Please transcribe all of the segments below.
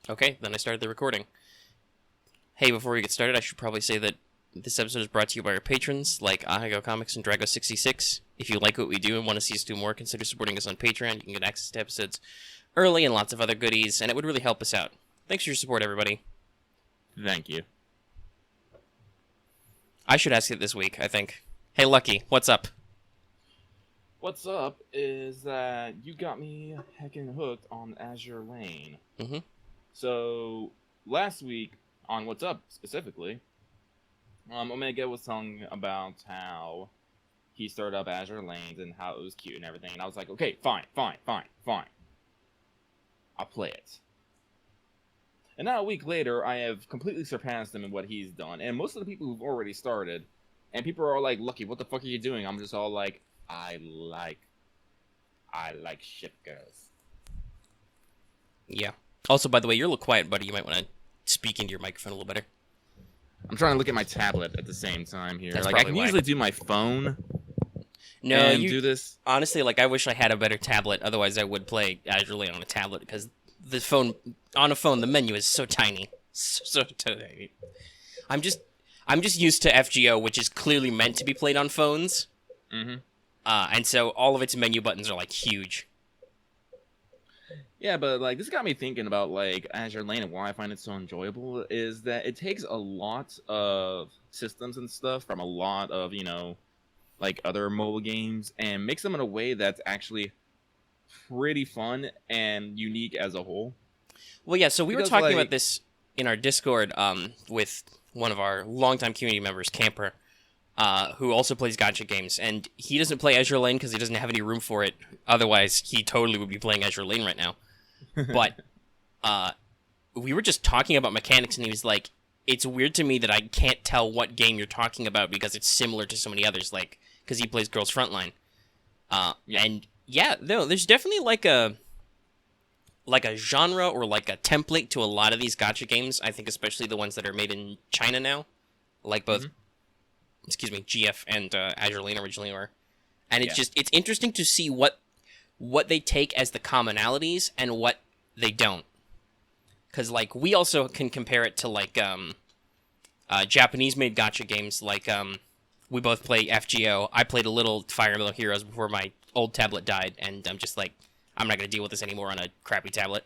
Okay, then I started the recording. Hey, before we get started, I should probably say that this episode is brought to you by our patrons, like Ahigo Comics and Drago66. If you like what we do and want to see us do more, consider supporting us on Patreon. You can get access to episodes early and lots of other goodies, and it would really help us out. Thanks for your support, everybody. Thank you. I should ask it this week, I think. Hey, Lucky, what's up? What's up is that you got me heckin' hooked on Azur Lane. Mm-hmm. So, last week, on What's Up specifically, Omega was telling about how he started up Azur Lanes and how it was cute and everything. And I was like, okay, fine. I'll play it. And now a week later, I have completely surpassed him in what he's done. And most of the people who've already started, and people are all like, Lucky, what the fuck are you doing? I'm just all like, I like ship girls. Yeah. Also, by the way, you're a little quiet, buddy. You might want to speak into your microphone a little better. I'm trying to look at my tablet at the same time here. That's like I probably can why. usually do my phone. No, and you do this. Honestly, like, I wish I had a better tablet. Otherwise, I would play Azur Lane on a tablet because the phone, the menu is so tiny, so tiny. I'm just used to FGO, which is clearly meant to be played on phones. Mm-hmm. And so all of its menu buttons are like huge. Yeah, but like this got me thinking about like Azur Lane and why I find it so enjoyable is that it takes a lot of systems and stuff from a lot of, like other mobile games and makes them in a way that's actually pretty fun and unique as a whole. Well, yeah, so we were Because, talking like- about this in our Discord with one of our longtime community members, Camper, who also plays gacha games, and he doesn't play Azur Lane because he doesn't have any room for it. Otherwise, he totally would be playing Azur Lane right now. But we were just talking about mechanics, and he was like, it's weird to me that I can't tell what game you're talking about because it's similar to so many others, like, because he plays Girls Frontline. And, yeah, no, there's definitely like a genre or like a template to a lot of these gacha games. I think especially the ones that are made in China now, like both, GF and Azur Lane originally were. And it's interesting to see what they take as the commonalities and what they don't. Because, like, we also can compare it to, like, Japanese-made gacha games. Like, we both play FGO. I played a little Fire Emblem Heroes before my old tablet died, and I'm just like, I'm not going to deal with this anymore on a crappy tablet.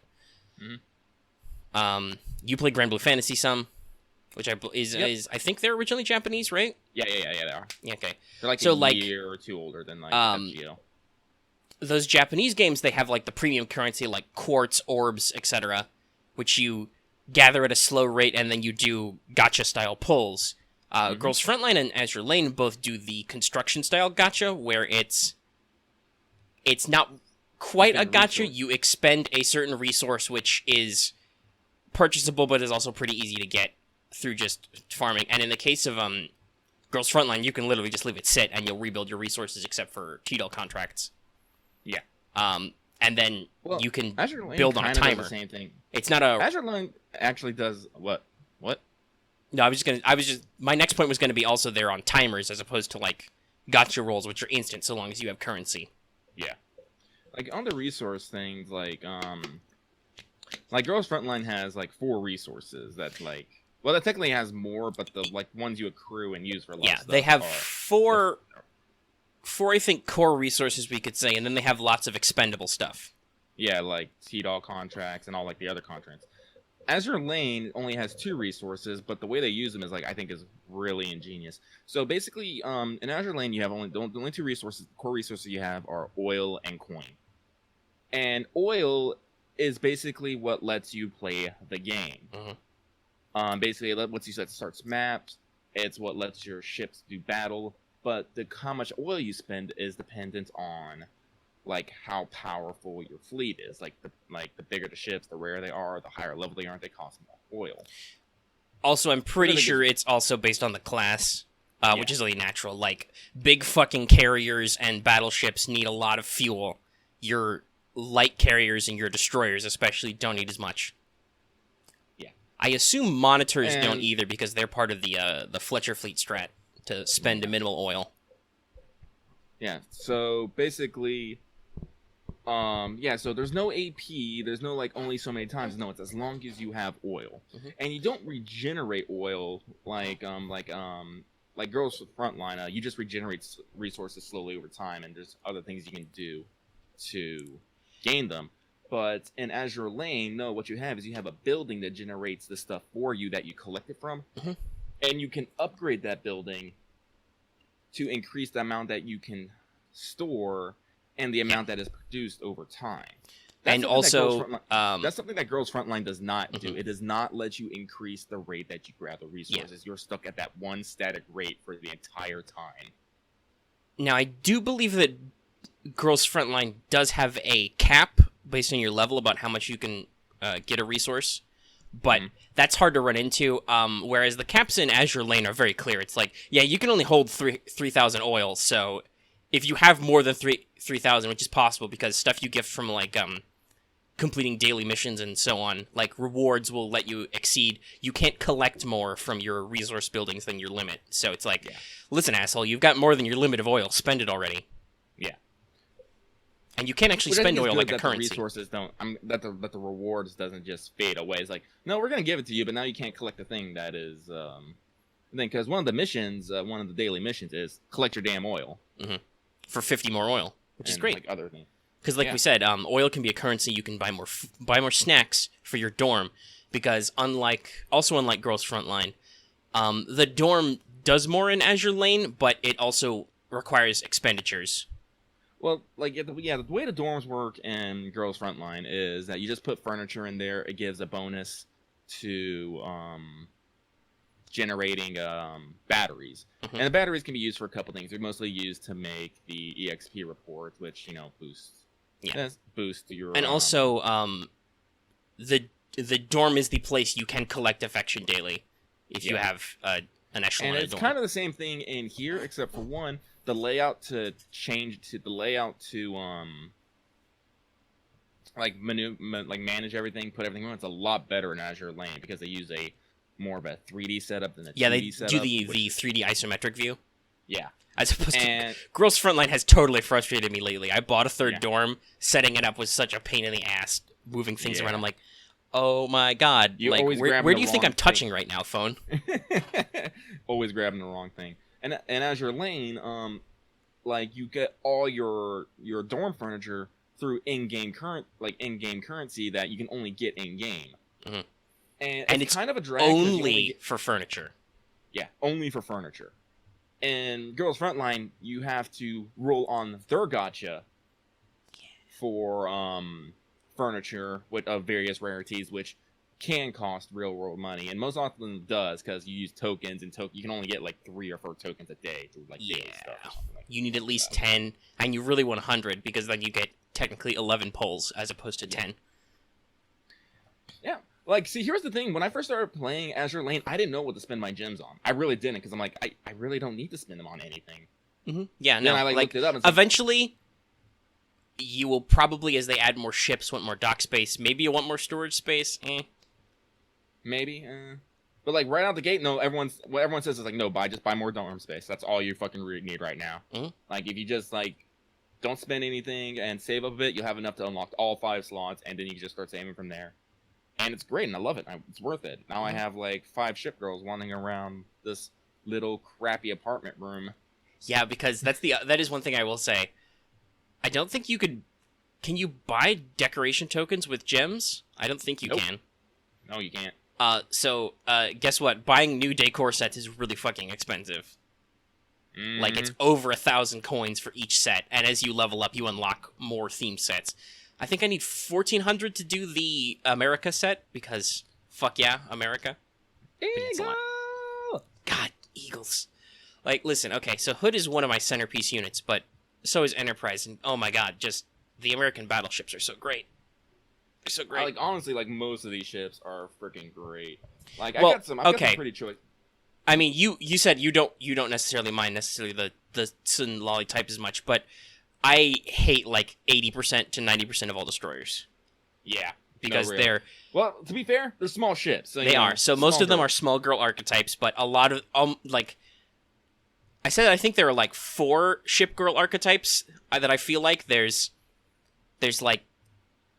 Mm-hmm. You played Grand Blue Fantasy some, which is I think they're originally Japanese, right? Yeah, they are. Yeah, okay. They're like So, a year or two older than like FGO. Those Japanese games, they have like the premium currency like quartz, orbs, etc., which you gather at a slow rate and then you do gacha style pulls. Girls Frontline and Azur Lane both do the construction style gacha, where it's not quite a gacha. You expend a certain resource which is purchasable but is also pretty easy to get through just farming. And in the case of Girls Frontline, you can literally just leave it sit and you'll rebuild your resources except for TDL contracts. Yeah. And then you can Azur Lane build on a kinda does timer. the same thing. It's not a Azur Lane actually does what? No, my next point was gonna be also there on timers as opposed to like gacha rolls, which are instant so long as you have currency. Yeah. Like on the resource things, like Girls Frontline has like 4 resources that like, well, that technically has more, but the like ones you accrue and use for a lot of stuff. They have four I think core resources we could say, and then they have lots of expendable stuff. Yeah, like TDOL contracts and all like the other contracts. Azur Lane only has 2 resources, but the way they use them is like I think is really ingenious. So basically, in Azur Lane you have the only 2 resources, core resources you have are oil and coin. And oil is basically what lets you play the game. Basically, it lets you start maps. It's what lets your ships do battle. But how much oil you spend is dependent on like how powerful your fleet is. Like the bigger the ships, the rarer they are, the higher level they are, they cost more oil. Also, I'm pretty sure it's also based on the class, which is really natural. Like, big fucking carriers and battleships need a lot of fuel. Your light carriers and your destroyers especially don't need as much. Yeah. I assume monitors don't either because they're part of the Fletcher fleet strat to spend a minimal oil. Yeah, so basically, Yeah, so there's no AP, there's no like only so many times. No, it's as long as you have oil. And you don't regenerate oil like girls with frontline. You just regenerate resources slowly over time, and there's other things you can do to gain them. But in Azur Lane, no, what you have is you have a building that generates the stuff for you that you collected from, and you can upgrade that building to increase the amount that you can store and the amount that is produced over time. And also, that's something that Girls Frontline does not do. It does not let you increase the rate that you grab the resources. You're stuck at that one static rate for the entire time. Now, I do believe that Girls Frontline does have a cap based on your level about how much you can get a resource, but that's hard to run into. Whereas the caps in Azur Lane are very clear. It's like, yeah, you can only hold 3,000 oil, so if you have more than 3,000, which is possible because stuff you get from like completing daily missions and so on, like rewards will let you exceed. You can't collect more from your resource buildings than your limit. So it's like, listen, asshole, you've got more than your limit of oil. Spend it already. Yeah. And you can't actually spend oil like a currency. The resources don't. That the rewards doesn't just fade away. It's like, no, we're gonna give it to you, but now you can't collect the thing that is thing, because one of the missions, one of the daily missions is collect your damn oil for 50 more oil, which is great. Like other things. Because, like we said, oil can be a currency. You can buy more snacks for your dorm. Because unlike Girls Frontline, the dorm does more in Azur Lane, but it also requires expenditures. Well, like the way the dorms work in Girls Frontline is that you just put furniture in there. It gives a bonus to generating batteries, and the batteries can be used for a couple things. They're mostly used to make the EXP reports, which boost your. And also, the dorm is the place you can collect affection daily if you have an echelon. And it's kind of the same thing in here, except for one, the layout to manage everything, put everything on. It's a lot better in Azur Lane because they use a more of a 3D setup than a 2D setup. Yeah, they do the 3D isometric view. Yeah. As opposed to Girls Frontline has totally frustrated me lately. I bought a third dorm. Setting it up was such a pain in the ass. Moving things around. I'm like, oh my god. Where do you think I'm touching right now, phone? Always grabbing the wrong thing. And Azur Lane, you get all your dorm furniture through in-game currency that you can only get in-game. And it's kind of a drag only for furniture. Yeah, only for furniture. In Girls Frontline, you have to roll on their gacha for furniture of various rarities, which can cost real world money, and most often it does because you use tokens, and you can only get like 3 or 4 tokens a day through daily stuff. You need at least 10, and you really want 100 because then you get technically 11 pulls as opposed to 10. Yeah. See, here's the thing. When I first started playing Azur Lane, I didn't know what to spend my gems on. I really didn't, because I'm like, I really don't need to spend them on anything. Yeah, no. Then I looked it up. And eventually, you will probably, as they add more ships, want more dock space. Maybe you want more storage space. Maybe. But right out the gate, no. What everyone says is no, just buy more dorm space. That's all you fucking need right now. If you just don't spend anything and save up a bit, you'll have enough to unlock all 5 slots, and then you can just start saving from there. And it's great, and I love it. It's worth it. Now I have 5 ship girls wandering around this little crappy apartment room. Yeah, because that is one thing I will say. I don't think you could. Can you buy decoration tokens with gems? I don't think you can. No, you can't. So guess what? Buying new decor sets is really fucking expensive. It's over 1,000 coins for each set, and as you level up, you unlock more theme sets. I think I need 1,400 to do the America set, because fuck yeah, America. Eagle! God, Eagles. Listen, okay, so Hood is one of my centerpiece units, but so is Enterprise, and oh my god, just the American battleships are so great. They're so great. Honestly, most of these ships are freaking great. I got some pretty choice. I mean, you said you don't necessarily mind the Sun Lolly type as much, but I hate 80% to 90% of all destroyers. Yeah, because they're to be fair, they're small ships. So, they are. So most of them are small girl archetypes, but a lot of I think there are 4 ship girl archetypes that I feel like there's there's like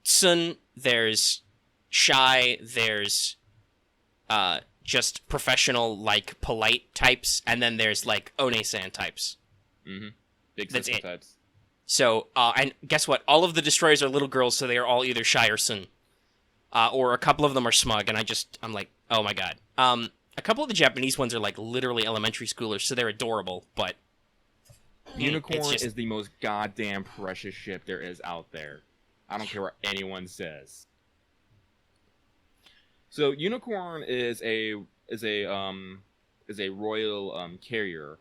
Sun, there's shy, there's just professional, like polite types, and then there's like One-san types. Mm-hmm. Big That's sister it. types. So, and guess what? All of the destroyers are little girls, so they are all either shy or Sun. Or a couple of them are smug, and I'm like, oh my god. A couple of the Japanese ones are like literally elementary schoolers, so they're adorable, but... Unicorn is the most goddamn precious ship there is out there. I don't care what anyone says. So Unicorn is a royal carrier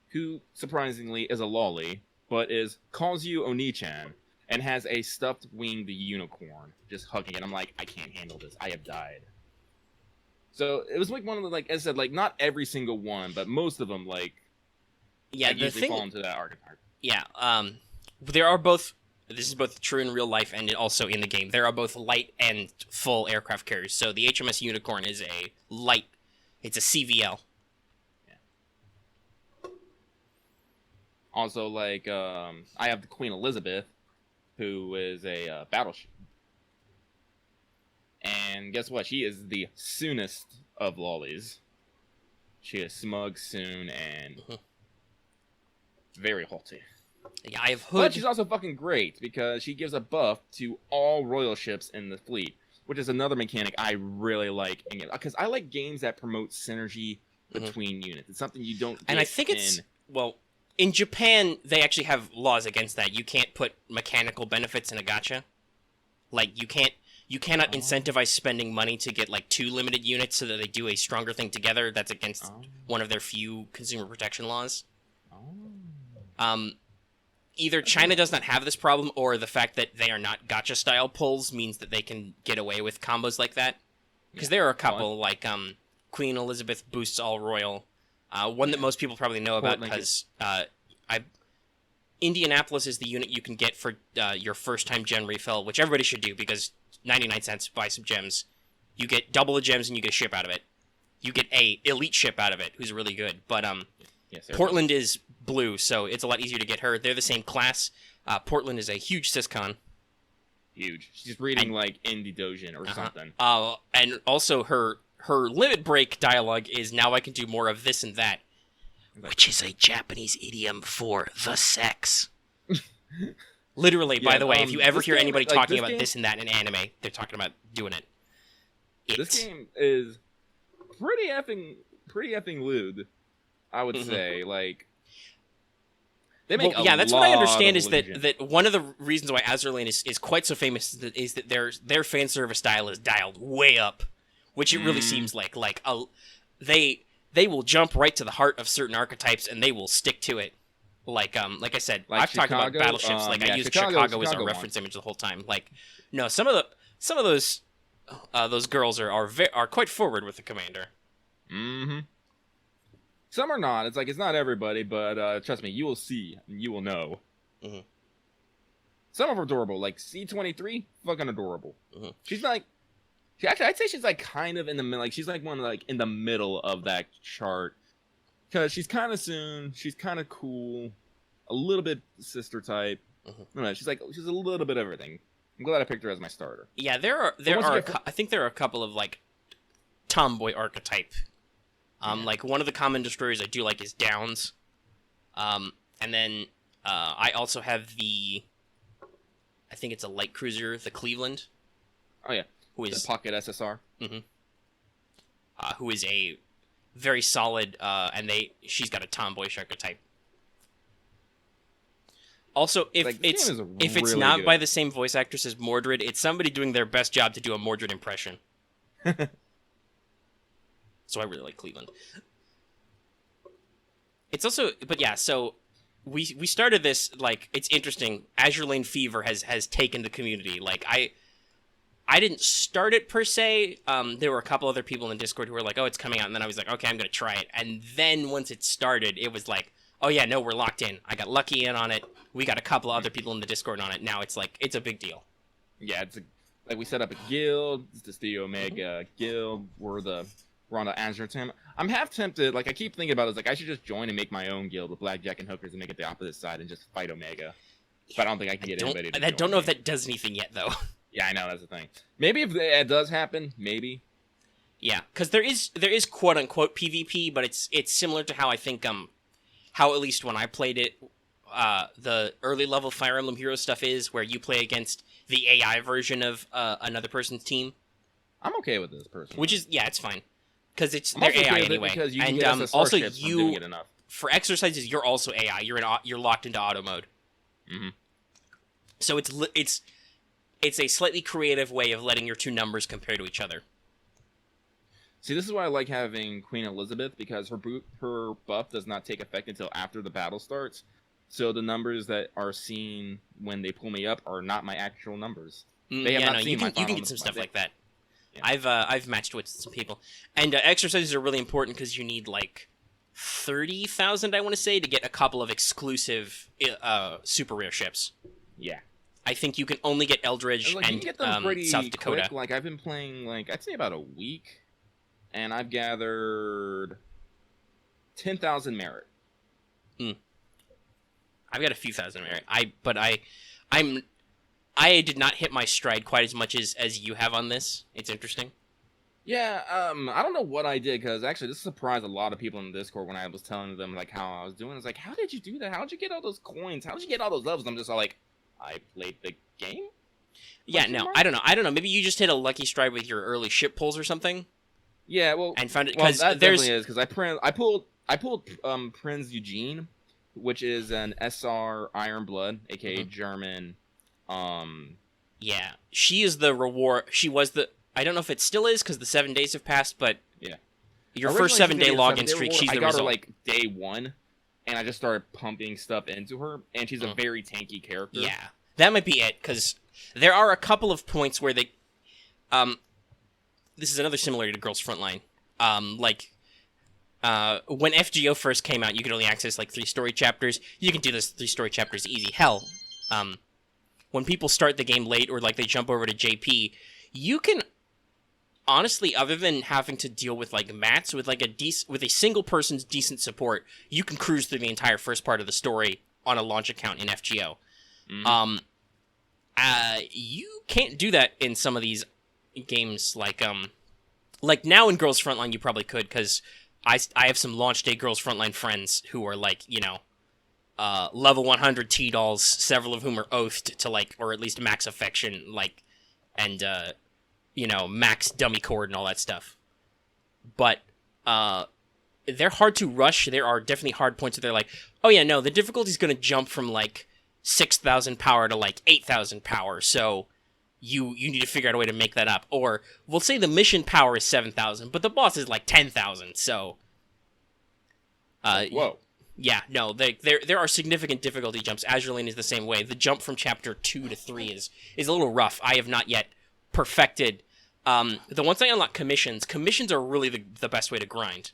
who surprisingly is a lolly, but calls you Oni-chan and has a stuffed winged unicorn just hugging it. I'm like, I can't handle this. I have died. So it was like one of the, like I said, like not every single one, but most of them like usually fall into that archetype. Yeah, there are both. This is both true in real life and also in the game. There are both light and full aircraft carriers. So the HMS Unicorn is a light. It's a CVL. Yeah. Also, like I have the Queen Elizabeth, who is a battleship. And guess what? She is the soonest of lollies. She is smug, soon, and very haughty. Yeah, I have Hood. But she's also fucking great because she gives a buff to all royal ships in the fleet, which is another mechanic I really like. Because I like games that promote synergy between units. It's something you don't get and I think in Japan, they actually have laws against that. You can't put mechanical benefits in a gacha. Like, you cannot incentivize spending money to get, like, 2 limited units so that they do a stronger thing together. That's against one of their few consumer protection laws. Either China does not have this problem, or the fact that they are not gacha-style pulls means that they can get away with combos like that. Because there are a couple, like, Queen Elizabeth boosts all royal. One that most people probably know about, because Indianapolis is the unit you can get for your first-time gem refill, which everybody should do, because 99 cents, buy some gems. You get double the gems and you get a ship out of it. You get a elite ship out of it, who's really good. But Portland is blue, so it's a lot easier to get her. They're the same class. Portland is a huge syscon. Huge. She's reading like Indie Dojin or something. And also her limit break dialogue is, now I can do more of this and that, which is a Japanese idiom for the sex. Literally, by the way, if you ever hear anybody talking about this and that in anime, they're talking about doing it. This game is pretty effing lewd, I would say. Like, they make that's what I understand, is that one of the reasons why Azur Lane is quite so famous is that their fan service style is dialed way up, which it really seems like. Like, they will jump right to the heart of certain archetypes and they will stick to it. Like I said, like I've talked about battleships. I used Chicago as a reference image the whole time. Like, no, some of those girls are quite forward with the commander. Mm-hmm. Some are not. It's like, it's not everybody, but trust me, you will see and you will know. Mm-hmm. Some of them are adorable, like C-23, fucking adorable. Mm-hmm. She's like, I'd say she's like kind of in the middle. Like, she's like one like in the middle of that chart. Because she's kind of soon, she's kind of cool, a little bit sister type. No, she's a little bit of everything. I'm glad I picked her as my starter. Yeah, I think there are a couple of like tomboy archetype. Like one of the common destroyers I do like is Downs. And then I also have I think it's a light cruiser, the Cleveland. Oh yeah, who is the Pocket SSR? Who is a very solid, and she's got a tomboyish archetype. Also, if it's not by the same voice actress as Mordred, it's somebody doing their best job to do a Mordred impression. So I really like Cleveland. It's also, but yeah, so we started this, like, it's interesting. Azur Lane Fever has taken the community. Like, I didn't start it per se. There were a couple other people in the Discord who were like, oh, it's coming out. And then I was like, okay, I'm going to try it. And then once it started, it was like, oh yeah, no, we're locked in. I got Lucky in on it. We got a couple of other people in the Discord on it. Now it's like, it's a big deal. Yeah, like we set up a guild. It's the StudiOmega guild. We're on the Azure team. I'm half tempted. Like, I keep thinking about it. It's like, I should just join and make my own guild with Blackjack and Hookers and make it the opposite side and just fight Omega. but I don't think I can get anybody to I don't know join if that does anything yet, though. Yeah, I know, that's the thing. Maybe if it does happen, maybe. Yeah, because there is quote unquote PvP, but it's similar to how I think how at least when I played it, the early level Fire Emblem Heroes stuff is, where you play against the AI version of another person's team. I'm okay with this person. Which is it's fine, because I'm they're also okay AI with it anyway. because you can And get SSR also ships from doing it enough. for exercises, you're also AI. You're locked into auto mode. Mm-hmm. So it's a slightly creative way of letting your two numbers compare to each other. See, this is why I like having Queen Elizabeth, because her buff does not take effect until after the battle starts. So the numbers that are seen when they pull me up are not my actual numbers. They have not seen my final you can get some stuff like that. Yeah. I've matched with some people, and exercises are really important because you need like 30,000, I want to say, to get a couple of exclusive super rare ships. Yeah. I think you can only get Eldridge Like, you and can get them pretty South Dakota. Quick. Like, I've been playing, like, I'd say about a week, and I've gathered 10,000 merit. I've got a few thousand merit. I did not hit my stride quite as much as you have on this. It's interesting. Yeah, I don't know what I did, because actually this surprised a lot of people in the Discord when I was telling them, like, how I was doing. It's like, how did you do that? How did you get all those coins? How did you get all those levels? I'm just all like, I played the game? Yeah, no, I don't know. Maybe you just hit a lucky stride with your early ship pulls or something. Yeah, well, and found it well, because that there's definitely is, because I pulled Prince Eugene, which is an SR Iron Blood, aka German. Yeah, she is the reward. She was the. I don't know if it still is because the 7 days have passed, but yeah, your first 7-day login streak, she's the I got result. her like day 1, and I just started pumping stuff into her, and she's a very tanky character. Yeah, that might be it, because there are a couple of points where they, this is another similarity to Girls Frontline. When FGO first came out, you could only access like 3 story chapters. You can do this 3 story chapters easy. Hell, when people start the game late or like they jump over to JP, you can honestly, other than having to deal with like mats with like with a single person's decent support, you can cruise through the entire first part of the story on a launch account in FGO. You can't do that in some of these games, like now in Girls Frontline you probably could, because I have some launch day Girls Frontline friends who are like, level 100 T-dolls, several of whom are oathed to like, or at least max affection, like, and max dummy cord and all that stuff. But they're hard to rush. There are definitely hard points where they're like, oh yeah, no, the difficulty's going to jump from like 6,000 power to like 8,000 power, so you need to figure out a way to make that up. Or we'll say the mission power is 7,000, but the boss is like 10,000, so whoa. Yeah, no, there are significant difficulty jumps. Azur Lane is the same way. The jump from chapter 2 to 3 is a little rough. I have not yet perfected. Once I unlock commissions are really the best way to grind.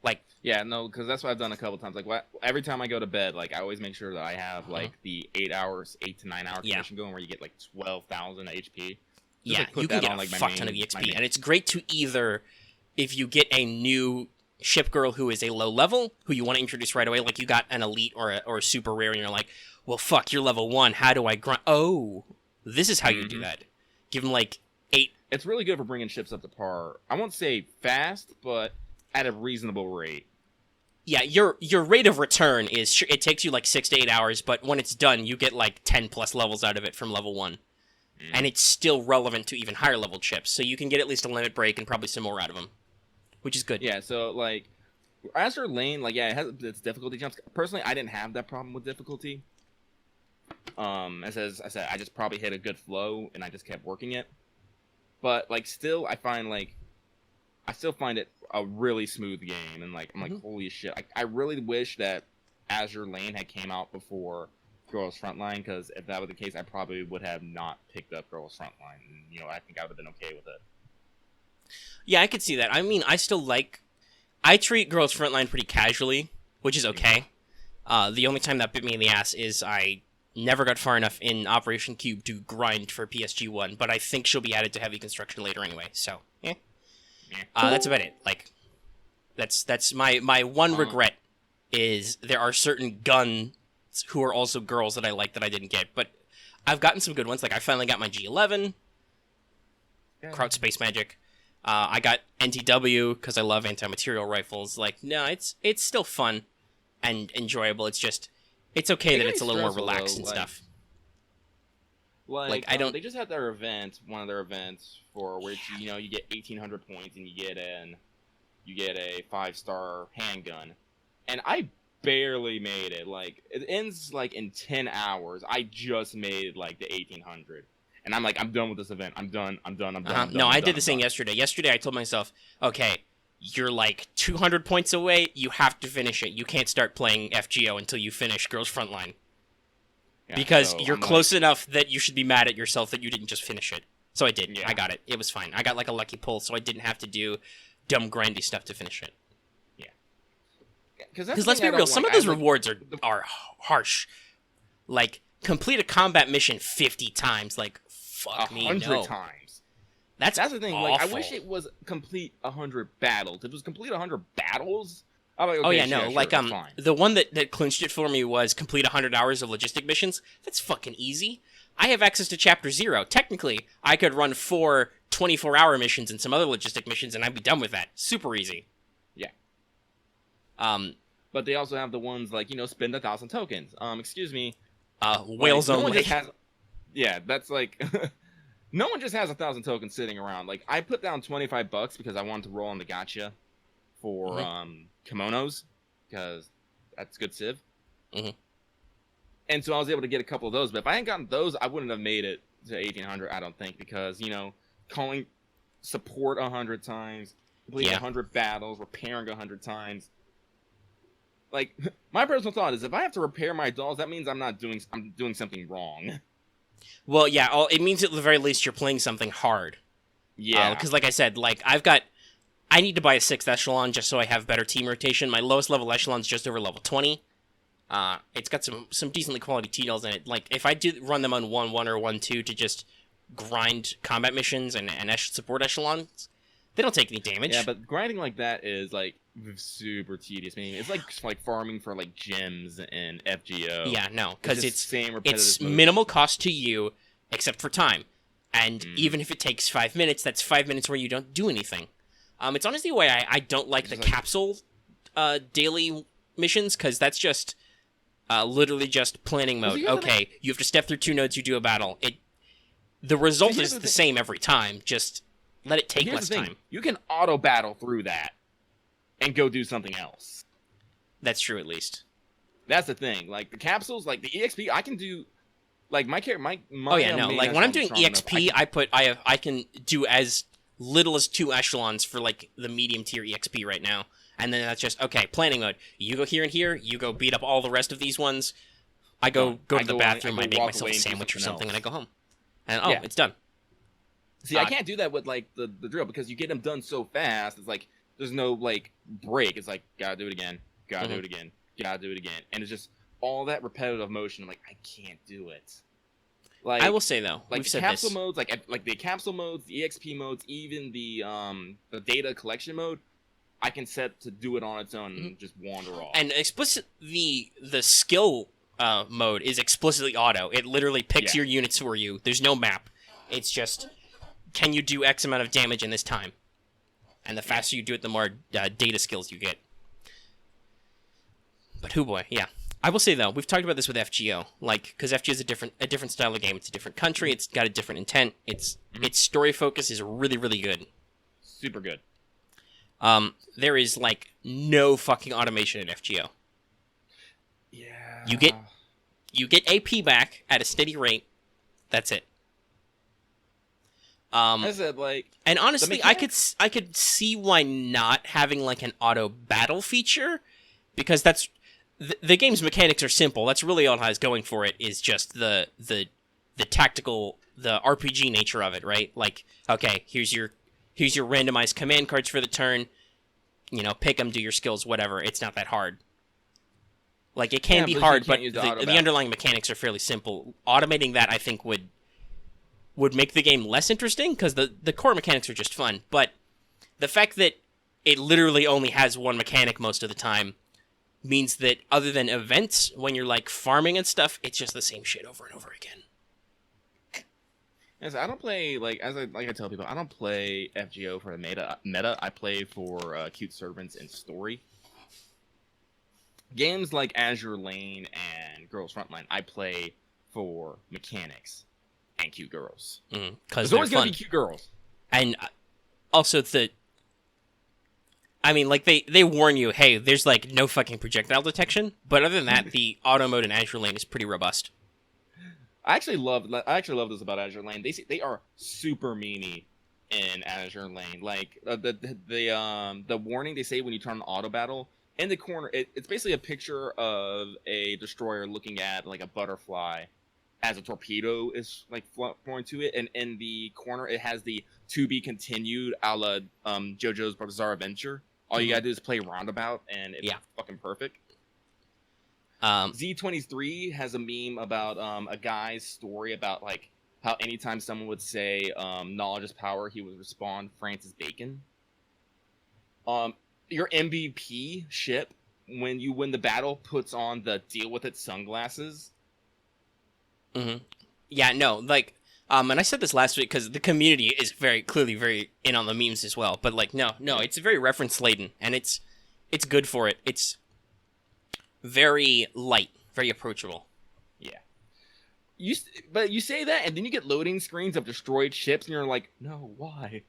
Like, yeah, no, because that's what I've done a couple times. Like, every time I go to bed, like, I always make sure that I have like the 8 to 9 hour commission going, where you get like 12,000 HP. Yeah, like, you can get a fuck ton of EXP, and it's great to either, if you get a new ship girl who is a low level, who you want to introduce right away, like you got an elite or a super rare, and you're like, well, fuck, you're level 1. How do I grind? Oh, this is how you do that. Give them like 8. It's really good for bringing ships up to par. I won't say fast, but at a reasonable rate. Yeah, your rate of return is, it takes you like 6 to 8 hours, but when it's done, you get like 10 plus levels out of it from level 1. And it's still relevant to even higher level ships, so you can get at least a limit break and probably some more out of them, which is good. Yeah, so like, Azur Lane, like, yeah, it has its difficulty jumps. Personally, I didn't have that problem with difficulty. As I said, I just probably hit a good flow, and I just kept working it. But like, still, I still find it a really smooth game, and like, I'm like, holy shit! I really wish that Azur Lane had came out before Girls Frontline, because if that were the case, I probably would have not picked up Girls Frontline, and I think I would have been okay with it. Yeah, I could see that. I mean, I treat Girls Frontline pretty casually, which is okay. The only time that bit me in the ass is I never got far enough in Operation Cube to grind for PSG-1, but I think she'll be added to Heavy Construction later anyway, so, that's about it. Like, that's my one regret is there are certain gun protagonists who are also girls that I like that I didn't get. But I've gotten some good ones. Like, I finally got my G11, Kraut Space Magic. I got NTW because I love anti-material rifles. Like, no, it's still fun and enjoyable. It's just, it's okay that it's a little more relaxed and stuff. Like I don't. They just had their event, one of their events for which you get 1,800 points and you get a 5-star handgun, and I barely made it. Like it ends like in 10 hours. I just made like the 1,800, and I'm like, I'm done with this event. I'm done. No, I did the same yesterday. Yesterday, I told myself, okay, you're like 200 points away. You have to finish it. You can't start playing FGO until you finish Girls Frontline. Yeah, because so you're close enough that you should be mad at yourself that you didn't just finish it. So I did. Yeah. I got it. It was fine. I got like a lucky pull, so I didn't have to do dumb grindy stuff to finish it. Yeah. Because let's be real, some of those rewards are harsh. Like, complete a combat mission 50 times. Like, fuck me, 100 times. That's the thing. Awful. Like, I wish it was complete 100 battles. If it was complete 100 battles... I'm like, okay, oh yeah, sure, no, like the one that clinched it for me was complete 100 hours of logistic missions. That's fucking easy. I have access to Chapter 0. Technically, I could run 4 24-hour missions and some other logistic missions, and I'd be done with that. Super easy. Yeah. But they also have the ones like spend 1,000 tokens. Excuse me. Whales only. Yeah, that's like. No one just has 1,000 tokens sitting around. Like I put down $25 because I wanted to roll on the gacha for kimonos, because that's good civ. And so I was able to get a couple of those, but if I hadn't gotten those, I wouldn't have made it to 1,800, I don't think, because calling support 100 times, completing 100 battles, repairing 100 times. Like, my personal thought is, if I have to repair my dolls, that means I'm doing something wrong. Well, yeah, it means at the very least you're playing something hard. Yeah, because like I said, like I need to buy a 6th echelon just so I have better team rotation. My lowest level echelon is just over level 20. It's got some decently quality T-dolls in it. Like, if I do run them on 1-1 or 1-2 to just grind combat missions and support echelons, they don't take any damage. Yeah, but grinding like that is, like, super tedious. I mean, it's like farming for, like, gems in FGO. Yeah, no, because it's minimal cost to you, except for time. And even if it takes 5 minutes, that's 5 minutes where you don't do anything. It's honestly why I don't like the capsule daily missions, because that's just literally just planning mode. Okay, you have to step through 2 nodes, you do a battle. The result is the same every time, just let it take less time. You can auto-battle through that and go do something else. That's true, at least. That's the thing. Like, the capsules, like, the EXP, I can do... Like, my oh, yeah, no. Like, when I'm doing EXP, I can do as little as 2 echelons for, like, the medium tier EXP right now. And then that's just, okay, planning mode. You go here and here, you go beat up all the rest of these ones. I go to the bathroom, I make myself a sandwich or something, and I go home. And, it's done. See, I can't do that with, like, the drill, because you get them done so fast, it's like, there's no, like, break. It's like, gotta do it again, gotta do it again, gotta do it again. And it's just all that repetitive motion. I'm like, I can't do it. Like, I will say, though, like we've the capsule modes, like the capsule modes, the EXP modes, even the data collection mode, I can set to do it on its own and just wander off. And the skill mode is explicitly auto. It literally picks your units for you. There's no map. It's just, can you do X amount of damage in this time? And the faster you do it, the more data skills you get. But hoo boy, yeah. I will say, though, we've talked about this with FGO, like, because FGO is a different style of game. It's a different country. It's got a different intent. Its story focus is really, really good. Super good. There is, like, no fucking automation in FGO. Yeah. You get AP back at a steady rate. That's it. I said, like, and honestly, I could see why not having, like, an auto battle feature, because that's the game's mechanics are simple. That's really all it has going for it, is just the tactical, the RPG nature of it, right? Like, okay, here's your randomized command cards for the turn. Pick them, do your skills, whatever. It's not that hard. Like, it can be hard, but the underlying mechanics are fairly simple. Automating that, I think, would make the game less interesting, because the core mechanics are just fun. But the fact that it literally only has one mechanic most of the time means that other than events, when you're like farming and stuff, it's just the same shit over and over again. Yes, I don't play like I tell people I don't play FGO for the meta. I play for cute servants and story. Games like Azur Lane and Girls Frontline, I play for mechanics and cute girls. Because there's always gonna be cute girls. And also I mean, like, they warn you, hey, there's, like, no fucking projectile detection. But other than that, the auto mode in Azur Lane is pretty robust. I actually love this about Azur Lane. They are super memey in Azur Lane. Like, the warning they say when you turn on auto battle, in the corner, it's basically a picture of a destroyer looking at, like, a butterfly as a torpedo is, like, flying to it. And in the corner, it has the to be continued a la JoJo's Bizarre Adventure. All you gotta do is play Roundabout, and it's fucking perfect. Z23 has a meme about a guy's story about, like, how anytime someone would say knowledge is power, he would respond Francis Bacon. Your MVP ship, when you win the battle, puts on the deal with it sunglasses. Yeah, no, like, and I said this last week because the community is very clearly very in on the memes as well. But like, no, it's very reference laden, and it's good for it. It's very light, very approachable. Yeah. But you say that, and then you get loading screens of destroyed ships, and you're like, no, why?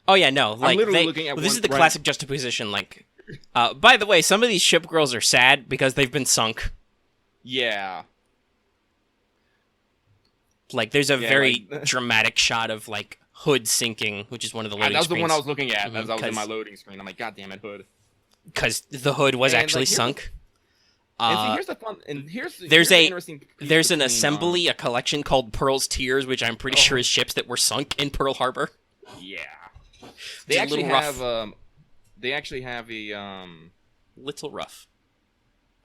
Oh yeah, no, like, I'm literally looking at this is the classic juxtaposition. Like, by the way, some of these ship girls are sad because they've been sunk. Yeah. Like, there's a very dramatic shot of, like, Hood sinking, which is one of the loading screens. That was the one I was looking at as I was in my loading screen. I'm like, God damn it, Hood. Because the Hood was actually sunk. Here's the fun. And there's an assembly, a collection called Pearl's Tears, which I'm pretty sure is ships that were sunk in Pearl Harbor. Yeah. They actually have a little rough.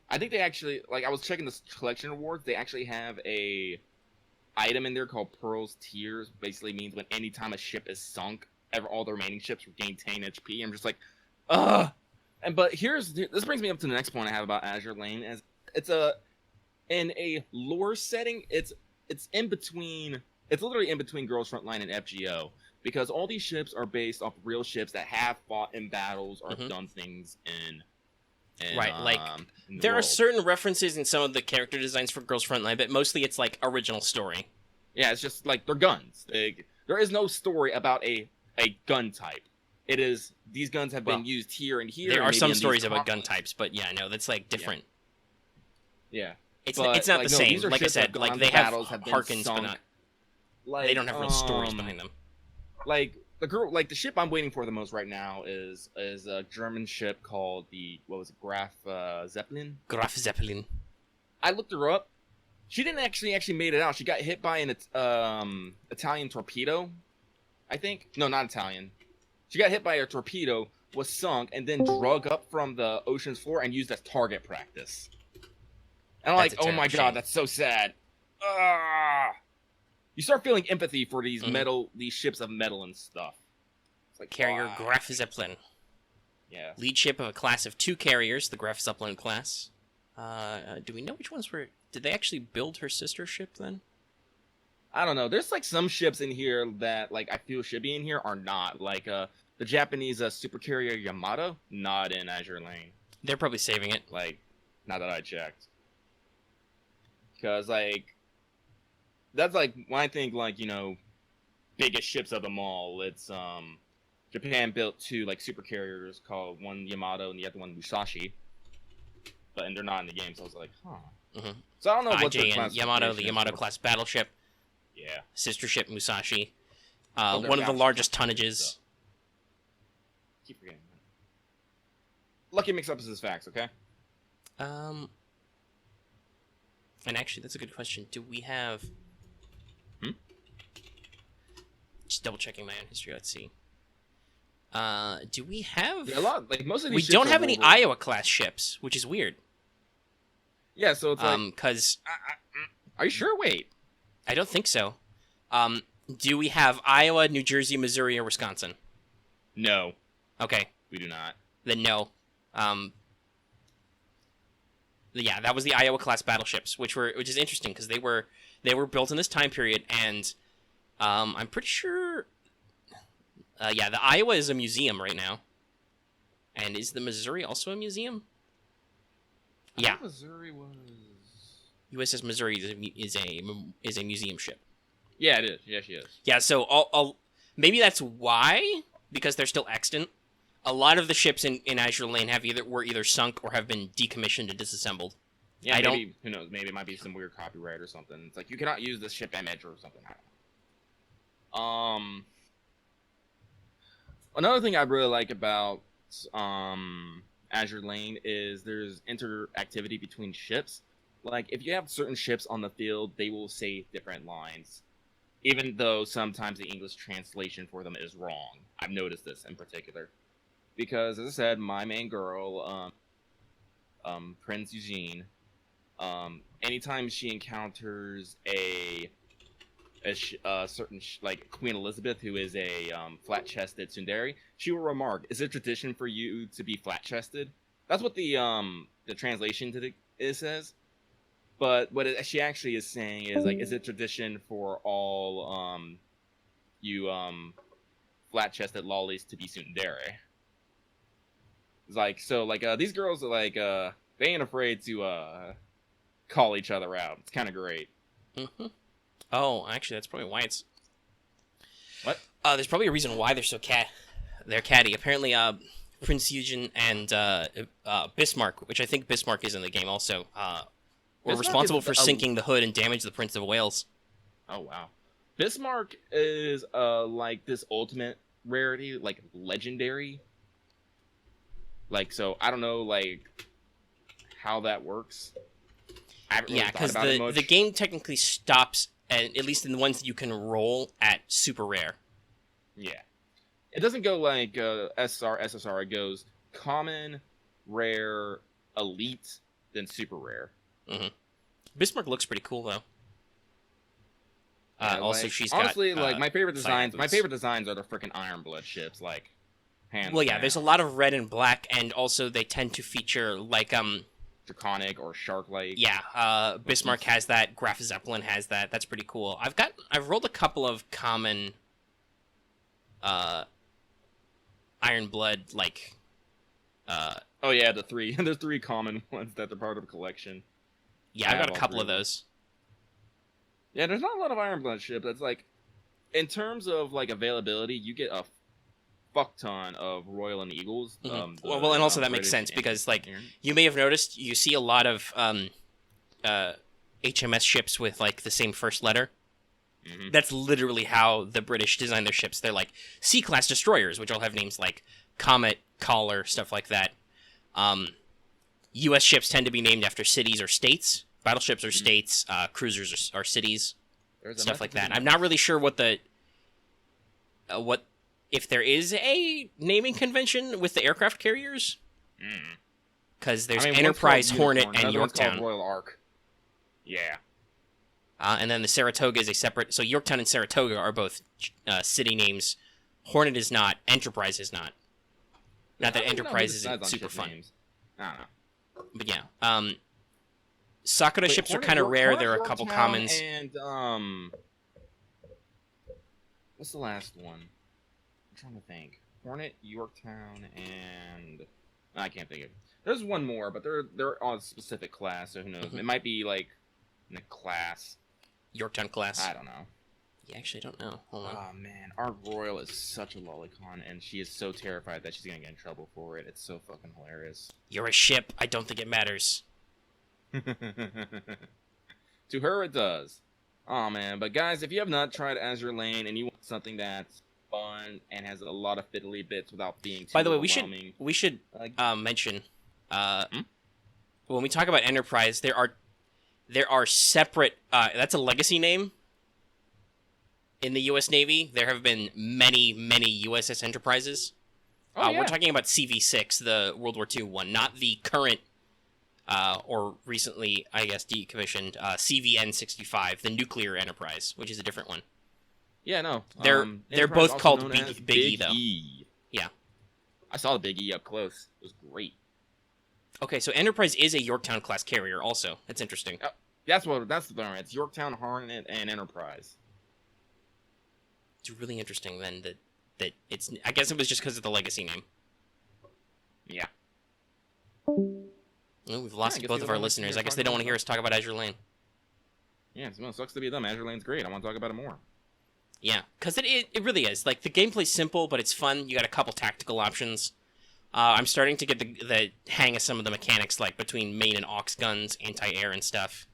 I think they actually, like, I was checking the collection awards. They actually have a item in there called Pearl's Tears. Basically means when anytime a ship is sunk, all the remaining ships regain 10 HP. I'm just like, ugh. But this brings me up to the next point I have about Azur Lane. As in a lore setting, it's in between. It's literally in between Girls Frontline and FGO, because all these ships are based off real ships that have fought in battles or done things in right, like, there are certain references in some of the character designs for Girls Frontline, but mostly it's, like, original story. Yeah, it's just, like, they're guns. There is no story about a gun type. It is, these guns have been used here and here. There are some stories about gun types, but yeah, no, that's, like, different. Yeah. It's not the same. Like I said, like, they have Harkins, but not... Like, they don't have real stories behind them. Like, the ship I'm waiting for the most right now is a German ship called Graf Zeppelin. Graf Zeppelin. I looked her up. She didn't actually made it out. She got hit by an Italian torpedo, I think. No, not Italian. She got hit by a torpedo, was sunk, and then drug up from the ocean's floor and used as target practice. And I'm like, oh my god, that's so sad. You start feeling empathy for these these ships of metal and stuff. It's like, carrier Graf Zeppelin. Yeah. Lead ship of a class of 2 carriers, the Graf Zeppelin class. Do we know which ones were... Did they actually build her sister ship then? I don't know. There's, like, some ships in here that, like, I feel should be in here are not. Like, the Japanese super carrier Yamato, not in Azur Lane. They're probably saving it. Like, not that I checked. Because, like, that's, like, when I think, like, you know, biggest ships of them all, it's, Japan built 2, like, super carriers called one Yamato and the other one Musashi. And they're not in the game, so I was like, huh. So I don't know what the class Yamato, the Yamato class battleship. Yeah. Sister ship Musashi. One of the largest tonnages. Keep forgetting that. Lucky mix-ups his facts, okay? And actually, that's a good question. Do we have... Just double-checking my own history. Let's see. Do we have... Yeah, a lot. Like, most of these we don't have any Iowa-class ships, which is weird. Yeah, so it's like... Because... Are you sure? Wait. I don't think so. Do we have Iowa, New Jersey, Missouri, or Wisconsin? No. Okay. We do not. Then no. yeah, that was the Iowa class battleships, which is interesting because they were built in this time period, and I'm pretty sure, yeah, the Iowa is a museum right now, and is the Missouri also a museum? Yeah, Missouri was. USS Missouri is a museum ship. Yeah, it is. Yeah, she is. Yeah, so maybe that's why, because they're still extant. A lot of the ships in Azure Lane were either sunk or have been decommissioned and disassembled. Yeah, maybe, who knows? Maybe it might be some weird copyright or something. It's like you cannot use this ship image or something. I don't know. Another thing I really like about Azure Lane is there's interactivity between ships. Like if you have certain ships on the field, they will say different lines, even though sometimes the English translation for them is wrong. I've noticed this in particular. Because, as I said, my main girl, Prince Eugene, anytime she encounters a certain, like, Queen Elizabeth, who is a flat-chested tsundere, she will remark, "Is it tradition for you to be flat-chested?" That's what the translation to it says. But what she actually is saying is, like, is it tradition for all you flat-chested lollies to be tsundere? It's like, so, like, these girls are, like, they ain't afraid to, call each other out. It's kind of great. Mm-hmm. Oh, actually, that's probably why it's... What? There's probably a reason why they're catty. Apparently, Prince Eugen and Bismarck, which I think Bismarck is in the game also, were responsible for sinking the Hood and damage the Prince of Wales. Oh, wow. Bismarck is, like, this ultimate rarity, like, legendary. Like, so, I don't know, like, how that works. I haven't really thought about it much. The game technically stops, at least in the ones that you can roll, at super rare. Yeah. It doesn't go like SSR. It goes common, rare, elite, then super rare. Mm-hmm. Bismarck looks pretty cool, though. Also, like, she's honestly, got... like, my favorite designs are the freaking Iron Blood ships, like... Well, yeah, there's a lot of red and black, and also they tend to feature, like, Draconic or Shark-like. Yeah, Bismarck has that, Graf Zeppelin has that, that's pretty cool. I've rolled a couple of common, Iron Blood, like, Oh yeah, the three. There's 3 common ones that are part of the collection. Yeah, I got a couple of those. Yeah, there's not a lot of Iron Blood ships. That's like, in terms of, like, availability, you get a fuck ton of Royal and Eagles. Mm-hmm. Well, and also that makes sense because, like, you may have noticed you see a lot of HMS ships with, like, the same first letter. Mm-hmm. That's literally how the British design their ships. They're like C-class destroyers, which all have names like Comet, Caller, stuff like that. U.S. ships tend to be named after cities or states. Battleships are states. Cruisers are cities. Stuff like that. I'm not really sure what if there is a naming convention with the aircraft carriers. Because there's Enterprise, Hornet, and Yorktown. Royal Ark. Yeah. And then the Saratoga is a separate... So Yorktown and Saratoga are both city names. Hornet is not. Enterprise is not. Not that Enterprise isn't super fun. Names. I don't know. But yeah. Sakura ships are kind of rare. There are a couple commons. And, what's the last one? I'm trying to think. Hornet, Yorktown, and... I can't think of it. There's one more, but they're on a specific class, so who knows? It might be, like, in a class. Yorktown class. I don't know. You actually don't know. Hold on. Oh, man. Our Royal is such a lolicon, and she is so terrified that she's gonna get in trouble for it. It's so fucking hilarious. You're a ship. I don't think it matters. To her, it does. Oh, man. But, guys, if you have not tried Azur Lane and you want something that's fun and has a lot of fiddly bits without being too By the way, overwhelming... we should mention... when we talk about Enterprise, there are separate... that's a legacy name in the U.S. Navy. There have been many, many USS Enterprises. Oh, yeah. We're talking about CV6, the World War II one, not the current, or recently, I guess, decommissioned, CVN-65, the Nuclear Enterprise, which is a different one. Yeah, no. They're both called Big E, though. E. Yeah. I saw the Big E up close. It was great. Okay, so Enterprise is a Yorktown class carrier. Also, that's interesting. That's the thing. It's Yorktown, Hornet, and Enterprise. It's really interesting then that it's. I guess it was just because of the legacy name. Yeah. Well, we've lost both of our listeners. I guess they don't want to hear us talk about Azur Lane. Yeah, it sucks to be them. Azur Lane's great. I want to talk about it more. Yeah, because it really is. Like, the gameplay's simple, but it's fun. You got a couple tactical options. I'm starting to get the hang of some of the mechanics, like between main and aux guns, anti-air and stuff.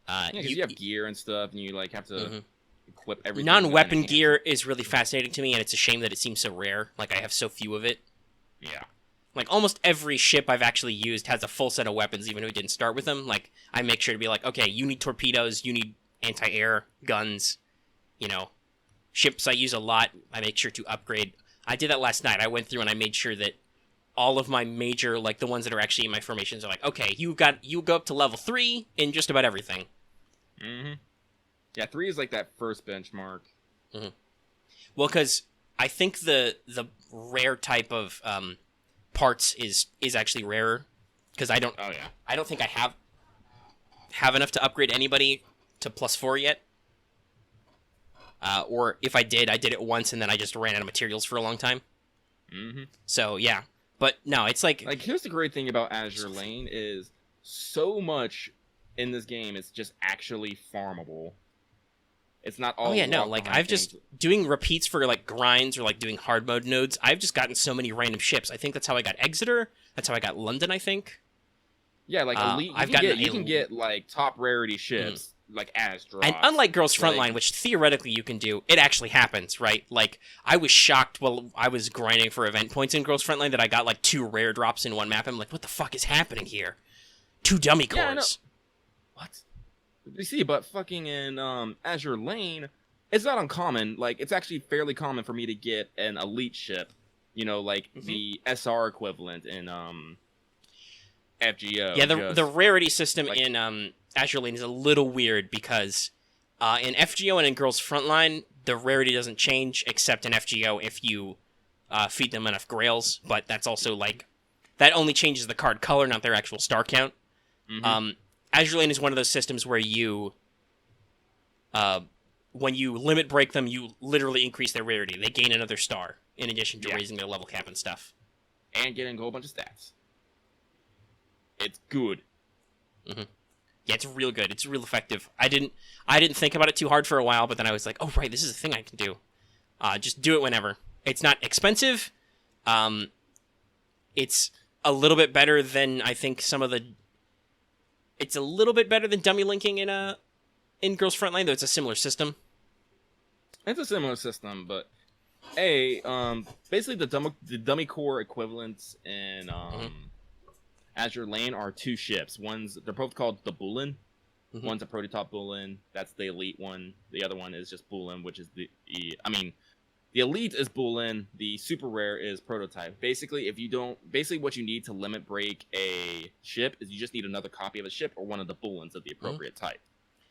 Yeah, because you have gear and stuff, and you like have to equip everything. Non-weapon gear is really fascinating to me, and it's a shame that it seems so rare. Like, I have so few of it. Yeah. Like, almost every ship I've actually used has a full set of weapons, even if it didn't start with them. Like, I make sure to be like, okay, you need torpedoes, you need anti-air, guns, you know. Ships I use a lot, I make sure to upgrade. I did that last night. I went through and I made sure that all of my major, like, the ones that are actually in my formations are like, okay, you go up to level 3 in just about everything. Mm-hmm. Yeah, 3 is like that first benchmark. Mm-hmm. Well, because I think the rare type of parts is actually rarer, because I don't think I have enough to upgrade anybody to +4 yet, or if I did it once and then I just ran out of materials for a long time. So yeah, but no, it's like here's the great thing about Azur Lane is so much in this game is just actually farmable. It's not all. Oh yeah, no. Like I've just doing repeats for like grinds or like doing hard mode nodes. I've just gotten so many random ships. I think that's how I got Exeter. That's how I got London. I think. Yeah, like elite. You can get like top rarity ships like as drops. And unlike Girls Frontline, which theoretically you can do, it actually happens, right? Like I was shocked while I was grinding for event points in Girls Frontline that I got like 2 rare drops in one map. I'm like, what the fuck is happening here? 2 dummy cores. What? You see, but fucking in Azur Lane, it's not uncommon. Like, it's actually fairly common for me to get an elite ship, you know, like the SR equivalent in FGO. Yeah, the rarity system in Azur Lane is a little weird because in FGO and in Girls Frontline, the rarity doesn't change except in FGO if you feed them enough grails, but that's also like that only changes the card color, not their actual star count. Azur Lane is one of those systems where you, when you limit break them, you literally increase their rarity. They gain another star, in addition to raising their level cap and stuff. And getting a whole bunch of stats. It's good. Yeah, it's real good. It's real effective. I didn't think about it too hard for a while, but then I was like, oh, right, this is a thing I can do. Just do it whenever. It's not expensive. It's a little bit better than, I think, it's a little bit better than dummy linking in Girls Frontline, though it's a similar system. It's a similar system, but basically the dummy core equivalents in Azur Lane are 2 ships. They're both called the Bullen. One's a prototype Bullen. That's the elite one. The other one is just Bullen, which is the elite is Bullen. The super rare is prototype. Basically, what you need to limit break a ship is you just need another copy of a ship or one of the Bullens of the appropriate type.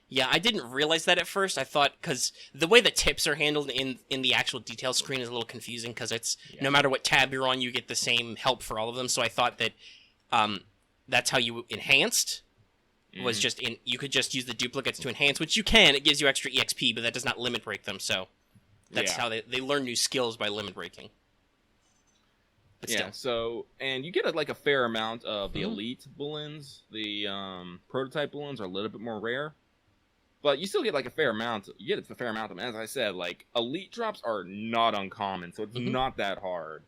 Yeah, I didn't realize that at first. I thought, because the way the tips are handled in the actual detail screen is a little confusing, because it's no matter what tab you're on, you get the same help for all of them. So I thought that that's how you enhanced. Was just you could just use the duplicates to enhance, which you can. It gives you extra EXP, but that does not limit break them. So that's how they learn new skills by limit breaking. But still. So and you get a fair amount of the elite Bullens. The prototype Bullens are a little bit more rare, but you still get a fair amount. You get a fair amount of them. As I said, elite drops are not uncommon, so it's not that hard.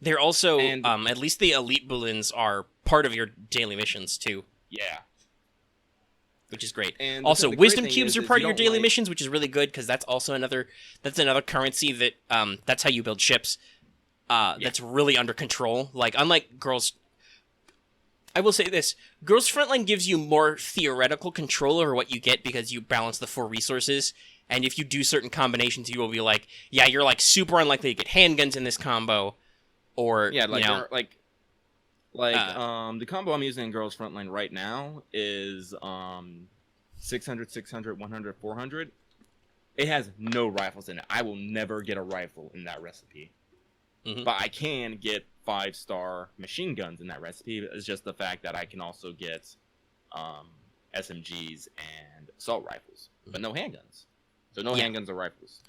They're also at least the elite Bullens are part of your daily missions too. Yeah. Which is great. And also, wisdom cubes are part of your daily missions, which is really good because that's also another currency that that's how you build ships. That's really under control. Like unlike Girls, I will say this: Girls Frontline gives you more theoretical control over what you get because you balance the 4 resources. And if you do certain combinations, you will be like, yeah, you're super unlikely to get handguns in this combo, or the combo I'm using in Girls Frontline right now is 600, 600, 100, 400. It has no rifles in it. I will never get a rifle in that recipe. But I can get 5-star machine guns in that recipe. It's just the fact that I can also get SMGs and assault rifles, but no handguns. So no handguns or rifles.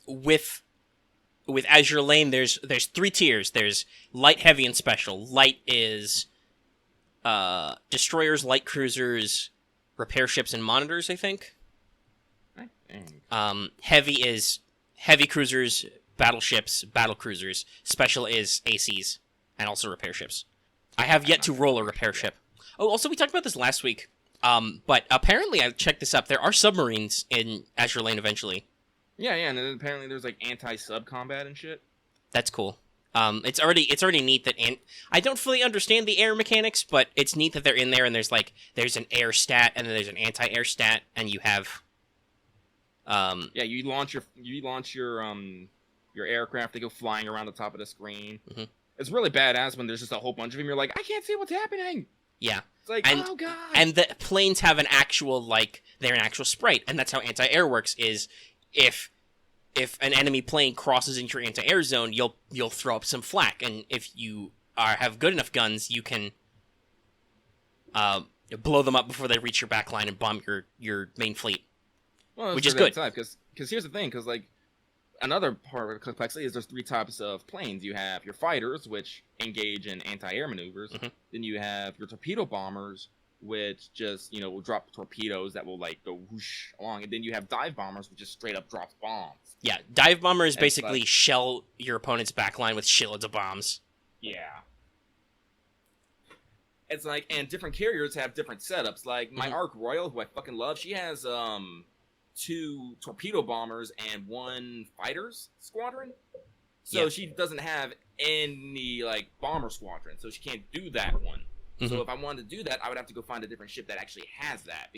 With Azur Lane, there's 3 tiers. There's light, heavy, and special. Light is destroyers, light cruisers, repair ships, and monitors, I think. Heavy is heavy cruisers, battleships, battle cruisers. Special is ACs and also repair ships. I have yet to roll a repair ship. Oh, also we talked about this last week. But apparently I checked this up. There are submarines in Azur Lane eventually. Yeah, and then apparently there's like anti-sub combat and shit. That's cool. It's already neat that I don't fully understand the air mechanics, but it's neat that they're in there and there's an air stat and then there's an anti-air stat and you have you launch your aircraft, they go flying around the top of the screen. Mm-hmm. It's really badass when there's just a whole bunch of them. You're like, I can't see what's happening. Yeah. It's like, oh god. And the planes have an actual they're an actual sprite, and that's how anti-air works is if an enemy plane crosses into your anti-air zone, you'll throw up some flak, and if you have good enough guns, you can blow them up before they reach your backline and bomb your main fleet. Well, which is good. Because here's the thing, because like another part of the complexity is there's 3 types of planes. You have your fighters, which engage in anti-air maneuvers. Mm-hmm. Then you have your torpedo bombers, which just will drop torpedoes that will like go whoosh along. And then you have dive bombers, which just straight up drops bombs. Yeah, dive bombers basically shell your opponent's backline with shitloads of bombs. Yeah. It's like, and different carriers have different setups. Like my Ark Royal, who I fucking love, she has 2 torpedo bombers and 1 fighters squadron. So she doesn't have any like bomber squadron, so she can't do that one. Mm-hmm. So if I wanted to do that, I would have to go find a different ship that actually has that.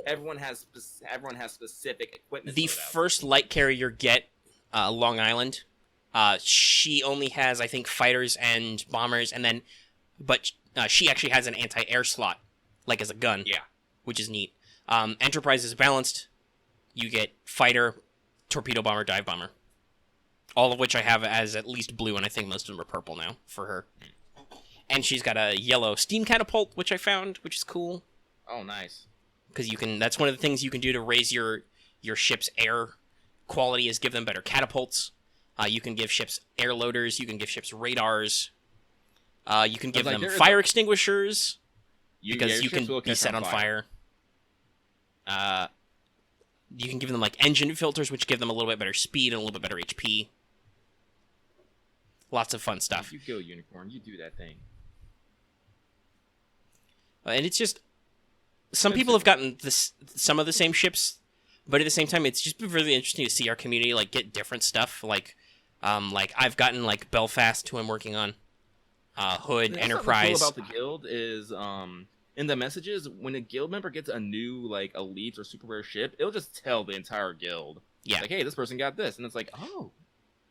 Everyone has specific equipment. The first light carrier you get, Long Island, she only has I think fighters and bombers, but she actually has an anti-air slot, like as a gun. Yeah, which is neat. Enterprise is balanced. You get fighter, torpedo bomber, dive bomber. All of which I have as at least blue, and I think most of them are purple now for her. And she's got a yellow steam catapult, which I found, which is cool. Oh, nice. Because that's one of the things you can do to raise your ship's air quality is give them better catapults. You can give ships air loaders. You can give ships radars. You can give them fire extinguishers. Because you can be set on fire. You can give them like engine filters, which give them a little bit better speed and a little bit better HP. Lots of fun stuff. You go, Unicorn. You do that thing. And it's just some people have gotten some of the same ships, but at the same time, it's just been really interesting to see our community like get different stuff. Like I've gotten like Belfast, who I'm working on, Hood, Enterprise. What's cool about the guild is in the messages, when a guild member gets a new like elite or super rare ship, it'll just tell the entire guild. Yeah. Like, hey, this person got this, and it's like, oh.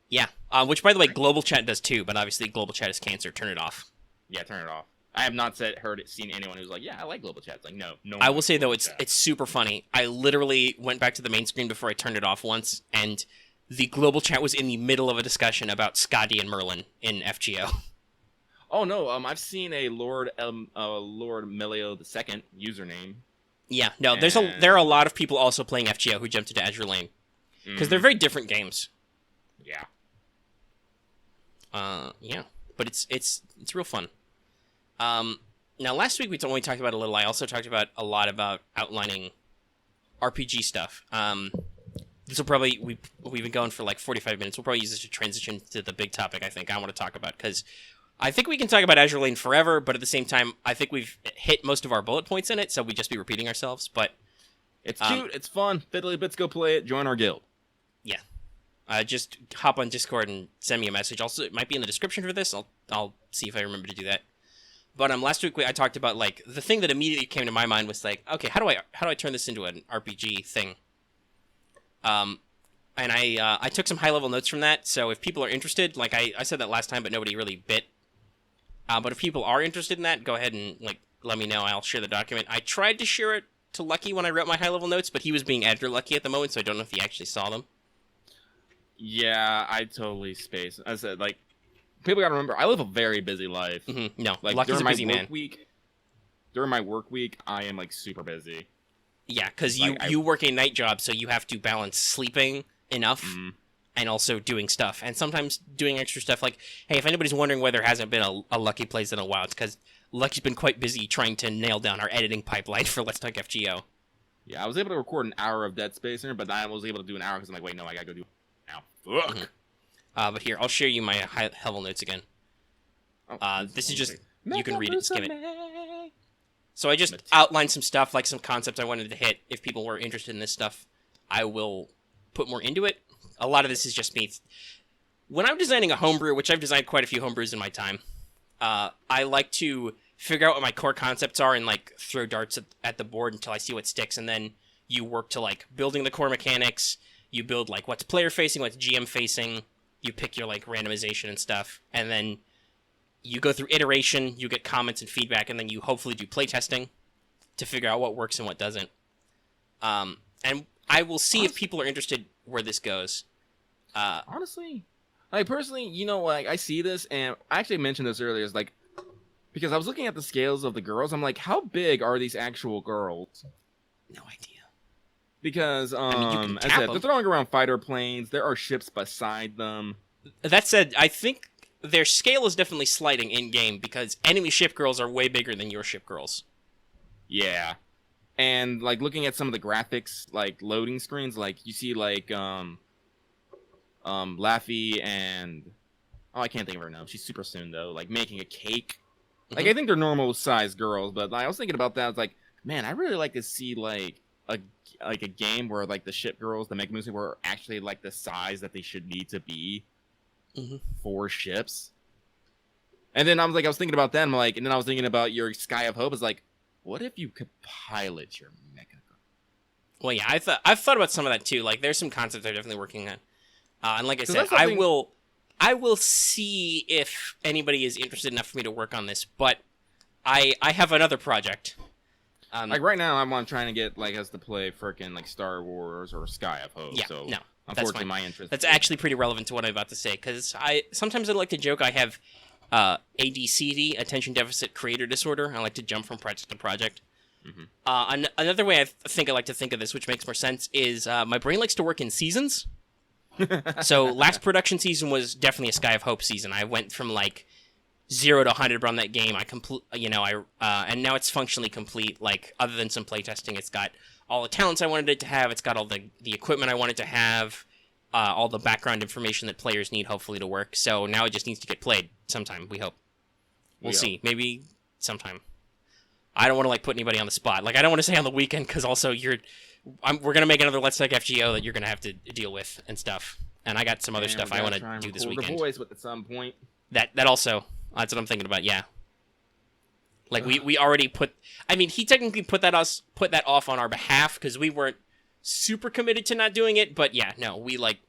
Yeah. Which, by the way, global chat does too, but obviously global chat is cancer. Turn it off. Yeah, turn it off. I have not seen anyone who's like, yeah, I like global chat. It's like, no. I will say though, it's super funny. I literally went back to the main screen before I turned it off once, and the global chat was in the middle of a discussion about Scotty and Merlin in FGO. Oh no, I've seen a Lord Melio II username. Yeah, no, there are a lot of people also playing FGO who jumped into Azur Lane because they're very different games. Yeah. Yeah, but it's real fun. Now last week we only talked about a little. I also talked about a lot about outlining RPG stuff. This will probably we've been going for like 45 minutes. We'll probably use this to transition to the big topic I think I want to talk about because I think we can talk about Azur Lane forever, but at the same time, I think we've hit most of our bullet points in it, so we'd just be repeating ourselves. But it's cute, it's fun. Fiddly bits, go play it. Join our guild. Yeah, just hop on Discord and send me a message. Also, it might be in the description for this. I'll see if I remember to do that. But last week I talked about like the thing that immediately came to my mind was like, okay, how do I turn this into an RPG thing? And I took some high level notes from that. So if people are interested, like I said that last time, but nobody really bit. But if people are interested in that, go ahead and like let me know. I'll share the document. I tried to share it to Lucky when I wrote my high level notes, but he was being editor Lucky at the moment, so I don't know if he actually saw them. Yeah, I totally spaced. I said like people gotta remember, I live a very busy life. No, Like Lucky's during a my busy man. During my work week, I am like super busy. Yeah, because Like, you work a night job, so you have to balance sleeping enough and also doing stuff, and sometimes doing extra stuff. Like, hey, if anybody's wondering why there hasn't been a Lucky Plays in a while, it's because Lucky's been quite busy trying to nail down our editing pipeline for Let's Talk FGO. Yeah, I was able to record an hour of Dead Space here, but I was able to do an hour because I'm like, wait, no, I gotta go do it now. Fuck. But here, I'll share you my high-level notes again. This is just, you can read it, skim it. So I just outlined some stuff, like some concepts I wanted to hit. If people were interested in this stuff, I will put more into it. A lot of this is just me. When I'm designing a homebrew, which I've designed quite a few homebrews in my time, I like to figure out what my core concepts are and like throw darts at the board until I see what sticks, and then you work to like building the core mechanics. You build like what's player facing, what's GM facing. You pick your like randomization and stuff, and then you go through iteration, you get comments and feedback, and then you hopefully do playtesting to figure out what works and what doesn't. And I will see if people are interested where this goes. Honestly, like personally, you know, like I see this, and I actually mentioned this earlier. Is like because I was looking at the scales of the girls. I'm like, how big are these actual girls? No idea. Because I mean, you can as I tap said, them. they're throwing around fighter planes. There are ships beside them. That said, I think their scale is definitely sliding in-game because enemy ship girls are way bigger than your ship girls. Yeah. And like looking at some of the graphics, like loading screens, like you see like Laffy and I can't think of her name. She's super soon though, like making a cake. Like I think they're normal sized girls, but like, I was thinking about that. I was like, man, I really like to see like a game where like the ship girls, the Mega Moves, were actually like the size that they should need to be for ships. And then I was thinking about that. I'm like, and then I was thinking about your Sky of Hope. Is like, what if you could pilot your mecha girl? Well, yeah, I've thought about some of that too. Like, there's some concepts I'm definitely working on. And like I said, I will see if anybody is interested enough for me to work on this. But I have another project. Like right now, I'm trying to get like us to play frickin' like Star Wars or Sky of Hope. Yeah, so no, unfortunately, my interest. That's actually pretty relevant to what I'm about to say because sometimes I like to joke I have ADCD, attention deficit creator disorder. I like to jump from project to project. Another way I think I like to think of this, which makes more sense, is my brain likes to work in seasons. So last production season was definitely a Sky of Hope season. I went from like 0 to 100 on that game. And now it's functionally complete. Like other than some playtesting, it's got all the talents I wanted it to have. It's got all the equipment I wanted to have. All the background information that players need, hopefully, to work. So now it just needs to get played sometime, we hope. We'll see. Maybe sometime. I don't want to, like, put anybody on the spot. Like, I don't want to say on the weekend, because also we're going to make another Let's Talk FGO that you're going to have to deal with and stuff. And I got some other stuff I want to do this weekend. Voice at some point. That also, that's what I'm thinking about, yeah. Like, we already put... I mean, he technically put that off on our behalf, because we weren't super committed to not doing it, but yeah, no, we were like,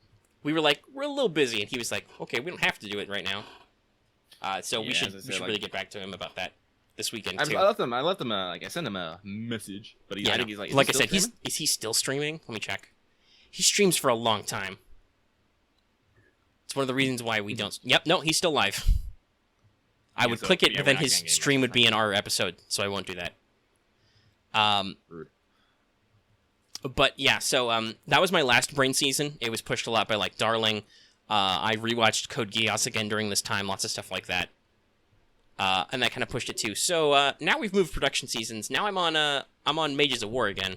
we're a little busy, and he was like, okay, we don't have to do it right now. So we should really get back to him about that this weekend too. I left him like I sent him a message, but I think he's like I said, is he still streaming? Let me check. He streams for a long time. It's one of the reasons why we don't. Yep, no, he's still live. I would click it, but then his stream would be in our episode, so I won't do that. Rude. But yeah, so that was my last Brain season. It was pushed a lot by like Darling. I rewatched Code Geass again during this time, lots of stuff like that. And that kind of pushed it too. So now we've moved production seasons. Now I'm on Mages of War again.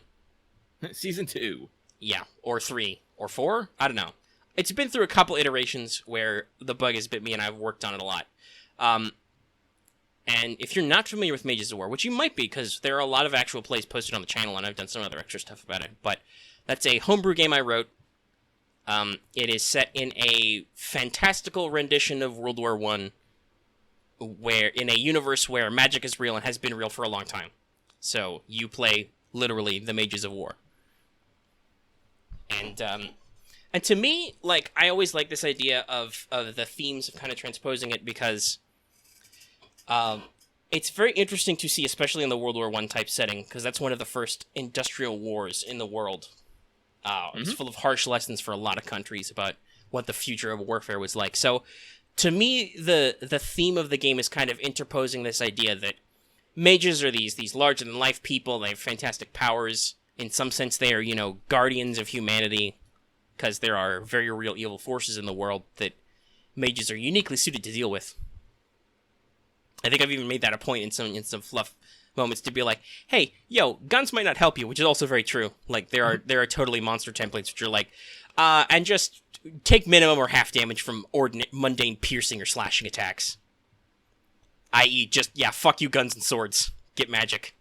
Season 2. Yeah, or 3 or 4. I don't know. It's been through a couple iterations where the bug has bit me, and I've worked on it a lot. And if you're not familiar with Mages of War, which you might be, because there are a lot of actual plays posted on the channel, and I've done some other extra stuff about it, but that's a homebrew game I wrote. It is set in a fantastical rendition of World War I, where in a universe where magic is real and has been real for a long time. So you play literally the Mages of War. And to me, like, I always like this idea of the themes of kind of transposing it because it's very interesting to see, especially in the World War I type setting, because that's one of the first industrial wars in the world. It's full of harsh lessons for a lot of countries about what the future of warfare was like. So to me, the theme of the game is kind of interposing this idea that mages are these larger-than-life people. They have fantastic powers. In some sense, they are, guardians of humanity, because there are very real evil forces in the world that mages are uniquely suited to deal with. I think I've even made that a point in some fluff moments to be like, hey, guns might not help you, which is also very true. Like, there are totally monster templates which are like, and just take minimum or half damage from mundane piercing or slashing attacks. I.e., just, fuck you guns and swords. Get magic.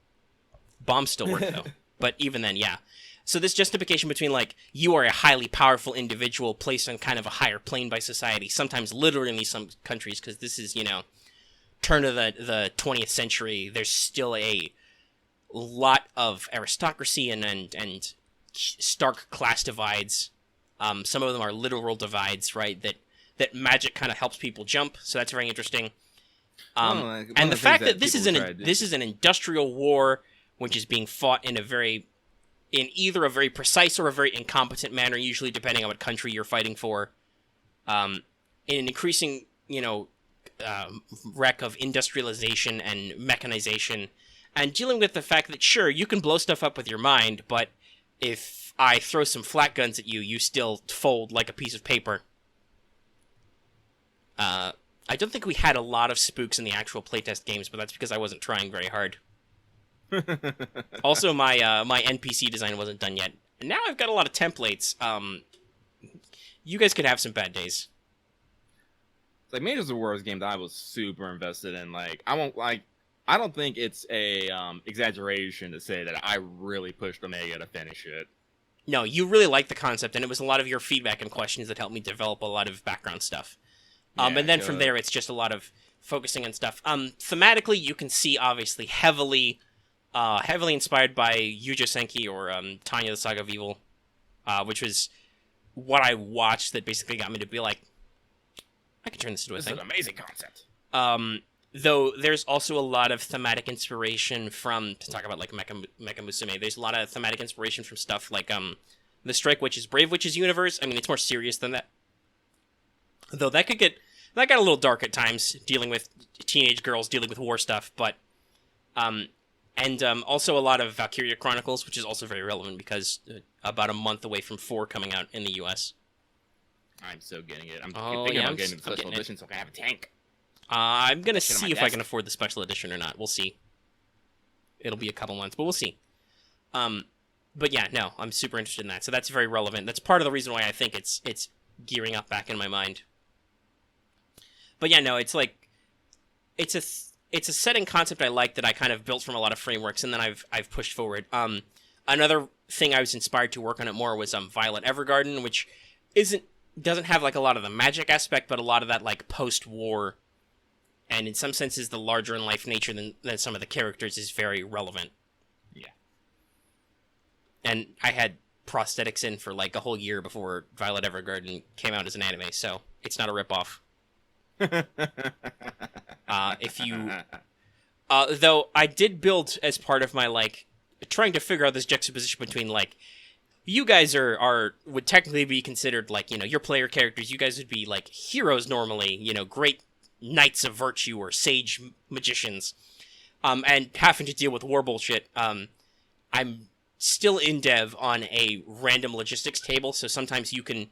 Bombs still work, though. But even then, yeah. So this justification between, like, you are a highly powerful individual placed on kind of a higher plane by society, sometimes literally in some countries, because this is, turn of the 20th century, there's still a lot of aristocracy and stark class divides. Some of them are literal divides, right, that magic kind of helps people jump, so that's very interesting. And the fact that this is an industrial war, which is being fought in either a very precise or a very incompetent manner, usually depending on what country you're fighting for, in an increasing, wreck of industrialization and mechanization, and dealing with the fact that, sure, you can blow stuff up with your mind, but if I throw some flat guns at you, you still fold like a piece of paper. I don't think we had a lot of spooks in the actual playtest games, but that's because I wasn't trying very hard. Also, my NPC design wasn't done yet. And now I've got a lot of templates. You guys could have some bad days. Like, Mages of War is a game that I was super invested in. Like, I don't think it's a exaggeration to say that I really pushed Omega to finish it. No, you really liked the concept, and it was a lot of your feedback and questions that helped me develop a lot of background stuff. And then from there, it's just a lot of focusing on stuff. Thematically, you can see, obviously, heavily inspired by Youjo Senki or Tanya the Saga of Evil, which was what I watched that basically got me to be like, I can turn this into a thing. This is an amazing concept. Though there's also a lot of thematic inspiration from, to talk about like Mecha Musume, there's a lot of thematic inspiration from stuff like the Strike Witches, Brave Witches universe. I mean, it's more serious than that. Though that got a little dark at times, dealing with teenage girls dealing with war stuff, but also a lot of Valkyria Chronicles, which is also very relevant because about a month away from 4 coming out in the US. I'm so getting it. I'm thinking about getting the special edition so I can have a tank. I'm gonna see if I can afford the special edition or not. We'll see. It'll be a couple months, but we'll see. But yeah, no, I'm super interested in that. So that's very relevant. That's part of the reason why I think it's gearing up back in my mind. But yeah, no, it's like it's a setting concept I like that I kind of built from a lot of frameworks, and then I've pushed forward. Another thing I was inspired to work on it more was Violet Evergarden, which doesn't have like a lot of the magic aspect, but a lot of that like post-war, and in some senses the larger in life nature than some of the characters is very relevant. Yeah. And I had prosthetics in for like a whole year before Violet Evergarden came out as an anime, so it's not a ripoff. Though I did build as part of my like trying to figure out this juxtaposition between like you guys would technically be considered like, your player characters, you guys would be like heroes normally, great knights of virtue or sage magicians, and having to deal with war bullshit. I'm still in dev on a random logistics table, so sometimes you can,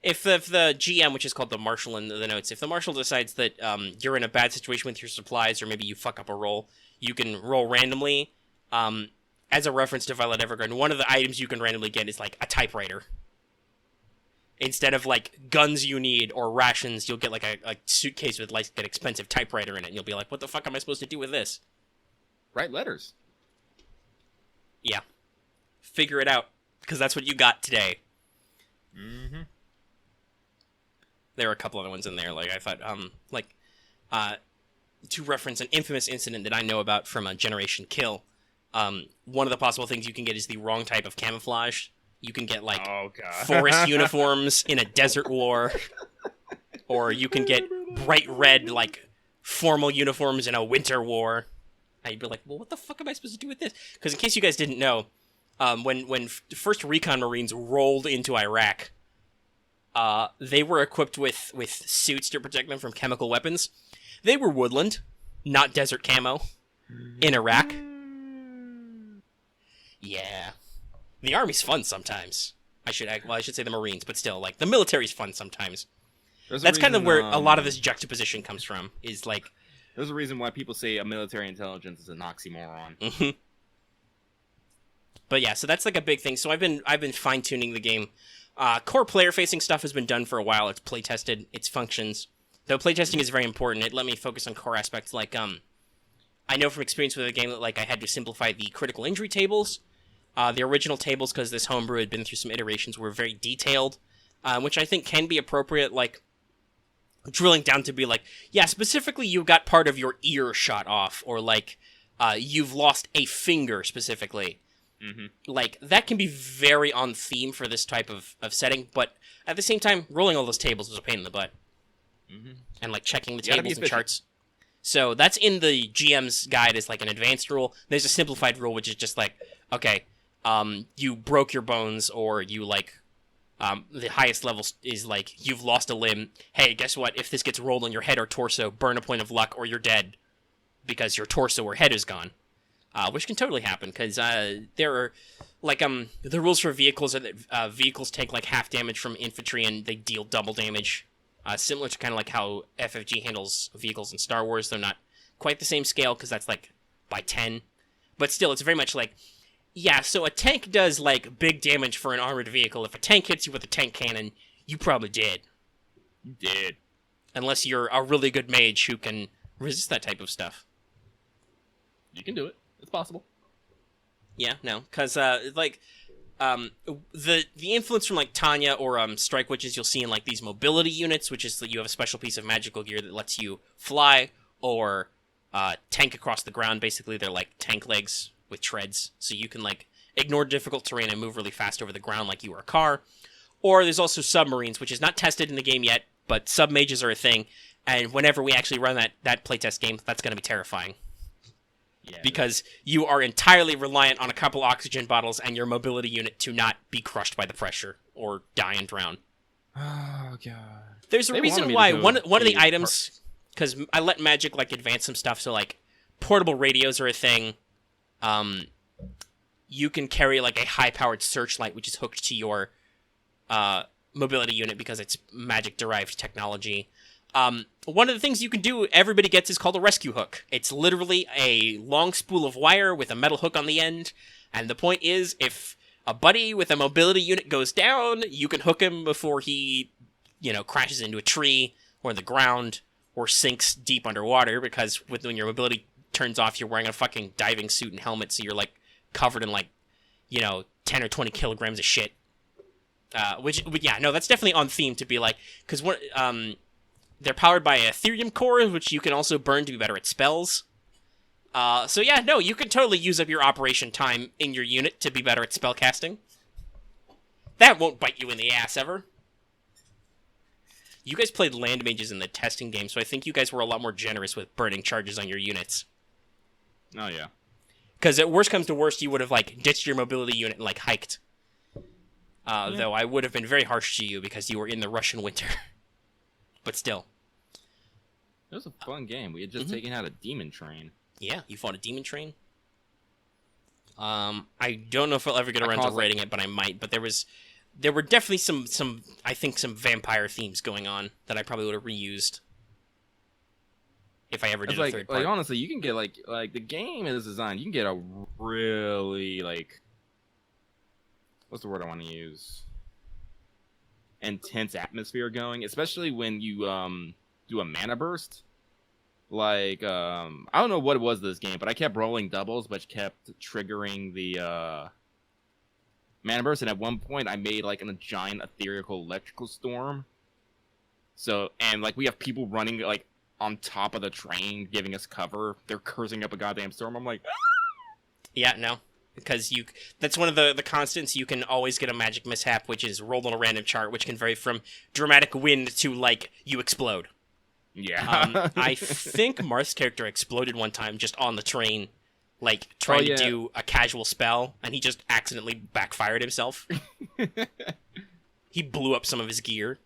if the GM, which is called the marshal in the notes, if the marshal decides that you're in a bad situation with your supplies, or maybe you fuck up a roll, you can roll randomly. As a reference to Violet Evergarden, one of the items you can randomly get is like a typewriter. Instead of like guns you need or rations, you'll get like a suitcase with like an expensive typewriter in it, and you'll be like, what the fuck am I supposed to do with this? Write letters. Yeah. Figure it out, because that's what you got today. Mm-hmm. There were a couple other ones in there, like I thought, to reference an infamous incident that I know about from a Generation Kill, one of the possible things you can get is the wrong type of camouflage. You can get, like, forest uniforms in a desert war, or you can get bright red, like, formal uniforms in a winter war. And you'd be like, well, what the fuck am I supposed to do with this? Because in case you guys didn't know, when the first recon Marines rolled into Iraq, They were equipped with suits to protect them from chemical weapons. They were woodland, not desert camo, in Iraq. Yeah. The Army's fun sometimes. I should say the Marines, but still, like, the military's fun sometimes. That's kind of where a lot of this juxtaposition comes from, is, like... There's a reason why people say a military intelligence is an oxymoron. Mm-hmm. But yeah, so that's, like, a big thing. So I've been fine-tuning the game. Core player-facing stuff has been done for a while. It's play-tested. Its functions. Though playtesting is very important. It let me focus on core aspects, like, I know from experience with the game that, like, I had to simplify the critical injury tables. The original tables, because this homebrew had been through some iterations, were very detailed, which I think can be appropriate, like, drilling down to be like, yeah, specifically you got part of your ear shot off, or, like, you've lost a finger, specifically. Mm-hmm. Like, that can be very on theme for this type of setting, but at the same time, rolling all those tables was a pain in the butt. Mm-hmm. And, like, checking the tables and charts. So that's in the GM's guide as, like, an advanced rule. There's a simplified rule, which is just like, okay, you broke your bones, or you, like, the highest level is, like, you've lost a limb. Hey, guess what? If this gets rolled on your head or torso, burn a point of luck, or you're dead, because your torso or head is gone. Which can totally happen, because there are, like, the rules for vehicles are that vehicles take, like, half damage from infantry, and they deal double damage. Similar to kind of like how FFG handles vehicles in Star Wars, though not quite the same scale, because that's, like, by 10. But still, it's very much like, yeah, so a tank does, like, big damage for an armored vehicle. If a tank hits you with a tank cannon, you probably did. You did. Unless you're a really good mage who can resist that type of stuff. You can do it. It's possible. Yeah, no, because, like, the influence from, like, Tanya or Strike Witches you'll see in, like, these mobility units, which is that you have a special piece of magical gear that lets you fly or tank across the ground. Basically, they're like tank legs with treads, so you can, like, ignore difficult terrain and move really fast over the ground like you were a car. Or there's also submarines, which is not tested in the game yet, but sub-mages are a thing, and whenever we actually run that playtest game, that's going to be terrifying. Yeah, because you are entirely reliant on a couple oxygen bottles and your mobility unit to not be crushed by the pressure or die and drown. Oh, God. There's a reason why one of the items, because I let Magic, like, advance some stuff, so, like, portable radios are a thing. You can carry, like, a high-powered searchlight, which is hooked to your mobility unit because it's Magic-derived technology. One of the things you can do, everybody gets, is called a rescue hook. It's literally a long spool of wire with a metal hook on the end, and the point is, if a buddy with a mobility unit goes down, you can hook him before he, crashes into a tree, or the ground, or sinks deep underwater, because when your mobility turns off, you're wearing a fucking diving suit and helmet, so you're, like, covered in, like, 10 or 20 kilograms of shit. That's definitely on theme to be like, because they're powered by Ethereum cores, which you can also burn to be better at spells. You can totally use up your operation time in your unit to be better at spellcasting. That won't bite you in the ass ever. You guys played land mages in the testing game, so I think you guys were a lot more generous with burning charges on your units. Oh, yeah. Because at worst comes to worst, you would have, like, ditched your mobility unit and, like, hiked. Though I would have been very harsh to you because you were in the Russian winter. But still. It was a fun game. We had just taken out a demon train. Yeah, you fought a demon train. I don't know if I'll ever get around to rating it, but I might. But there were definitely some vampire themes going on that I probably would have reused if I ever did a third part. Like, honestly, you can get, like the game is designed, you can get a really, like, what's the word I want to use? Intense atmosphere going, especially when you do a mana burst. Like, I don't know what it was this game, but I kept rolling doubles, but kept triggering the mana burst, and at one point I made, like, a giant ethereal electrical storm. So, and, like, we have people running, like, on top of the train, giving us cover. They're cursing up a goddamn storm. I'm like, yeah, no. Because that's one of the constants. You can always get a magic mishap, which is rolled on a random chart, which can vary from dramatic wind to, like, you explode. Yeah. I think Marth's character exploded one time just on the train, like, trying to do a casual spell, and he just accidentally backfired himself. He blew up some of his gear.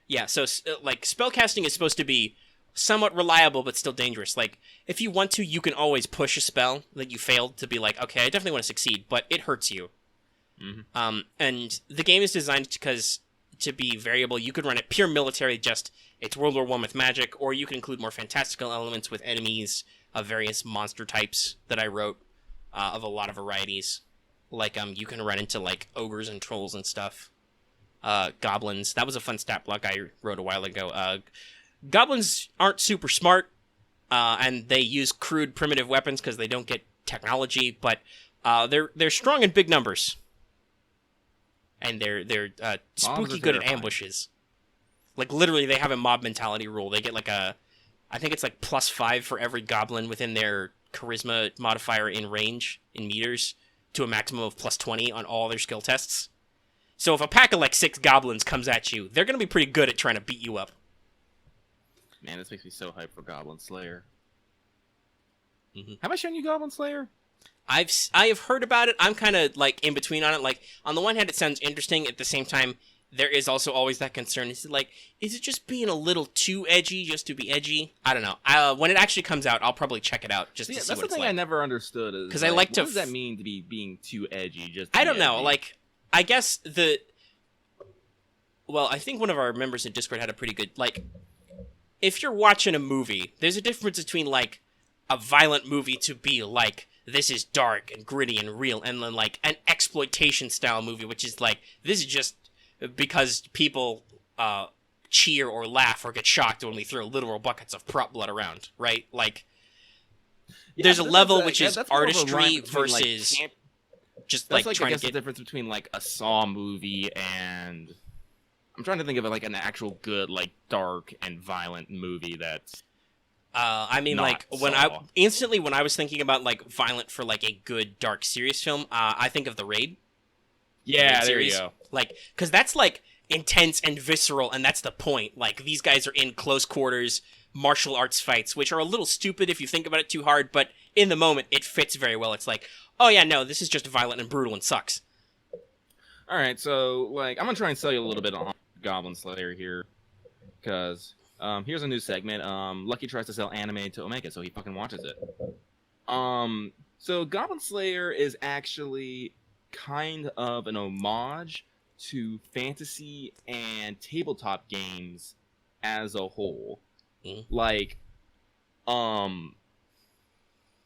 Yeah, so like spellcasting is supposed to be somewhat reliable but still dangerous. Like if you want to, you can always push a spell that you failed to be like, okay, I definitely want to succeed, but it hurts you. Mm-hmm. And the game is designed to be variable. You could run it pure military, just it's World War I with magic, or you can include more fantastical elements with enemies of various monster types that I wrote of a lot of varieties. Like you can run into like ogres and trolls and stuff. Goblins. That was a fun stat block I wrote a while ago. Goblins aren't super smart, and they use crude primitive weapons because they don't get technology, but they're strong in big numbers. And they're spooky good at ambushes. Like literally they have a mob mentality rule. They get like I think it's like +5 for every goblin within their charisma modifier in range, in meters, to a maximum of +20 on all their skill tests. So if a pack of like 6 goblins comes at you, they're going to be pretty good at trying to beat you up. Man, this makes me so hyped for Goblin Slayer. Mm-hmm. Have I shown you Goblin Slayer? I have heard about it. I'm kind of like in between on it. Like on the one hand, it sounds interesting. At the same time, there is also always that concern. Is it just being a little too edgy just to be edgy? I don't know. When it actually comes out, I'll probably check it out just to see what it's like. That's the thing I never understood. Because I like to. What does that mean to be being too edgy? I don't know. Like, I guess Well, I think one of our members in Discord had a pretty good like. If you're watching a movie, there's a difference between like a violent movie to be like, this is dark and gritty and real, and then like an exploitation style movie, which is like, this is just because people cheer or laugh or get shocked when we throw literal buckets of prop blood around, right? Like, there's a level which is artistry versus like, just like trying I guess to get... the difference between like a Saw movie and I'm trying to think of it like an actual good like dark and violent movie that's I mean, like, when I was thinking about, like, violent for, like, a good, dark, serious film, I think of The Raid. Yeah, there you go. Like, because that's, like, intense and visceral, and that's the point. Like, these guys are in close quarters, martial arts fights, which are a little stupid if you think about it too hard, but in the moment, it fits very well. It's like, oh, yeah, no, this is just violent and brutal and sucks. All right, so, like, I'm going to try and sell you a little bit on Goblin Slayer here, because... here's a new segment. Lucky tries to sell anime to Omega, so he fucking watches it. So Goblin Slayer is actually kind of an homage to fantasy and tabletop games as a whole. Like, one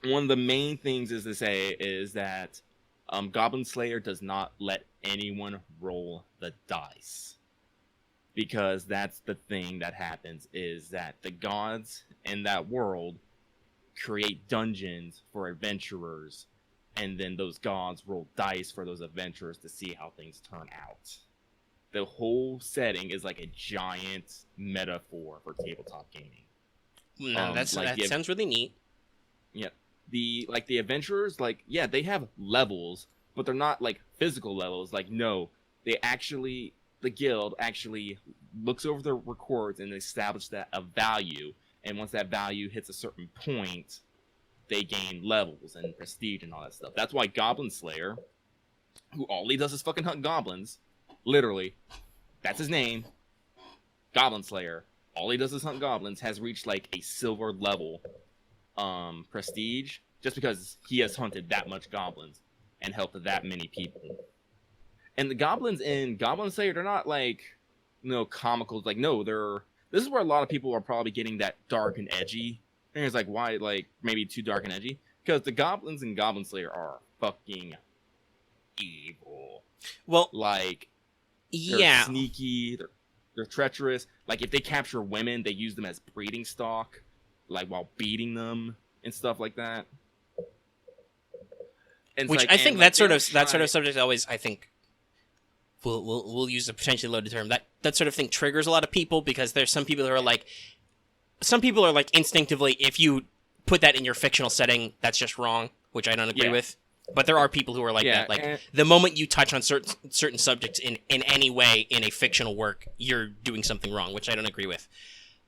of the main things is to say is that Goblin Slayer does not let anyone roll the dice. Because that's the thing that happens, is that the gods in that world create dungeons for adventurers, and then those gods roll dice for those adventurers to see how things turn out. The whole setting is like a giant metaphor for tabletop gaming. No, that sounds really neat. Yeah. The adventurers, like, yeah, they have levels, but they're not like physical levels. Like, no, they actually... The guild actually looks over the records and establishes that a value, and once that value hits a certain point, they gain levels and prestige and all that stuff. That's why Goblin Slayer, who all he does is fucking hunt goblins, literally, that's his name, Goblin Slayer, all he does is hunt goblins, has reached like a silver level prestige, just because he has hunted that much goblins and helped that many people. And the goblins in Goblin Slayer, they're not like, comical. Like, no, this is where a lot of people are probably getting that dark and edgy. And it's like, why, like, maybe too dark and edgy? Because the goblins in Goblin Slayer are fucking evil. Well, like, they're sneaky, they're treacherous. Like, if they capture women, they use them as breeding stock, like, while beating them and stuff like that. And which I think that sort of subject always, I think, we'll use a potentially loaded term. That sort of thing triggers a lot of people, because there's some people who are like, instinctively, if you put that in your fictional setting, that's just wrong, which I don't agree with. But there are people who are like that. Like, the moment you touch on certain subjects in any way in a fictional work, you're doing something wrong, which I don't agree with.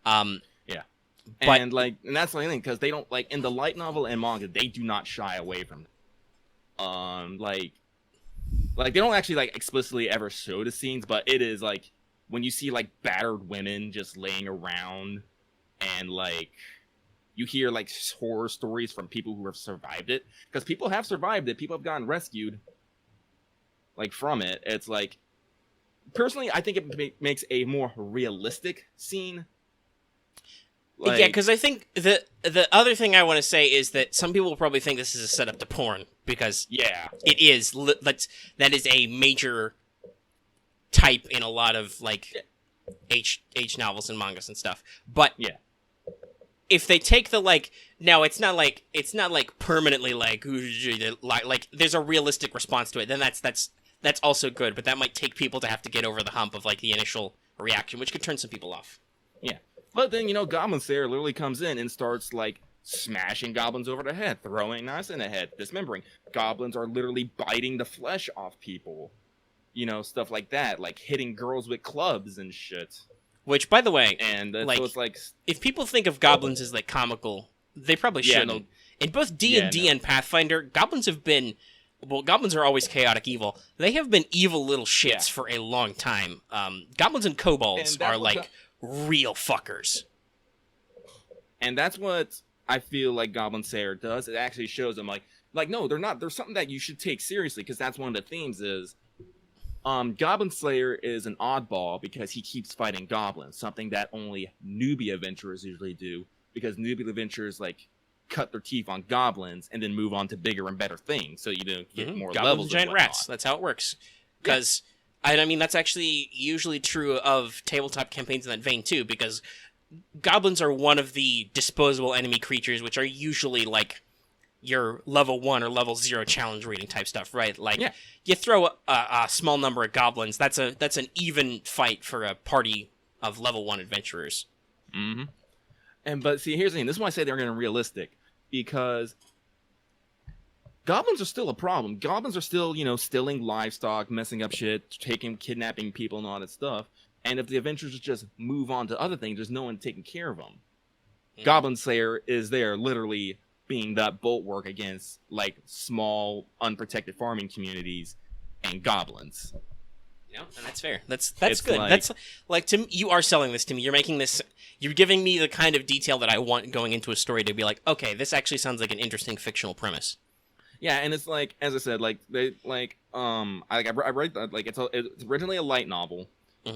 But, and that's the thing, because they don't, like, in the light novel and manga, they do not shy away from it. Like, Like they don't actually like explicitly ever show the scenes, but it is like when you see like battered women just laying around, and like you hear like horror stories from people who have survived it, because people have survived it. People have gotten rescued like from it. It's like, personally, I think it makes a more realistic scene. Like, yeah, because I think the other thing I want to say is that some people will probably think this is a setup to porn, because it is. That is a major type in a lot of like H novels and mangas and stuff. But if they take the like, no, it's not like permanently like there's a realistic response to it, then that's also good. But that might take people to have to get over the hump of like the initial reaction, which could turn some people off. Yeah. But then, Goblin Slayer literally comes in and starts, like, smashing goblins over the head, throwing knives in the head, dismembering. Goblins are literally biting the flesh off people. Stuff like that. Like, hitting girls with clubs and shit. Which, by the way, and like, so it's like... if people think of goblins as, like, comical, they probably shouldn't. No. In both D&D and Pathfinder, goblins have been... Well, goblins are always chaotic evil. They have been evil little shits for a long time. Goblins and kobolds are, like... real fuckers. And that's what I feel like Goblin Slayer does. It actually shows them like no, they're not. There's something that you should take seriously, because that's one of the themes is Goblin Slayer is an oddball because he keeps fighting goblins, something that only newbie adventurers usually do, because newbie adventurers like cut their teeth on goblins and then move on to bigger and better things, so you get more goblins levels and giant rats. That's how it works. Because I mean, that's actually usually true of tabletop campaigns in that vein, too, because goblins are one of the disposable enemy creatures, which are usually, like, your level 1 or level 0 challenge rating type stuff, right? Like, you throw a small number of goblins, that's an even fight for a party of level 1 adventurers. Mm-hmm. But see, here's the thing. This is why I say they're getting realistic, because... goblins are still a problem. Goblins are still, stealing livestock, messing up shit, kidnapping people and all that stuff. And if the adventurers just move on to other things, there's no one taking care of them. Goblin Slayer is there literally being that bulwark against, like, small, unprotected farming communities and goblins. And that's fair. That's good. That's like, to me, you are selling this to me. You're giving me the kind of detail that I want going into a story to be like, okay, this actually sounds like an interesting fictional premise. Yeah, and it's like, as I said, like they like I read like it's originally a light novel,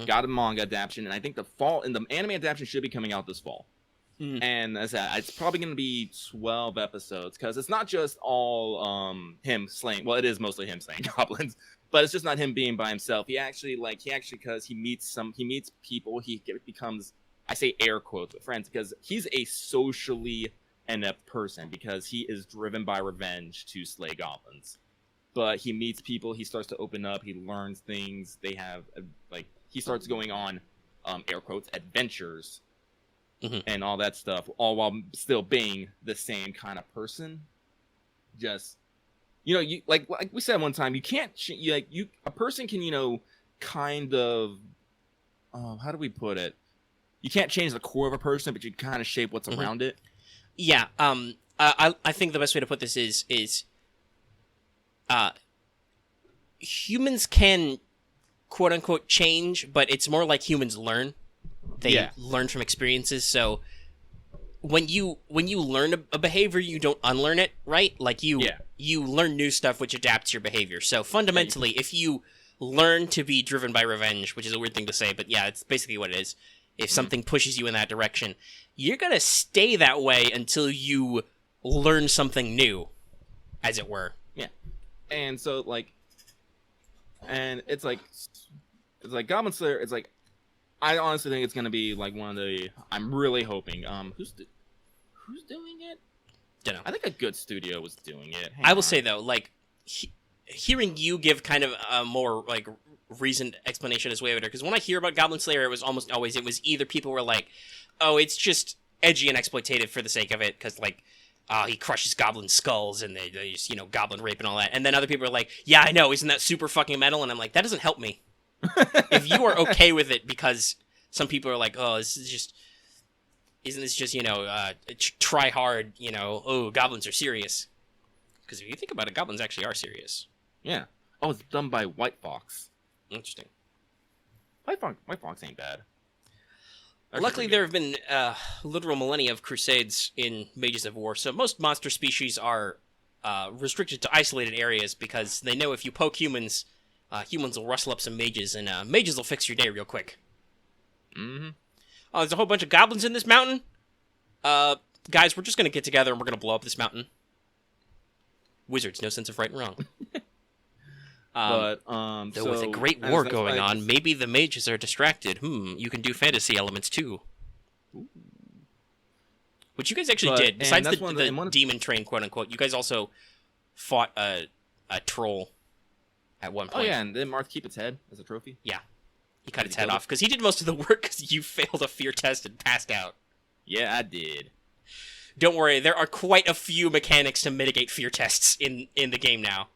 got a manga adaptation, and I think the anime adaptation should be coming out this fall. And as I said, it's probably going to be 12 episodes, because it's not just all him slaying. Well, it is mostly him slaying goblins, but it's just not him being by himself. He actually because he meets people, he becomes, I say air quotes, with friends, because he's a socially inept person, because he is driven by revenge to slay goblins. But he meets people, he starts to open up, he learns things. They have he starts going on air quotes adventures and all that stuff, all while still being the same kind of person. Just you like we said one time, you can't a person can kind of how do we put it, you can't change the core of a person, but you can kind of shape what's around it. Yeah, I think the best way to put this is humans can quote unquote change, but it's more like humans learn. They learn from experiences. So when you learn a behavior, you don't unlearn it, right? Like you learn new stuff which adapts your behavior. So fundamentally, if you learn to be driven by revenge, which is a weird thing to say, but yeah, it's basically what it is. If something pushes you in that direction, you're going to stay that way until you learn something new, as it were. Yeah. And so, it's like Goblin Slayer, it's like, I honestly think it's going to be, like, one of the, I'm really hoping, who's doing it? Dunno. I think a good studio was doing it. I will say, though, like, hearing you give kind of a more, like, reasoned explanation is way better, because when I hear about Goblin Slayer, it was almost always, it was either people were like, oh, it's just edgy and exploitative for the sake of it, because, like, he crushes goblin skulls, and they just, goblin rape and all that, and then other people are like, yeah, I know, isn't that super fucking metal? And I'm like, that doesn't help me. If you are okay with it, because some people are like, oh, isn't this just, try hard, oh, goblins are serious. Because if you think about it, goblins actually are serious. Yeah. Oh, it's done by White Fox. Interesting. White Fox ain't bad. Luckily, there have been literal millennia of crusades in Mages of War, so most monster species are restricted to isolated areas because they know if you poke humans, humans will rustle up some mages, and mages will fix your day real quick. Mm-hmm. Oh, there's a whole bunch of goblins in this mountain. Guys, we're just gonna get together and we're gonna blow up this mountain. Wizards, no sense of right and wrong. So with a great war going on, maybe the mages are distracted. You can do fantasy elements too. Ooh. Which you guys actually did. Besides the demon train, quote unquote, you guys also fought a troll at one point. Oh yeah, and didn't Marth keep its head as a trophy? Yeah. He cut its head off because he did most of the work because you failed a fear test and passed out. Yeah, I did. Don't worry, there are quite a few mechanics to mitigate fear tests in the game now.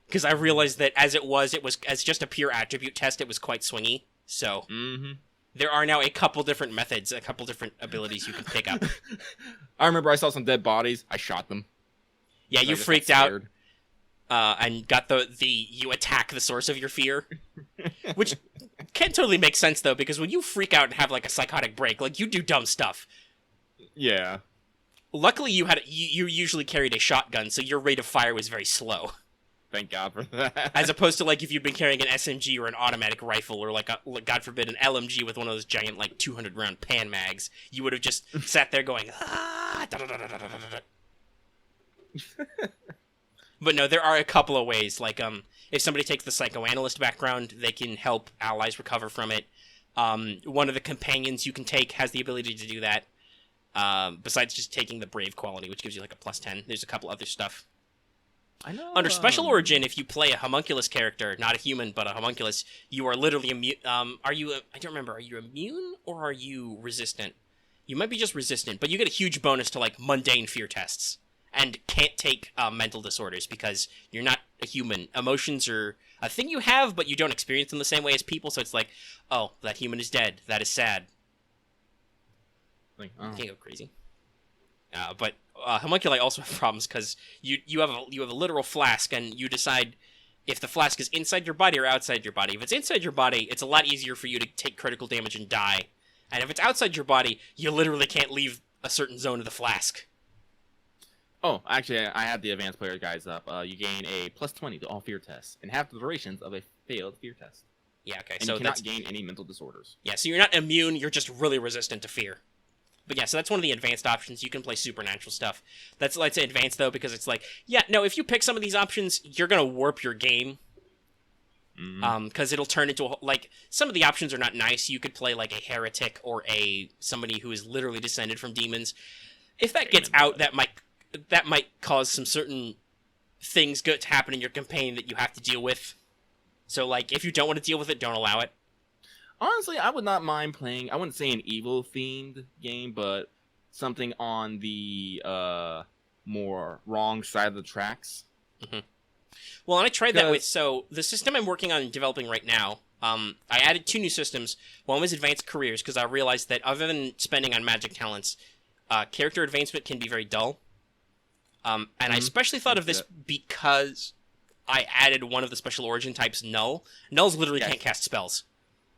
Because I realized that as it was as just a pure attribute test, it was quite swingy. So there are now a couple different methods, a couple different abilities you can pick up. I remember I saw some dead bodies. I shot them. Yeah, you freaked out and got you attack the source of your fear, which can totally make sense though, because when you freak out and have like a psychotic break, like you do dumb stuff. Yeah. Luckily, you usually carried a shotgun, so your rate of fire was very slow. Thank God for that. As opposed to, like, if you'd been carrying an SMG or an automatic rifle or, like, God forbid, an LMG with one of those giant, like, 200-round pan mags, you would have just sat there going, ah, da, da, da, da, da, da, da. But no, there are a couple of ways. Like, if somebody takes the psychoanalyst background, they can help allies recover from it. One of the companions you can take has the ability to do that. Besides just taking the brave quality, which gives you, like, a +10. There's a couple other stuff. I know. Under Special Origin, if you play a homunculus character, not a human, but a homunculus, you are literally immune. I don't remember, are you immune or are you resistant? You might be just resistant, but you get a huge bonus to, like, mundane fear tests. And can't take mental disorders because you're not a human. Emotions are a thing you have, but you don't experience them the same way as people, so it's like, oh, that human is dead. That is sad. Like, You can't go crazy. But homunculi also have problems because you have a literal flask, and you decide if the flask is inside your body or outside your body. If it's inside your body, it's a lot easier for you to take critical damage and die. And if it's outside your body, you literally can't leave a certain zone of the flask. Oh, actually, I have the advanced player guides up. You gain a +20 to all fear tests and half the durations of a failed fear test. Yeah, okay. And so you cannot gain any mental disorders. Yeah, so you're not immune, you're just really resistant to fear. But yeah, so that's one of the advanced options. You can play supernatural stuff. That's, let's say, advanced, though, because it's like, yeah, no, if you pick some of these options, you're going to warp your game. Because it'll turn into, like, some of the options are not nice. You could play, like, a heretic or somebody who is literally descended from demons. If that gets out, that might cause some certain things to happen in your campaign that you have to deal with. So, like, if you don't want to deal with it, don't allow it. Honestly, I would not mind playing, I wouldn't say an evil-themed game, but something on the more wrong side of the tracks. Well, and I tried that with, so the system I'm working on developing right now, I added 2 new systems. One was advanced careers, because I realized that other than spending on magic talents, character advancement can be very dull. And I especially thought of this because I added one of the special origin types, Null. Nulls literally can't cast spells.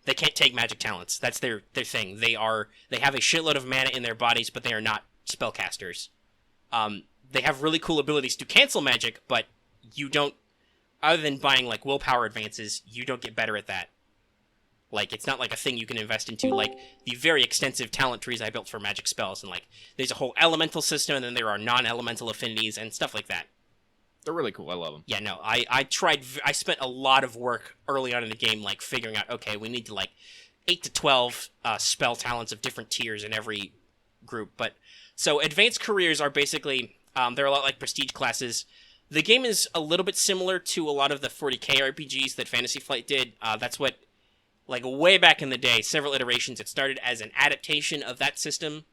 They can't take magic talents. That's their thing. They have a shitload of mana in their bodies, but they are not spellcasters. They have really cool abilities to cancel magic, but you don't, other than buying, like, willpower advances, you don't get better at that. Like, it's not like a thing you can invest into, like the very extensive talent trees I built for magic spells, and, like, there's a whole elemental system, and then there are non-elemental affinities, and stuff like that. They're really cool. I love them. Yeah, no, I spent a lot of work early on in the game, like, figuring out, okay, we need to, like, 8 to 12 spell talents of different tiers in every group. But, so, advanced careers are basically, they're a lot like prestige classes. The game is a little bit similar to a lot of the 40k RPGs that Fantasy Flight did. That's what, like, way back in the day, several iterations, it started as an adaptation of that system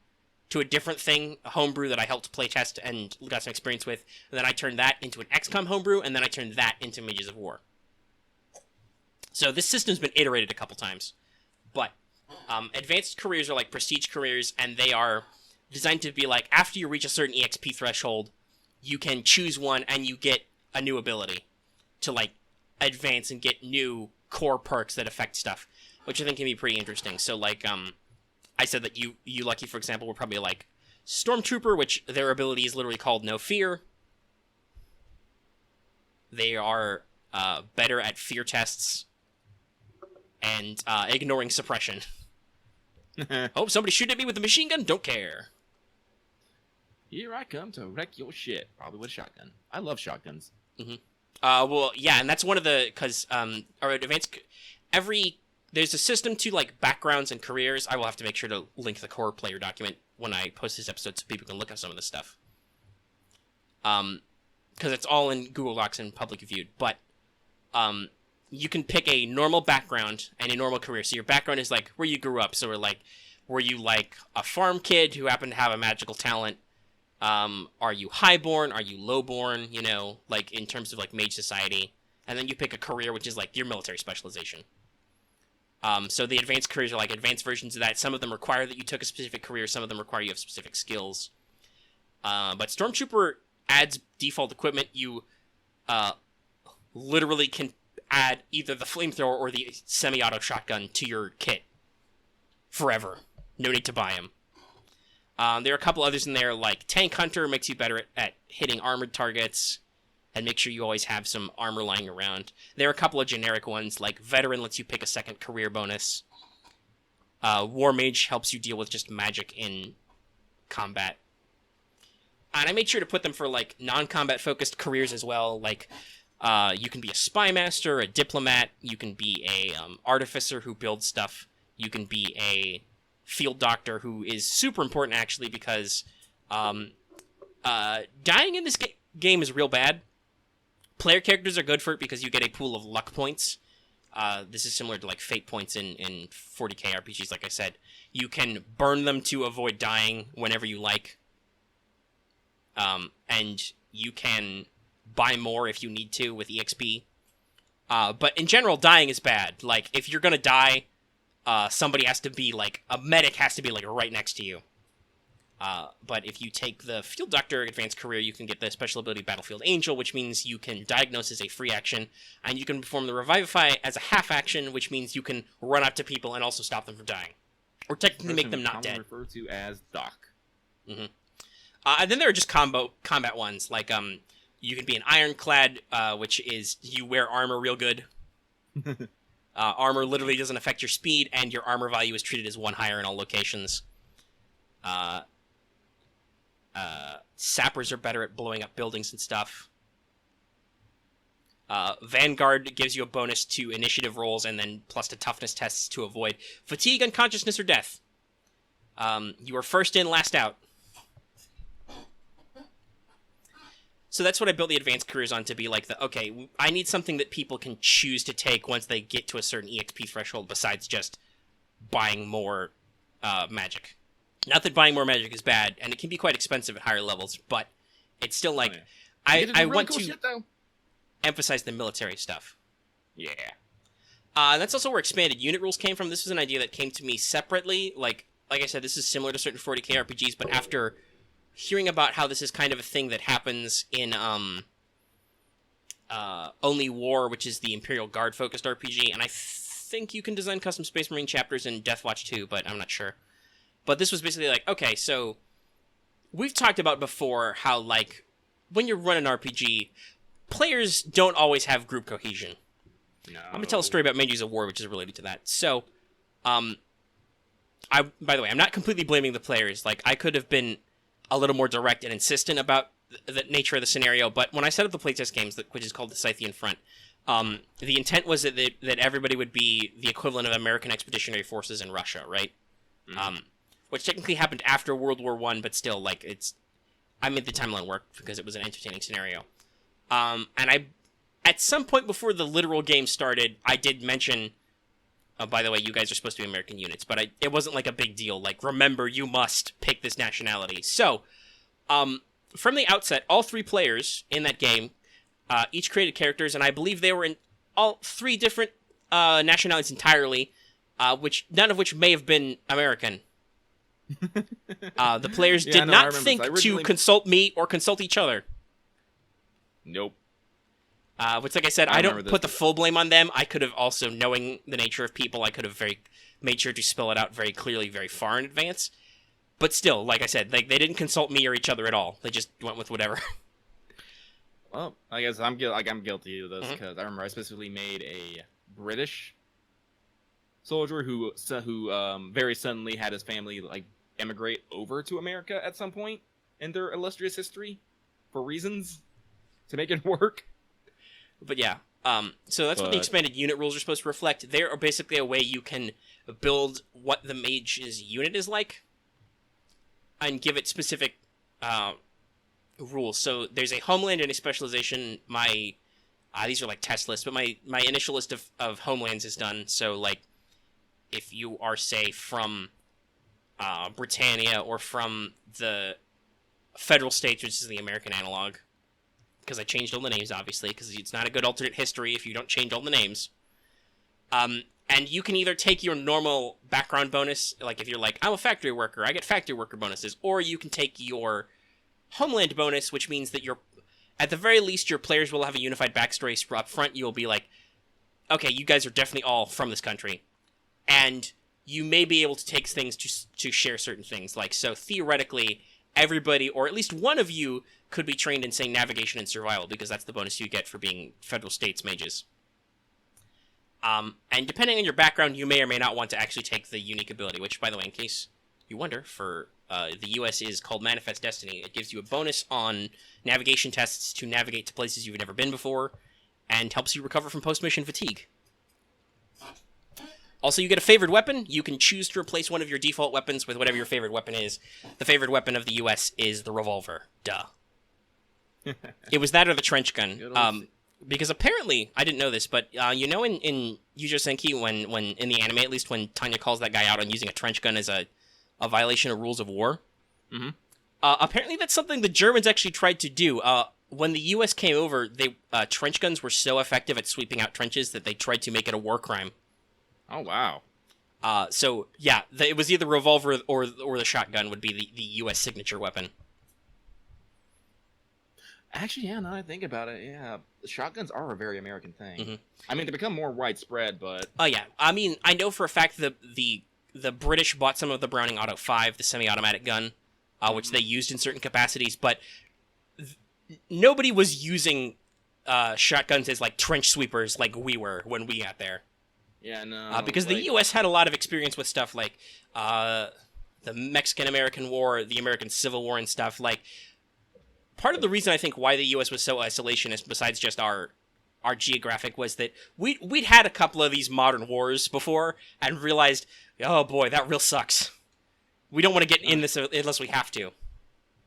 to a different thing, a homebrew that I helped playtest and got some experience with, and then I turned that into an XCOM homebrew, and then I turned that into Mages of War. So this system's been iterated a couple times, but advanced careers are like prestige careers, and they are designed to be like, after you reach a certain EXP threshold, you can choose one, and you get a new ability to, like, advance and get new core perks that affect stuff, which I think can be pretty interesting. So, like, I said that you Lucky, for example, were probably like Stormtrooper, which their ability is literally called No Fear. They are better at fear tests and ignoring suppression. Oh, somebody shooting at me with a machine gun? Don't care. Here I come to wreck your shit. Probably with a shotgun. I love shotguns. Mm-hmm. Well, yeah, and that's one of the, because our advanced, there's a system to, like, backgrounds and careers. I will have to make sure to link the core player document when I post this episode so people can look at some of this stuff. Because it's all in Google Docs and publicly viewed, but you can pick a normal background and a normal career. So your background is, like, where you grew up. So were you, like, a farm kid who happened to have a magical talent? Are you highborn? Are you lowborn? You know, like, in terms of, like, mage society. And then you pick a career, which is, like, your military specialization. So the advanced careers are, like, advanced versions of that. Some of them require that you took a specific career. Some of them require you have specific skills. But Stormtrooper adds default equipment. You literally can add either the flamethrower or the semi-auto shotgun to your kit forever. No need to buy them. There are a couple others in there, like Tank Hunter makes you better at hitting armored targets, and make sure you always have some armor lying around. There are a couple of generic ones, like Veteran lets you pick a second career bonus. War Mage helps you deal with just magic in combat. And I made sure to put them for, like, non-combat focused careers as well, like you can be a spy master, a diplomat, you can be a artificer who builds stuff, you can be a field doctor, who is super important, actually, because dying in this game is real bad. Player characters are good for it because you get a pool of luck points. This is similar to, like, fate points in 40k RPGs, like I said. You can burn them to avoid dying whenever you like. And you can buy more if you need to with EXP. But in general, dying is bad. Like, if you're gonna die, somebody has to be, like, a medic has to be, like, right next to you. But if you take the Field Doctor Advanced Career, you can get the special ability Battlefield Angel, which means you can diagnose as a free action, and you can perform the Revivify as a half action, which means you can run up to people and also stop them from dying. Or technically make them not dead. Referred to as Doc. Mm-hmm. And then there are just combat ones, like you can be an Ironclad, which is you wear armor real good. Armor literally doesn't affect your speed, and your armor value is treated as one higher in all locations. Sappers are better at blowing up buildings and stuff. Vanguard gives you a bonus to initiative rolls and then plus to toughness tests to avoid fatigue, unconsciousness, or death. You are first in, last out. So that's what I built the advanced careers on, to be like okay, I need something that people can choose to take once they get to a certain EXP threshold besides just buying more magic. Not that buying more magic is bad, and it can be quite expensive at higher levels, but it's still like, I want to emphasize the military stuff. Yeah. That's also where expanded unit rules came from. This was an idea that came to me separately. Like I said, this is similar to certain 40k RPGs, but after hearing about how this is kind of a thing that happens in Only War, which is the Imperial Guard focused RPG, and I think you can design custom Space Marine chapters in Deathwatch 2, but I'm not sure. But this was basically like, okay, so we've talked about before how, like, when you run an RPG, players don't always have group cohesion. No. I'm going to tell a story about Mages of War, which is related to that. So, by the way, I'm not completely blaming the players. Like, I could have been a little more direct and insistent about the nature of the scenario, but when I set up the playtest games, which is called the Scythian Front, the intent was that everybody would be the equivalent of American Expeditionary Forces in Russia, right? Mm-hmm. Which technically happened after World War I, but still, like, I made the timeline work because it was an entertaining scenario. And at some point before the literal game started, I did mention, by the way, you guys are supposed to be American units, but it wasn't like a big deal. Like, remember, you must pick this nationality. So, from the outset, all three players in that game, each created characters, and I believe they were in all three different nationalities entirely, none of which may have been American. The players did not think to consult me or consult each other. Nope. Which, like I said, I don't put the full blame on them. I could have also, knowing the nature of people, I could have made sure to spell it out very clearly, very far in advance. But still, like I said, they didn't consult me or each other at all. They just went with whatever. Well, I guess I'm guilty of this because I remember I specifically made a British soldier who very suddenly had his family like emigrate over to America at some point in their illustrious history for reasons to make it work. But yeah, so that's what the expanded unit rules are supposed to reflect. They are basically a way you can build what the mage's unit is like and give it specific rules. So there's a homeland and a specialization. These are like test lists, but my initial list of homelands is done. So like if you are, say, from Britannia or from the federal states, which is the American analog, because I changed all the names, obviously, because it's not a good alternate history if you don't change all the names. And you can either take your normal background bonus, like if you're like, I'm a factory worker, I get factory worker bonuses, or you can take your homeland bonus, which means that at the very least, your players will have a unified backstory, so up front you will be like, okay, you guys are definitely all from this country. And you may be able to take things to share certain things. Like, so theoretically, everybody, or at least one of you, could be trained in, say, navigation and survival, because that's the bonus you get for being federal states mages. And depending on your background, you may or may not want to actually take the unique ability, which, by the way, in case you wonder, for the US is called Manifest Destiny. It gives you a bonus on navigation tests to navigate to places you've never been before, and helps you recover from post-mission fatigue. Also, you get a favored weapon. You can choose to replace one of your default weapons with whatever your favorite weapon is. The favored weapon of the US is the revolver. Duh. It was that or the trench gun. Because apparently, I didn't know this, but you know in Youjo Senki, when in the anime at least, when Tanya calls that guy out on using a trench gun as a violation of rules of war, apparently that's something the Germans actually tried to do. When the US came over, trench guns were so effective at sweeping out trenches that they tried to make it a war crime. Oh, wow. So, yeah, it was either revolver or the shotgun would be the U.S. signature weapon. Actually, yeah, now that I think about it, yeah, shotguns are a very American thing. I mean, they become more widespread, but... Oh, yeah. I mean, I know for a fact that the British bought some of the Browning Auto 5, the semi-automatic gun, which they used in certain capacities, but nobody was using shotguns as, like, trench sweepers like we were when we got there. Yeah, no. Because the U.S. had a lot of experience with stuff like the Mexican-American War, the American Civil War and stuff. Like, part of the reason I think why the U.S. was so isolationist, besides just our geographic, was that we'd had a couple of these modern wars before and realized, oh boy, that real sucks. We don't want to get in this unless we have to.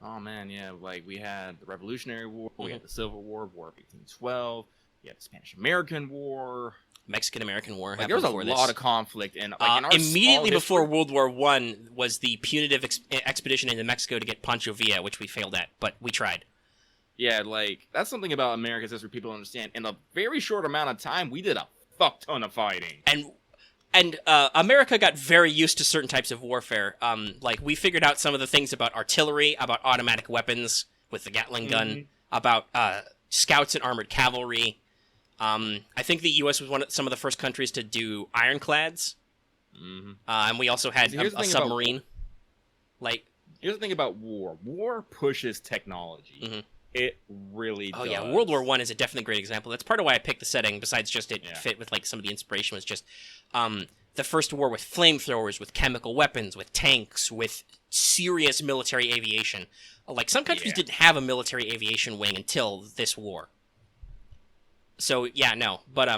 Oh man, yeah, like we had the Revolutionary War, we had the Civil War, War of 1812, we had the Spanish-American War... Mexican-American War. Like, there was a lot of conflict, and like, in our immediately before World War I was the punitive expedition into Mexico to get Pancho Villa, which we failed at, but we tried. Yeah, like that's something about America's history people don't understand. In a very short amount of time, we did a fuck ton of fighting, and America got very used to certain types of warfare. Like we figured out some of the things about artillery, about automatic weapons with the Gatling gun, about scouts and armored cavalry. I think the U.S. was some of the first countries to do ironclads, and we also had a submarine. Here's the thing about war. War pushes technology. It really does. Oh yeah, World War I is a definitely great example. That's part of why I picked the setting. Besides just it fit with like some of the inspiration was just the first war with flamethrowers, with chemical weapons, with tanks, with serious military aviation. Like some countries didn't have a military aviation wing until this war. So, yeah, no. But,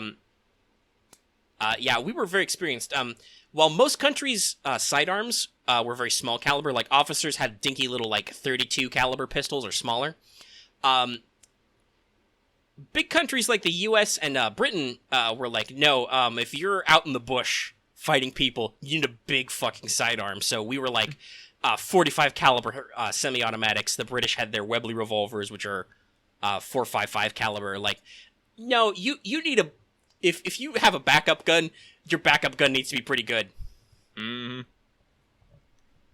yeah, we were very experienced. While most countries' sidearms were very small caliber, like officers had dinky little, like, 32 caliber pistols or smaller, big countries like the U.S. and Britain were like, no, if you're out in the bush fighting people, you need a big fucking sidearm. So we were like 45 caliber semi-automatics. The British had their Webley revolvers, which are 4.55 caliber, like... No, you need a... If you have a backup gun, your backup gun needs to be pretty good.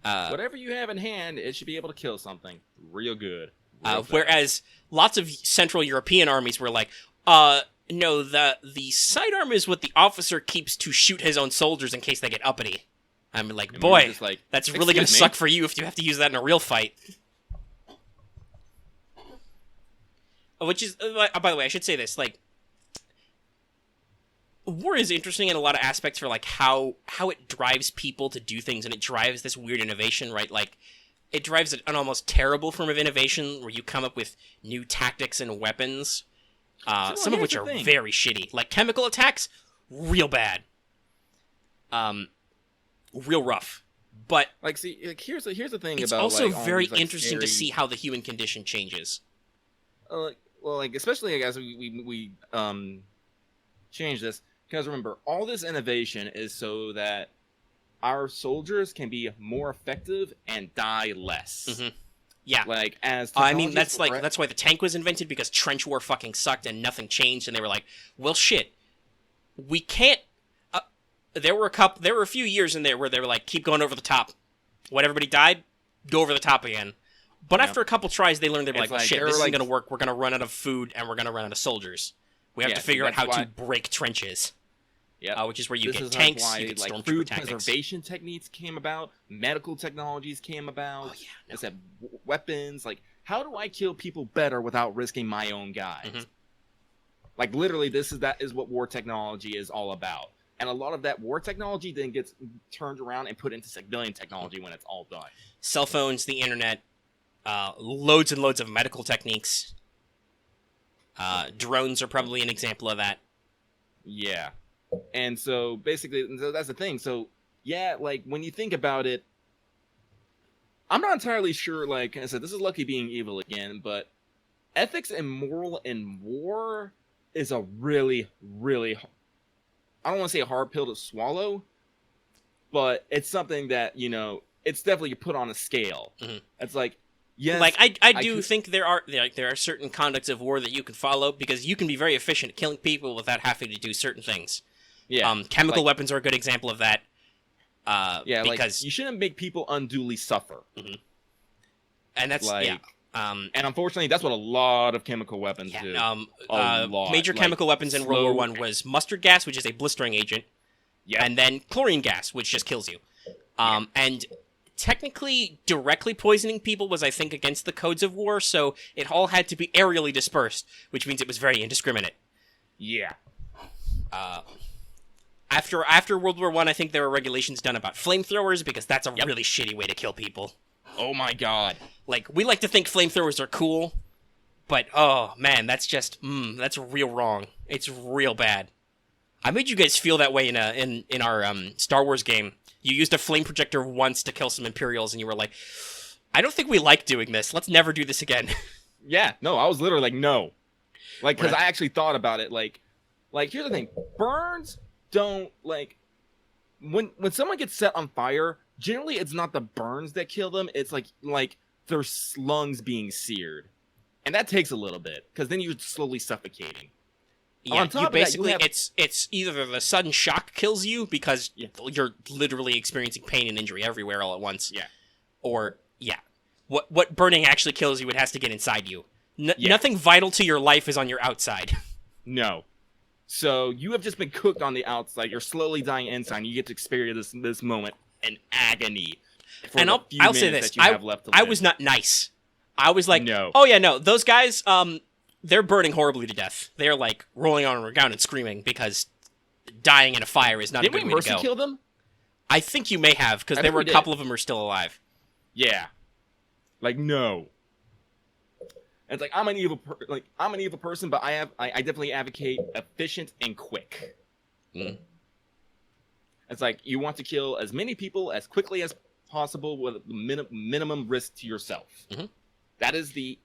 Whatever you have in hand, it should be able to kill something real good. Whereas lots of Central European armies were like, No, the sidearm is what the officer keeps to shoot his own soldiers in case they get uppity. I'm like, And we were boy, just like, that's really gonna "Excuse me?" suck for you if you have to use that in a real fight. Which is, by the way, I should say this, like, war is interesting in a lot of aspects for, like, how it drives people to do things, and it drives this weird innovation, right? Like, it drives an almost terrible form of innovation where you come up with new tactics and weapons, some of which are very shitty. Like, chemical attacks, real bad. Real rough. But Like, see, like, here's the thing it's about also like, all very these, like, interesting to scary- see how the human condition changes. well, like especially like, as we change this, because remember, all this innovation is so that our soldiers can be more effective and die less. Mm-hmm. Yeah. Like, as I mean, technology that's why the tank was invented, because trench war fucking sucked and nothing changed, and they were like, well, shit, we can't. There were a few years in there where they were like, keep going over the top. When everybody died, go over the top again. But after a couple tries, they learned they were like, well, shit, this isn't gonna work. We're gonna run out of food and we're gonna run out of soldiers. We have to figure out how to break trenches. Yeah, which is where you this get is tanks, why, you get like, stormtrooper food tactics. preservation techniques came about, medical technologies came about. Oh, yeah, no. I said weapons. Like, how do I kill people better without risking my own guys? Mhm. Like, literally, that is what war technology is all about. And a lot of that war technology then gets turned around and put into civilian technology when it's all done. Cell phones, the internet, loads and loads of medical techniques. Drones are probably an example of that. Yeah. And so basically, that's the thing. So yeah, like, when you think about it, I'm not entirely sure. Like I said, this is Lucky being evil again, but ethics and moral in war is a really, really, I don't want to say a hard pill to swallow, but it's something that, it's definitely put on a scale. Mhm. It's like, yes, Like, I do think there are certain conducts of war that you can follow, because you can be very efficient at killing people without having to do certain things. yeah, Chemical weapons are a good example of that. yeah, because like, you shouldn't make people unduly suffer. and that's like, and unfortunately, that's what a lot of chemical weapons do. A lot. Major Like, chemical weapons in World War One was mustard gas, which is a blistering agent, Yeah. and then chlorine gas, which just kills you. And technically, directly poisoning people was, I think, against the codes of war, so it all had to be aerially dispersed, which means it was very indiscriminate. Yeah. After World War One, I think there were regulations done about flamethrowers, because that's a really shitty way to kill people. Oh my god. Like, we like to think flamethrowers are cool, but oh man, that's just that's real wrong. It's real bad. I made you guys feel that way in our Star Wars game. You used a flame projector once to kill some Imperials, and you were like, I don't think we like doing this. Let's never do this again. Yeah, no, I was literally like, no. Like, because Right. I actually thought about it. Like, here's the thing. Burns don't, like, when someone gets set on fire, generally it's not the burns that kill them. It's like their lungs being seared. And that takes a little bit, because then you're slowly suffocating. Yeah, On top you of that, you basically have- it's either the sudden shock kills you because you're literally experiencing pain and injury everywhere all at once. Yeah. Or what burning actually kills you, it has to get inside you. Nothing vital to your life is on your outside. No. So you have just been cooked on the outside. You're slowly dying inside. And you get to experience this moment in agony. For And the I'll few say minutes this: that you have left to I live. was not nice. I was like, No. oh yeah, no, those guys, they're burning horribly to death. They're like rolling on the ground and screaming because dying in a fire is not Didn't a we good way to mercy go. kill them? I think you may have, because I there think were we a did. couple of them are still alive. Yeah. Like, no. It's like, I'm an evil person, but I definitely advocate efficient and quick. Mm. It's like, you want to kill as many people as quickly as possible with minimum risk to yourself. Mhm. That is the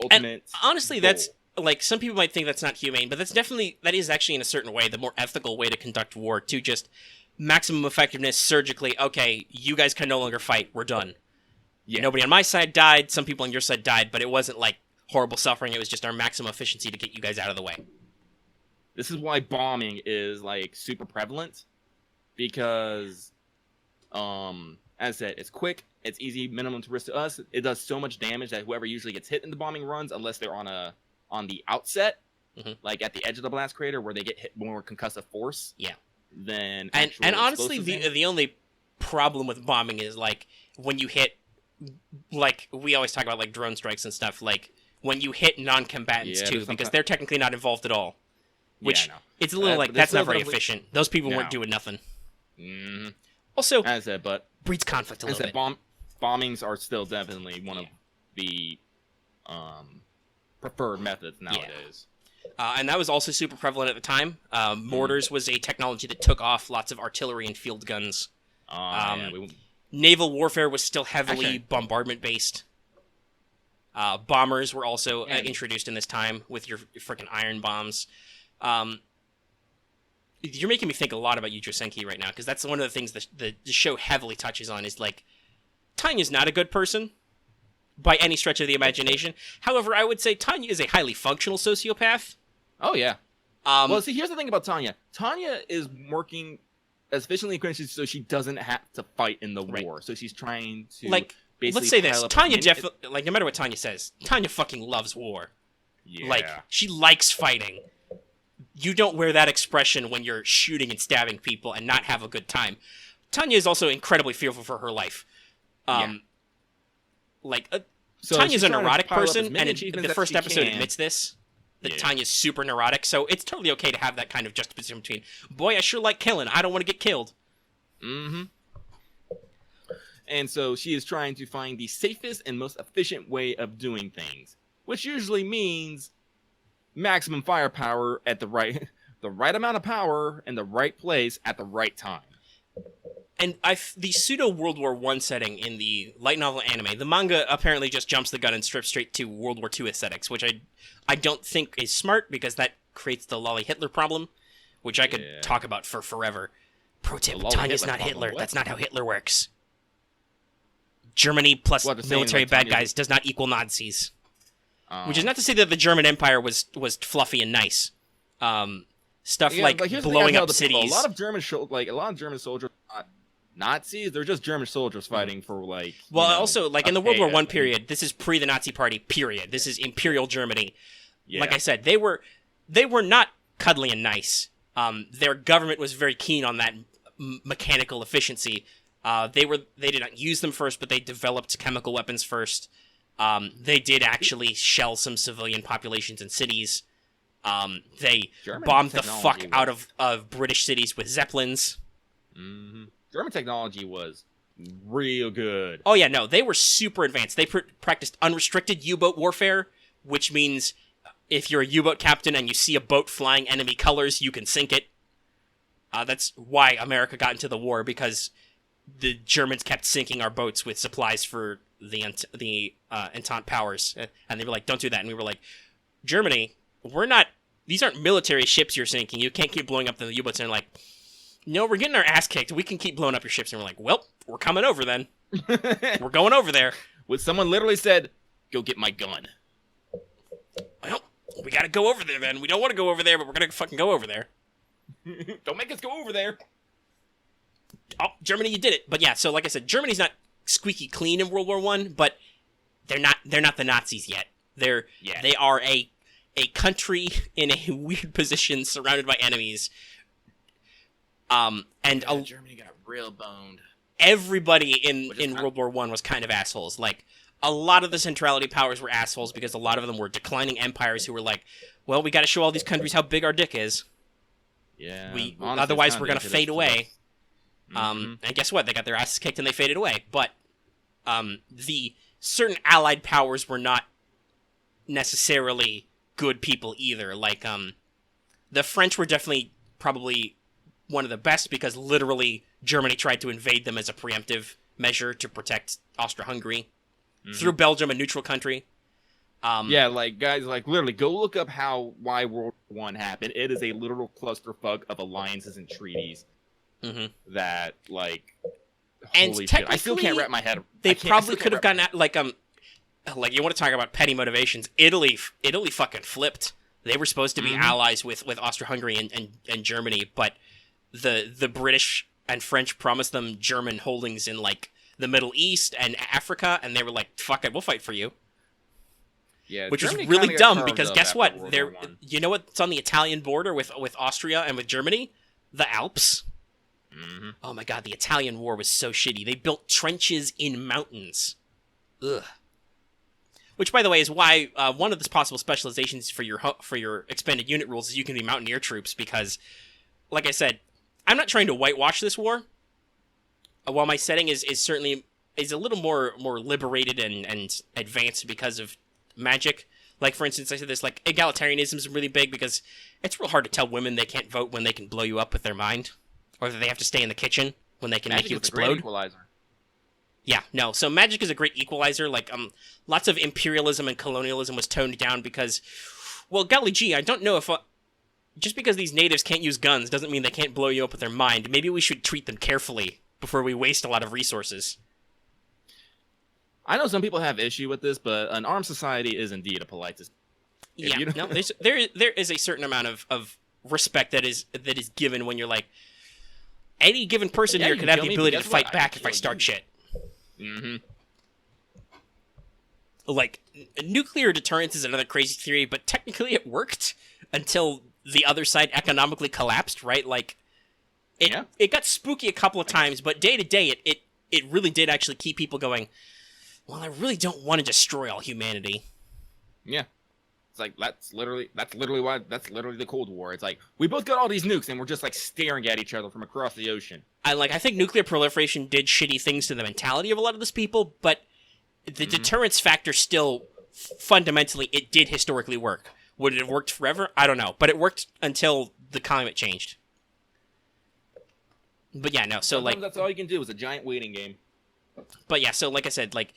ultimate. And honestly, goal. that's like, some people might think that's not humane, but that is actually in a certain way the more ethical way to conduct war, to just maximum effectiveness surgically. Okay, you guys can no longer fight. We're done. Yeah. Nobody on my side died. Some people on your side died, but it wasn't like horrible suffering. It was just our maximum efficiency to get you guys out of the way. This is why bombing is like super prevalent, because as I said, it's quick, it's easy, minimum to risk to us. It does so much damage that whoever usually gets hit in the bombing runs, unless they're on the outset, like at the edge of the blast crater where they get hit more concussive force. Yeah. Than and honestly, the the only problem with bombing is like when you hit, like we always talk about like drone strikes and stuff, like when you hit non-combatants too, because they're technically not involved at all. Which it's a little like that's not very efficient. Those people weren't doing nothing. Mm-hmm. Also, as I said, but breeds conflict a little bit. Bombings are still definitely one of the preferred methods nowadays. And that was also super prevalent at the time. Mortars was a technology that took off lots of artillery and field guns. Naval warfare was still heavily bombardment-based. Bombers were also introduced in this time with your freaking iron bombs. You're making me think a lot about Youjo Senki right now, because that's one of the things the show heavily touches on is, like, Tanya's not a good person by any stretch of the imagination. However, I would say Tanya is a highly functional sociopath. Oh, yeah. Well, see, here's the thing about Tanya. Tanya is working as efficiently as so she doesn't have to fight in the war. So she's trying to, like, let's say this. Tanya definitely, like, no matter what Tanya says, Tanya fucking loves war. Yeah. Like, she likes fighting. You don't wear that expression when you're shooting and stabbing people and not have a good time. Tanya is also incredibly fearful for her life. Like, so Tanya's a neurotic person, and the first episode admits this, that Tanya's super neurotic, so it's totally okay to have that kind of juxtaposition between, boy, I sure like killing, I don't want to get killed. Mm-hmm. And so she is trying to find the safest and most efficient way of doing things, which usually means maximum firepower at the right amount of power in the right place at the right time. And the pseudo World War I setting in the light novel anime, the manga apparently just jumps the gun and strips straight to World War II aesthetics, which I don't think is smart because that creates the Lolly Hitler problem, which I could talk about for forever. Pro tip: Tanya's not Hitler. That's not how Hitler works. Germany plus military bad guys does not equal Nazis. Which is not to say that the German Empire was fluffy and nice. Stuff like blowing up cities. A lot of German soldiers are not Nazis. They're just German soldiers fighting for like. Well, also like in the World War I period, this is pre the Nazi Party period. This is Imperial Germany. Yeah. Like I said, they were not cuddly and nice. Their government was very keen on that mechanical efficiency. They did not use them first, but they developed chemical weapons first. They did actually shell some civilian populations in cities. They bombed the fuck out of British cities with Zeppelins. Mm-hmm. German technology was real good. Oh yeah, no, they were super advanced. They practiced unrestricted U-boat warfare, which means if you're a U-boat captain and you see a boat flying enemy colors, you can sink it. That's why America got into the war, because the Germans kept sinking our boats with supplies for the Entente powers, and they were like, "Don't do that." And we were like, "Germany, these aren't military ships you're sinking. You can't keep blowing up the U-boats." And they're like, "No, we're getting our ass kicked. We can keep blowing up your ships." And we're like, "Well, we're coming over then. We're going over there." When someone literally said, "Go get my gun." Well, we gotta go over there then. We don't want to go over there, but we're gonna fucking go over there. Don't make us go over there. Oh, Germany, you did it. But yeah, so like I said, Germany's not squeaky clean in World War I, but they're not the Nazis yet. They are a country in a weird position surrounded by enemies. Germany got real boned. Everybody in World War I was kind of assholes. Like, a lot of the centrality powers were assholes because a lot of them were declining empires who were like, well, we got to show all these countries how big our dick is. Yeah. Otherwise, we're going to fade away. And guess what? They got their asses kicked and they faded away. But the certain allied powers were not necessarily good people either. Like, the French were definitely probably one of the best because literally Germany tried to invade them as a preemptive measure to protect Austria-Hungary through Belgium, a neutral country. Like, guys, like, literally, go look up why World War I happened. It is a literal clusterfuck of alliances and treaties that, like, holy shit. I still can't wrap my head. They probably could have gotten at, like, you want to talk about petty motivations. Italy fucking flipped. They were supposed to be allies with Austria-Hungary and Germany, but the British and French promised them German holdings in, like, the Middle East and Africa, and they were like, fuck it, we'll fight for you. Yeah, which was Germany really kinda got dumb carved because up guess after what? World There, War I. you know what's on the Italian border with Austria and with Germany? The Alps. Mm-hmm. Oh my god, the Italian war was so shitty. They built trenches in mountains. Ugh. Which, by the way, is why one of the possible specializations for your expanded unit rules is you can be mountaineer troops because, like I said, I'm not trying to whitewash this war. While my setting is certainly is a little more liberated and advanced because of magic. Like, for instance, I said this, like, egalitarianism is really big because it's real hard to tell women they can't vote when they can blow you up with their mind. Or that they have to stay in the kitchen when they can Magic make you is a great explode. equalizer. Yeah, no. So magic is a great equalizer. Like, lots of imperialism and colonialism was toned down because, well, golly gee, I don't know if just because these natives can't use guns doesn't mean they can't blow you up with their mind. Maybe we should treat them carefully before we waste a lot of resources. I know some people have issue with this, but an armed society is indeed a polite. Yeah, no. There is a certain amount of respect that is given when you're like, any given person here could have the ability to fight back if I start shit. Mm-hmm. Like, nuclear deterrence is another crazy theory, but technically it worked until the other side economically collapsed, right? Like, it got spooky a couple of times, but day to day, it really did actually keep people going, well, I really don't want to destroy all humanity. Yeah. It's like, that's literally the Cold War. It's like, we both got all these nukes, and we're just, like, staring at each other from across the ocean. I think nuclear proliferation did shitty things to the mentality of a lot of those people, but the deterrence factor still, fundamentally, it did historically work. Would it have worked forever? I don't know. But it worked until the climate changed. But yeah, no, so Sometimes like... that's all you can do is a giant waiting game. But yeah, so like I said, like,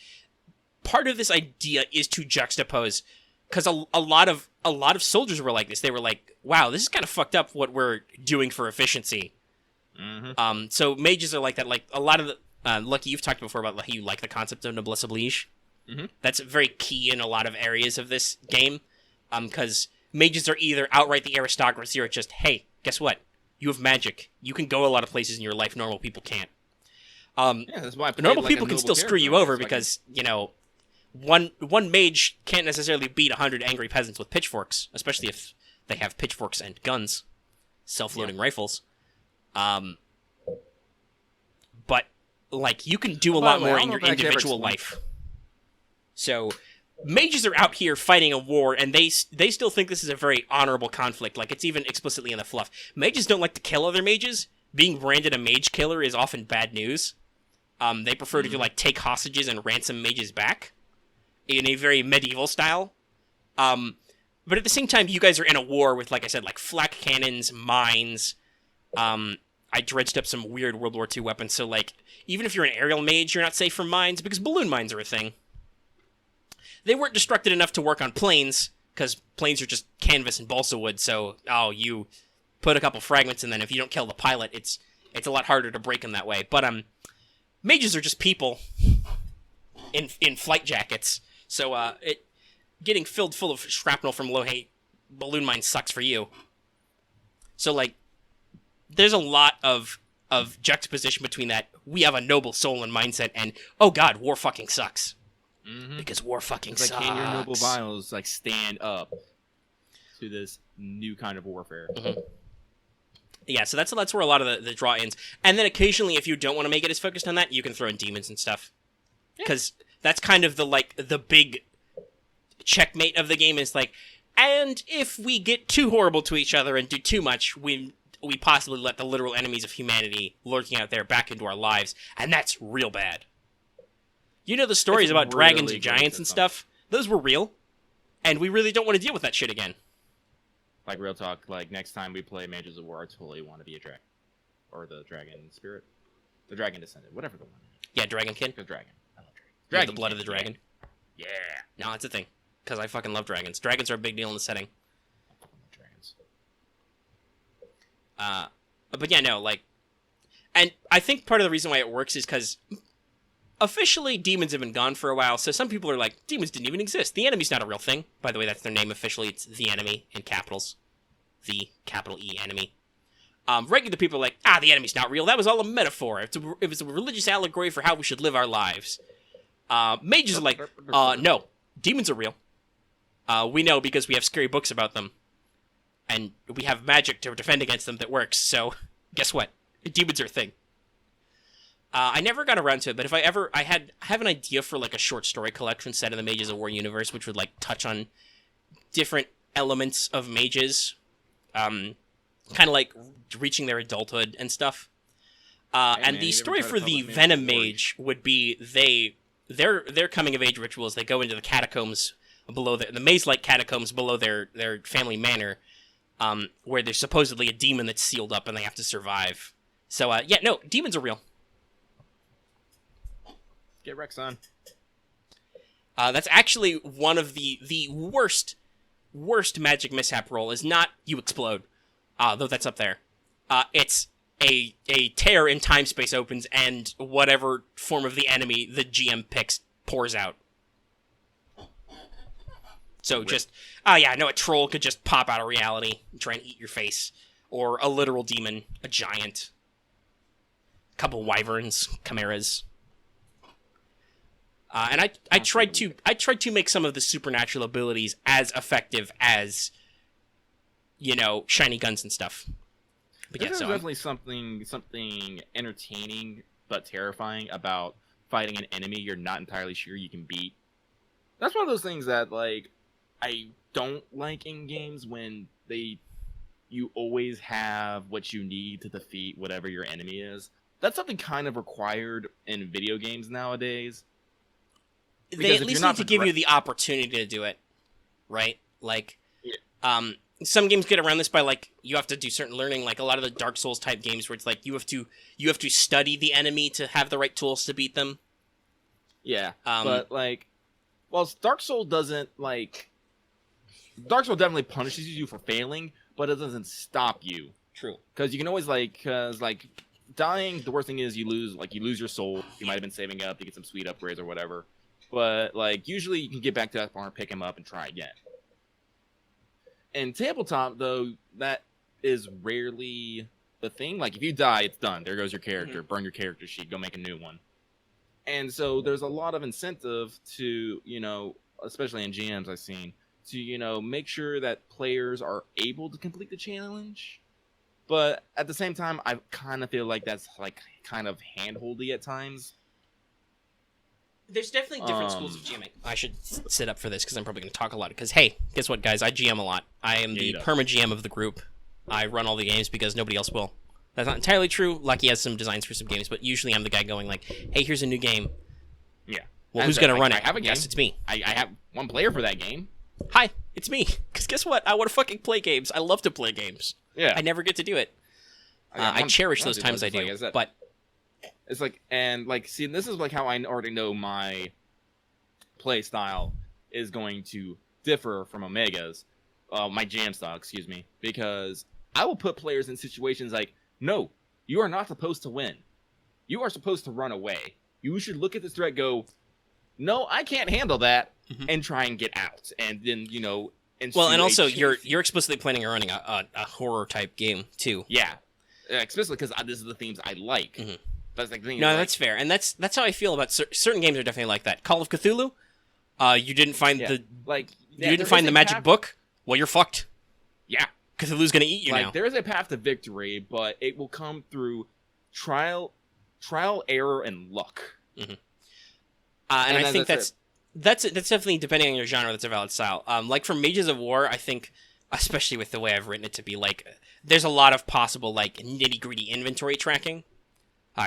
part of this idea is to juxtapose, because a lot of soldiers were like this. They were like, wow, this is kind of fucked up what we're doing for efficiency. Mm-hmm. So mages are like that. Like, a lot of the... Lucky, you've talked before about how you like the concept of noblesse oblige. Mm-hmm. That's very key in a lot of areas of this game, because mages are either outright the aristocracy or just, hey, guess what? You have magic. You can go a lot of places in your life normal people can't. Yeah, that's why I normal like people can still screw you over because, you know, one mage can't necessarily beat 100 angry peasants with pitchforks, especially if they have pitchforks and guns, self-loading rifles. But, like, you can do a lot more in your individual life. So, mages are out here fighting a war, and they still think this is a very honorable conflict. Like, it's even explicitly in the fluff. Mages don't like to kill other mages. Being branded a mage killer is often bad news. They prefer to, like, take hostages and ransom mages back in a very medieval style. But at the same time, you guys are in a war with, like I said, like, flak cannons, mines. I dredged up some weird World War II weapons, so, like, even if you're an aerial mage, you're not safe from mines, because balloon mines are a thing. They weren't destructed enough to work on planes, because planes are just canvas and balsa wood, so, you put a couple fragments, and then if you don't kill the pilot, it's a lot harder to break them that way. But, mages are just people in flight jackets, so, getting filled full of shrapnel from low-height balloon mines sucks for you. So, like, there's a lot of juxtaposition between that, we have a noble soul and mindset, and, oh god, war fucking sucks. Mm-hmm. Because war fucking sucks. Like, can your noble vials, like, stand up to this new kind of warfare? Mm-hmm. Yeah, so that's where a lot of the draw ends. And then occasionally, if you don't want to make it as focused on that, you can throw in demons and stuff. Because that's kind of the big checkmate of the game is like, and if we get too horrible to each other and do too much, we possibly let the literal enemies of humanity lurking out there back into our lives, and that's real bad. You know the stories about dragons and giants and stuff? Those were real, and we really don't want to deal with that shit again. Like, real talk, like, next time we play Mages of War, I totally want to be a dragon. Or the dragon spirit. The dragon descendant, whatever the one is. Yeah, Dragonkin. The dragon. I love dragon. Dragon. The blood of the dragon. Yeah. No, it's a thing. Because I fucking love dragons. Dragons are a big deal in the setting. I fucking love dragons. But yeah, no, like... And I think part of the reason why it works is because... Officially, demons have been gone for a while, so some people are like, demons didn't even exist. The enemy's not a real thing. By the way, that's their name officially. It's the enemy in capitals. The capital E enemy. Regular people are like, the enemy's not real. That was all a metaphor. It was a religious allegory for how we should live our lives. Mages are like, no, demons are real. We know because we have scary books about them. And we have magic to defend against them that works, so guess what? Demons are a thing. I never got around to it, but if I have an idea for like a short story collection set in the Mages of War universe, which would like touch on different elements of mages, kind of like reaching their adulthood and stuff. And the story for the Venom Mage would be their coming of age rituals. They go into the catacombs below the maze-like catacombs below their family manor, where there's supposedly a demon that's sealed up and they have to survive. So yeah, no, demons are real. Get Rex on. That's actually one of the worst magic mishap roll is not you explode, though that's up there. It's a tear in time-space opens and whatever form of the enemy the GM picks pours out. So just, a troll could just pop out of reality and try and eat your face. Or a literal demon, a giant, a couple wyverns, chimeras. And I tried to make some of the supernatural abilities as effective as, shiny guns and stuff. But There's definitely something entertaining but terrifying about fighting an enemy you're not entirely sure you can beat. That's one of those things that like I don't like in games when you always have what you need to defeat whatever your enemy is. That's something kind of required in video games nowadays. They at least need to give you the opportunity to do it, right? Like, some games get around this by like you have to do certain learning. Like a lot of the Dark Souls type games, where it's like you have to study the enemy to have the right tools to beat them. Yeah, but like, well, Dark Souls definitely punishes you for failing, but it doesn't stop you. True, because you can always dying. The worst thing is you lose your soul. You might have been saving up to get some sweet upgrades or whatever. But, usually you can get back to that farm, pick him up, and try again. In Tabletop, though, that is rarely the thing. Like, if you die, it's done. There goes your character. Mm-hmm. Burn your character sheet. Go make a new one. And so there's a lot of incentive to, especially in GMs I've seen, to, make sure that players are able to complete the challenge. But at the same time, I kind of feel like that's, kind of hand-holdy at times. There's definitely different schools of GMing. I should sit up for this because I'm probably going to talk a lot. Because, hey, guess what, guys? I GM a lot. I am the perma-GM of the group. I run all the games because nobody else will. That's not entirely true. Lucky has some designs for some games, but usually I'm the guy going like, hey, here's a new game. Yeah. Well, who's going to run it? I have a game. Yes, it's me. I have one player for that game. Hi, it's me. Because guess what? I want to fucking play games. I love to play games. Yeah. I never get to do it. I cherish those times I do, but... It's see, this is how I already know my play style is going to differ from Omega's, my jam style, excuse me, because I will put players in situations like, no, you are not supposed to win. You are supposed to run away. You should look at this threat, go, no, I can't handle that, and try and get out. And then, and also, you're explicitly planning on running a horror type game, too. Yeah. Explicitly because this is the themes I like. Mm-hmm. That's that's fair, and that's how I feel about certain games. Are definitely like that. Call of Cthulhu, you didn't find the magic book. Well, you're fucked. Yeah, Cthulhu's gonna eat you now. There is a path to victory, but it will come through trial, error, and luck. Mm-hmm. And I think that's definitely depending on your genre. That's a valid style. Like for Mages of War, I think, especially with the way I've written it to be, like there's a lot of possible nitty gritty inventory tracking.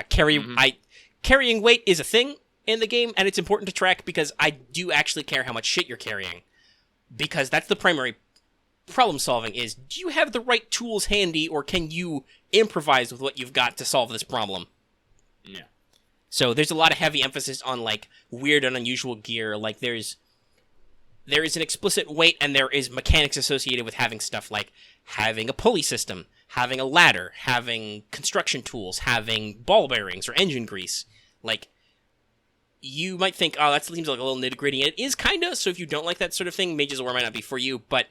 Carrying weight is a thing in the game, and it's important to track because I do actually care how much shit you're carrying. Because that's the primary problem solving is, do you have the right tools handy, or can you improvise with what you've got to solve this problem? Yeah. So there's a lot of heavy emphasis on, weird and unusual gear. There is an explicit weight, and there is mechanics associated with having stuff like having a pulley system, having a ladder, having construction tools, having ball bearings or engine grease. You might think, oh, that seems like a little nitty-gritty. It is kind of, so if you don't like that sort of thing, Mages of War might not be for you. But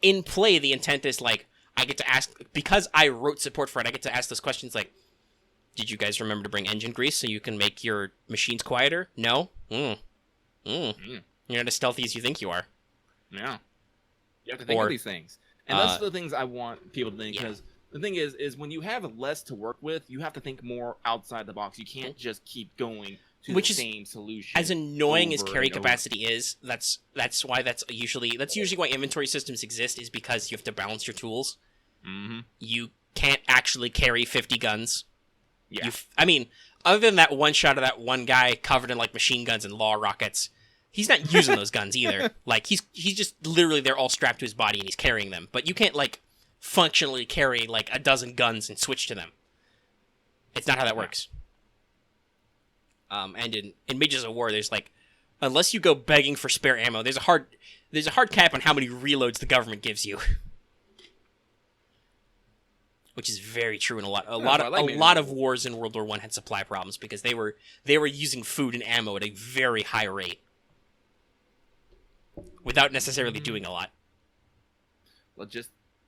in play, the intent is, I get to ask, because I wrote support for it, I get to ask those questions did you guys remember to bring engine grease so you can make your machines quieter? No? You're not as stealthy as you think you are. Yeah. You have to think Or, of these things, and that's uh, the things I want people to think. yeah. Because the thing is when you have less to work with, you have to think more outside the box. You can't just keep going to Which the is same solution. as annoying as over carry and over. capacity is. That's why that's usually why inventory systems exist, is because you have to balance your tools. Mm-hmm. You can't actually carry 50 guns. Yeah. I mean, other than that one shot of that one guy covered in like machine guns and law rockets, he's not using those guns either. Like he's just literally they're all strapped to his body and he's carrying them. But you can't like functionally carry like a dozen guns and switch to them. It's not how that works. And in Mages of War, there's like, unless you go begging for spare ammo, there's a hard cap on how many reloads the government gives you. Which is very true in a lot of wars in World War I had supply problems because they were using food and ammo at a very high rate without necessarily doing a lot.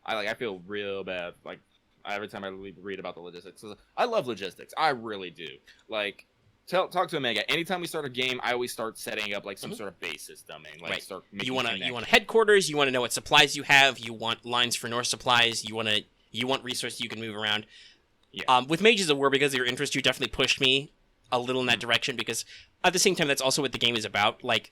I feel real bad like every time I read about the logistics. I love logistics. I really do. Like talk to Omega. Anytime we start a game, I always start setting up like some sort of base system and like start making you want a headquarters, you want to know what supplies you have, you want lines for north supplies, you want resources you can move around. Yeah. With Mages of War, because of your interest, you definitely pushed me a little in that direction, because at the same time, that's also what the game is about. Like,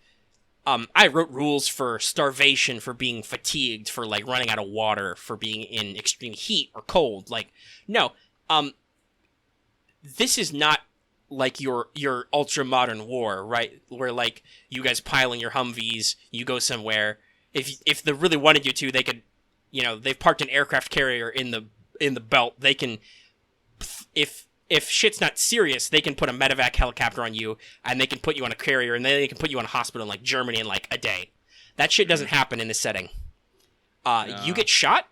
I wrote rules for starvation, for being fatigued, for, like, running out of water, for being in extreme heat or cold. Like, no. This is not, like, your ultra-modern war, right? Where, like, you guys pile in your Humvees, you go somewhere. If they really wanted you to, they could... You know, they've parked an aircraft carrier in the belt. They can, if shit's not serious, they can put a medevac helicopter on you, and they can put you on a carrier, and then they can put you on a hospital in like Germany in like a day. That shit doesn't happen in this setting. You get shot.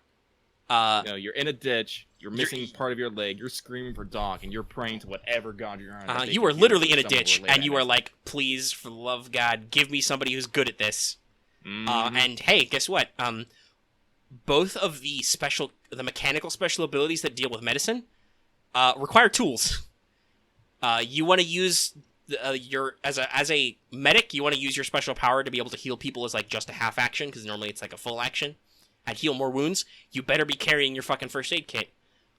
You're in a ditch. You're missing part of your leg. You're screaming for Doc, and you're praying to whatever god you're on. You are literally in a ditch, and you are like, please, for the love of God, give me somebody who's good at this. Mm-hmm. And hey, guess what? Both of the mechanical special abilities that deal with medicine require tools. You want to use as a medic, you want to use your special power to be able to heal people as like just a half action, because normally it's like a full action and heal more wounds. You better be carrying your fucking first aid kit.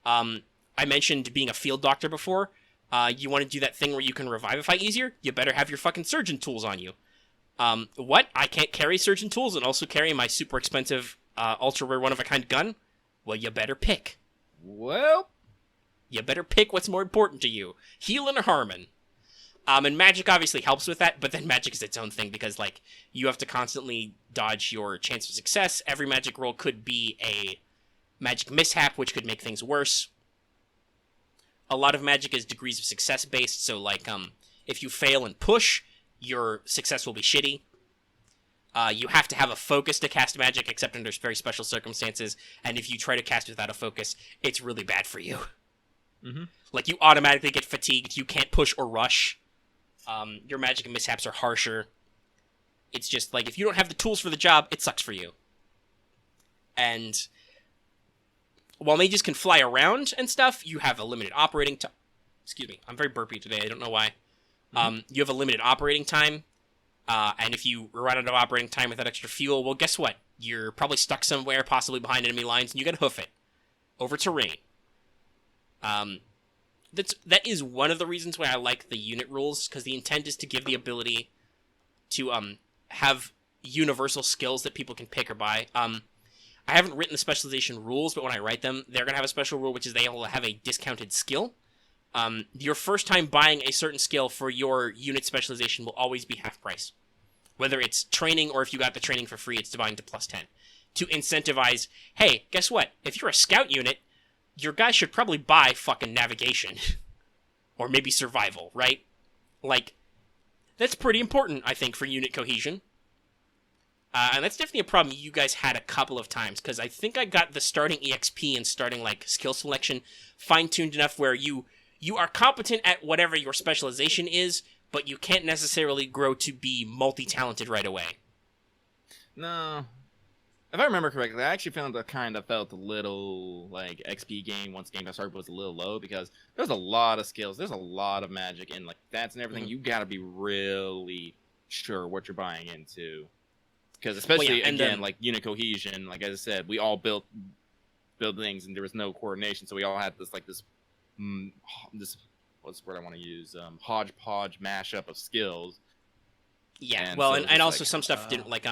I mentioned being a field doctor before. You want to do that thing where you can revive a fight easier? You better have your fucking surgeon tools on you. What? I can't carry surgeon tools and also carry my super expensive ultra rare one-of-a-kind gun? Well, you better pick. You better pick what's more important to you. Healing or harming. And magic obviously helps with that, but then magic is its own thing because, like, you have to constantly dodge your chance of success. Every magic roll could be a magic mishap, which could make things worse. A lot of magic is degrees of success based, so, like, if you fail and push, your success will be shitty. You have to have a focus to cast magic, except under very special circumstances. And if you try to cast without a focus, it's really bad for you. Mm-hmm. Like, you automatically get fatigued. You can't push or rush. Your magic and mishaps are harsher. It's just, like, if you don't have the tools for the job, it sucks for you. And while mages can fly around and stuff, you have a limited operating time. Excuse me, I'm very burpy today. I don't know why. Mm-hmm. You have a limited operating time. And if you run out of operating time with that extra fuel, well, guess what? You're probably stuck somewhere, possibly behind enemy lines, and you gotta hoof it over terrain. That is one of the reasons why I like the unit rules, because the intent is to give the ability to have universal skills that people can pick or buy. I haven't written the specialization rules, but when I write them, they're gonna have a special rule, which is they will have a discounted skill. Your first time buying a certain skill for your unit specialization will always be half price. Whether it's training or if you got the training for free, it's divided to plus 10. To incentivize, hey, guess what? If you're a scout unit, your guy should probably buy fucking navigation. Or maybe survival, right? Like, that's pretty important, I think, for unit cohesion. And that's definitely a problem you guys had a couple of times, because I think I got the starting EXP and starting, like, skill selection fine-tuned enough where you are competent at whatever your specialization is, but you can't necessarily grow to be multi-talented right away. No. If I remember correctly, I actually found that kind of felt a little, like, XP game once game got started was a little low, because there's a lot of skills, there's a lot of magic, and, like, stats and everything. Mm-hmm. You gotta be really sure what you're buying into. Because especially and again, like unit cohesion, like as I said, we all built things and there was no coordination, so we all had this this what's the word I want to use, hodgepodge mashup of skills. Yeah, And well, so and also some stuff didn't like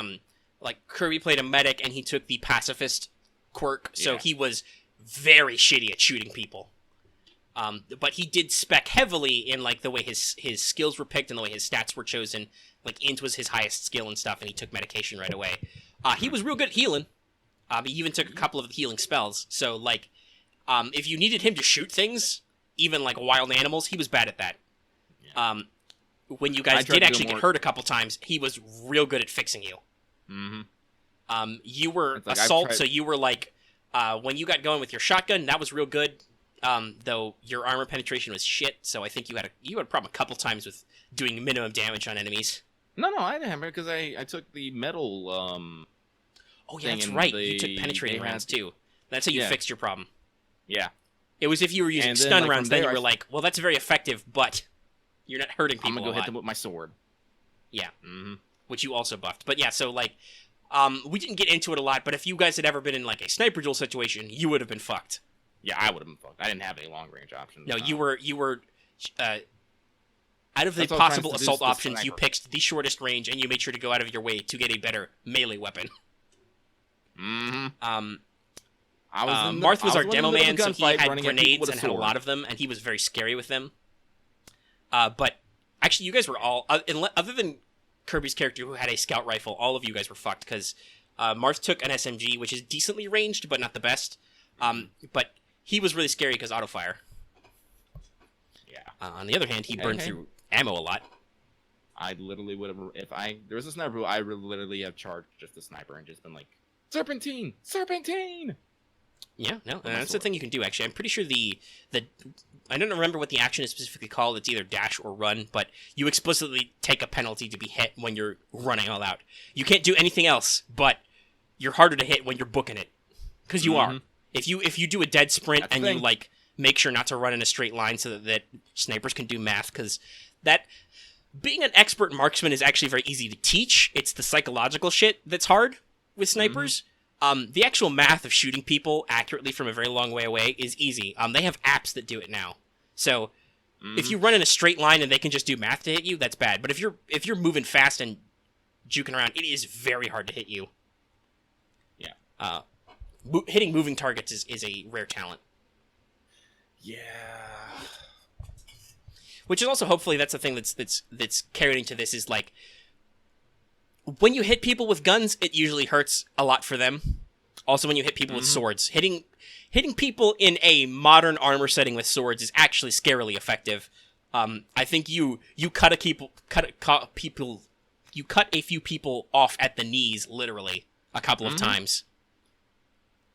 Kirby played a medic and he took the pacifist quirk, so he was very shitty at shooting people. But he did spec heavily in like the way his skills were picked and the way his stats were chosen. Like Int was his highest skill and stuff, and he took medication right away. He was real good at healing. He even took a couple of the healing spells. So like, if you needed him to shoot things, even like wild animals, he was bad at that. Yeah. When you guys did actually get hurt a couple times, he was real good at fixing you. Mm-hmm. You were like assault, so you were like, when you got going with your shotgun, that was real good. Though your armor penetration was shit, so I think you had a problem a couple times with doing minimum damage on enemies. No, I didn't have it because I took the metal. Oh yeah, that's right. You took penetrating rounds too. That's how you fixed your problem. Yeah. It was if you were using stun rounds, then you were like, well, that's very effective, but you're not hurting people. I'm gonna go hit them with my sword. Yeah. Mm-hmm. Which you also buffed, but yeah. So like, we didn't get into it a lot, but if you guys had ever been in like a sniper duel situation, you would have been fucked. Yeah, I would have been fucked. I didn't have any long range options. No, you were. Out of the possible assault options, you picked the shortest range, and you made sure to go out of your way to get a better melee weapon. Mm-hmm. Marth was our demo man, so he had grenades and had a lot of them, and he was very scary with them. But actually, you guys were all, other than Kirby's character who had a scout rifle, all of you guys were fucked, because Marth took an SMG, which is decently ranged, but not the best. But he was really scary because auto-fire. Yeah. On the other hand, he burned through ammo a lot. I literally would have, if there was a sniper, I would literally have charged just the sniper and just been like, Serpentine! Serpentine! Yeah, no, that's the thing you can do, actually. I'm pretty sure I don't remember what the action is specifically called. It's either dash or run, but you explicitly take a penalty to be hit when you're running all out. You can't do anything else, but you're harder to hit when you're booking it. Because you are. If you do a dead sprint and you, like, make sure not to run in a straight line so that snipers can do math, because being an expert marksman is actually very easy to teach. It's the psychological shit that's hard with snipers. The actual math of shooting people accurately from a very long way away is easy. They have apps that do it now. So if you run in a straight line and they can just do math to hit you, that's bad. But if you're moving fast and juking around, it is very hard to hit you. Yeah. Hitting moving targets is a rare talent. Yeah. Which is also, hopefully, that's the thing that's carried into this, is like, when you hit people with guns, it usually hurts a lot for them. Also, when you hit people with swords, hitting people in a modern armor setting with swords is actually scarily effective. I think you cut a few people off at the knees, literally, a couple of times.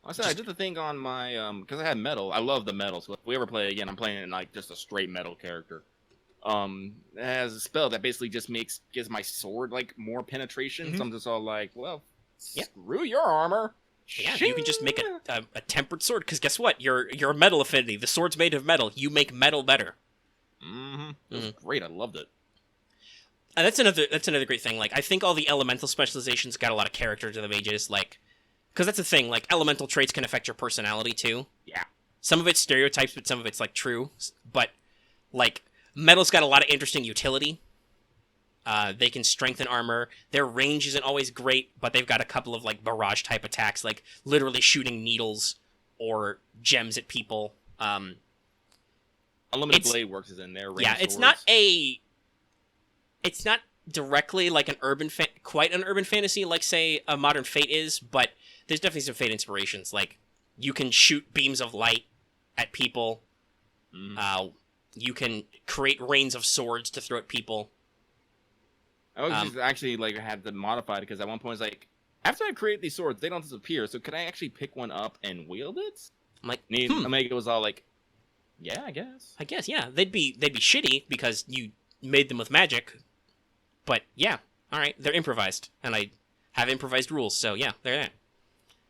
I said I did the thing on my because I had metal. I love the metal, so if we ever play again, I'm playing in like just a straight metal character. It has a spell that basically just gives my sword like more penetration. So I'm just all like, well, screw your armor. Yeah, you can just make a tempered sword, because guess what? You're a metal affinity. The sword's made of metal. You make metal better. It was great. I loved it. And that's another great thing. Like, I think all the elemental specializations got a lot of character to the mages. Like, because that's the thing. Like, elemental traits can affect your personality too. Yeah. Some of it's stereotypes, but some of it's like true. But like, metal's got a lot of interesting utility. They can strengthen armor. Their range isn't always great, but they've got a couple of like barrage type attacks, like literally shooting needles or gems at people. Unlimited Blade works is in there. Yeah, it's not directly like quite an urban fantasy like, say, a Modern Fate is, but there's definitely some Fate inspirations. Like, you can shoot beams of light at people. You can create rains of swords to throw at people. I was just actually like had to modify it, because at one point it's like, after I create these swords, they don't disappear. So could I actually pick one up and wield it? I'm like, Omega was all like, yeah, I guess. Yeah. They'd be shitty because you made them with magic. But yeah, all right, they're improvised, and I have improvised rules. So yeah, they're there.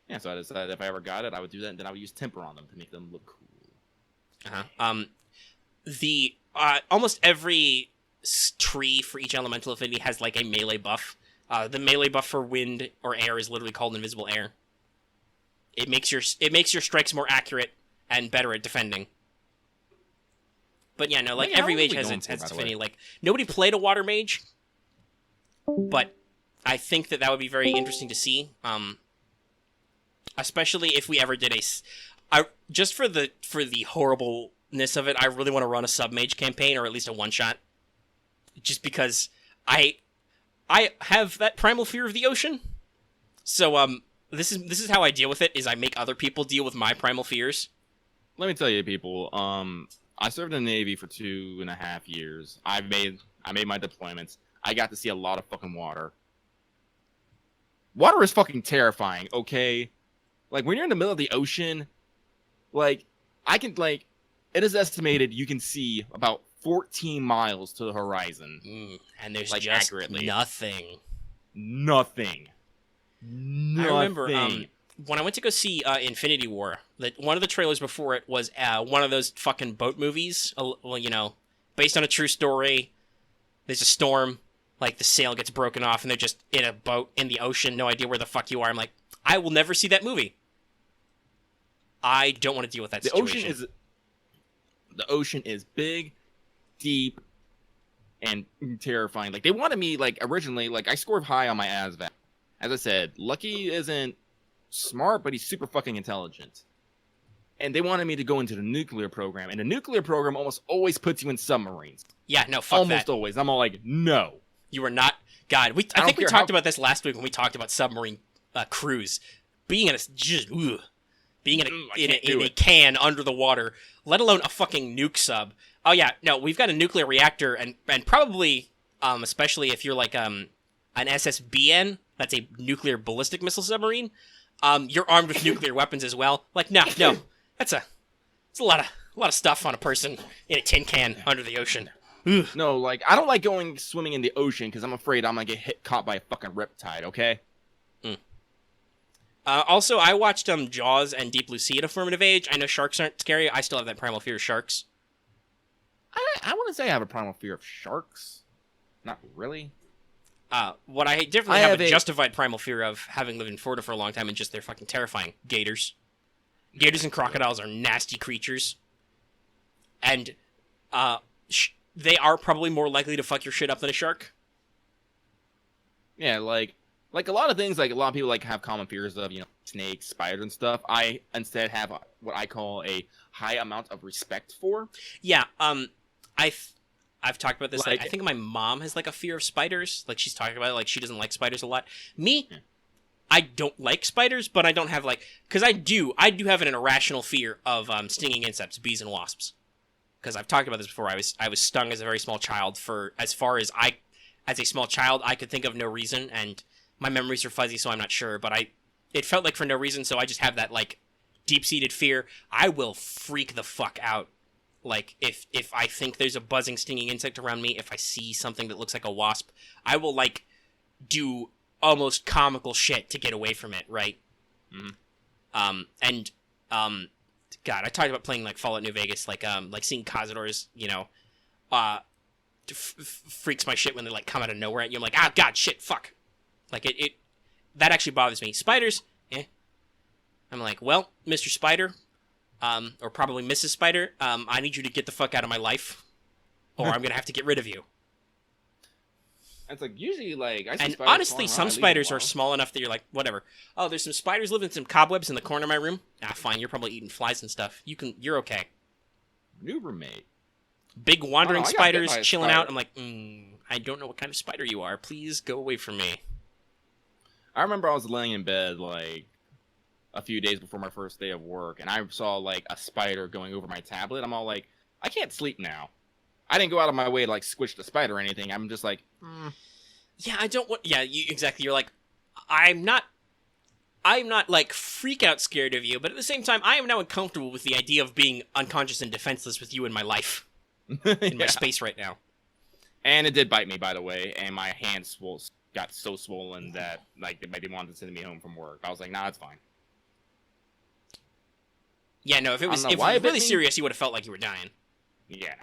Yeah, so I decided if I ever got it, I would do that, and then I would use temper on them to make them look The cool. almost every tree for each elemental affinity has like a melee buff. The melee buff for wind or air is literally called invisible air. It makes your strikes more accurate and better at defending. But yeah, no, like Yeah, every what are mage we has going its for, by the affinity. way? Like nobody played a water mage, but I think that would be very interesting to see. Especially if we ever did just for the horribleness of it, I really want to run a sub mage campaign or at least a one shot. Just because I have that primal fear of the ocean. So this is how I deal with it, is I make other people deal with my primal fears. Let me tell you, people. I served in the Navy for 2.5 years. I made my deployments. I got to see a lot of fucking water. Water is fucking terrifying, okay? Like, when you're in the middle of the ocean, like, it is estimated you can see about 14 miles to the horizon. And there's like, just accurately. nothing. Nothing. I remember when I went to go see Infinity War, one of the trailers before it was one of those fucking boat movies, well, you know, based on a true story. There's a storm, like the sail gets broken off, and they're just in a boat in the ocean, no idea where the fuck you are. I'm like, I will never see that movie. I don't want to deal with that situation. The ocean is big, deep, and terrifying. Like, they wanted me, like, originally, like, I scored high on my ASVAB. As I said, Lucky isn't smart, but he's super fucking intelligent. And they wanted me to go into the nuclear program, and the nuclear program almost always puts you in submarines. Yeah, no, fuck almost that. always. I'm all like, no. You are not... God, I think we talked about this last week when we talked about submarine crews. Being in a can under the water, let alone a fucking nuke sub. Oh yeah, no, we've got a nuclear reactor, and probably, especially if you're like an SSBN, that's a nuclear ballistic missile submarine, you're armed with nuclear weapons as well. Like, no, it's a lot of stuff on a person in a tin can under the ocean. Ugh. No, like, I don't like going swimming in the ocean because I'm afraid I'm gonna get caught by a fucking riptide, okay? Also, I watched Jaws and Deep Blue Sea at a formative age. I know sharks aren't scary. I still have that primal fear of sharks. I wouldn't say I have a primal fear of sharks. Not really. What I definitely have a justified primal fear of, having lived in Florida for a long time, and just they're fucking terrifying. Gators. Gators and crocodiles are nasty creatures. And they are probably more likely to fuck your shit up than a shark. Yeah, like a lot of things, like a lot of people like have common fears of, you know, snakes, spiders, and stuff. I instead have what I call a high amount of respect for. Yeah, I've talked about this. Like, I think my mom has like a fear of spiders. Like, she's talking about it, like she doesn't like spiders a lot. Me, I don't like spiders, but I don't have like, because I do have an irrational fear of stinging insects, bees and wasps. Because I've talked about this before. I was stung as a very small child for as far as a small child I could think of no reason, and my memories are fuzzy, so I'm not sure. But it felt like for no reason, so I just have that like deep-seated fear. I will freak the fuck out. Like, if I think there's a buzzing, stinging insect around me, if I see something that looks like a wasp, I will, like, do almost comical shit to get away from it, right? Mm-hmm. God, I talked about playing, like, Fallout New Vegas, like seeing Cazadors, you know, freaks my shit when they, like, come out of nowhere at you. I'm like, ah, God, shit, fuck. Like, that actually bothers me. Spiders, I'm like, well, Mr. Spider... or probably Mrs. Spider, I need you to get the fuck out of my life, or I'm gonna have to get rid of you. It's like, usually, like, I see and spiders honestly, some spiders are small enough that you're like, whatever. Oh, there's some spiders living in some cobwebs in the corner of my room. Ah, fine, you're probably eating flies and stuff. You're okay. New roommate. Big wandering spiders chilling out. I'm like, I don't know what kind of spider you are. Please go away from me. I remember I was laying in bed, like, a few days before my first day of work, and I saw, like, a spider going over my tablet. I'm all like, I can't sleep now. I didn't go out of my way to, like, squish the spider or anything. I'm just like, Yeah, I don't want... Yeah, exactly. You're like, I'm not, like, freak out scared of you, but at the same time, I am now uncomfortable with the idea of being unconscious and defenseless with you in my life. In my space right now. And it did bite me, by the way, and my hands got so swollen that, like, they wanted to send me home from work. I was like, nah, it's fine. Yeah, no, if it was really serious, you would have felt like you were dying. Yeah.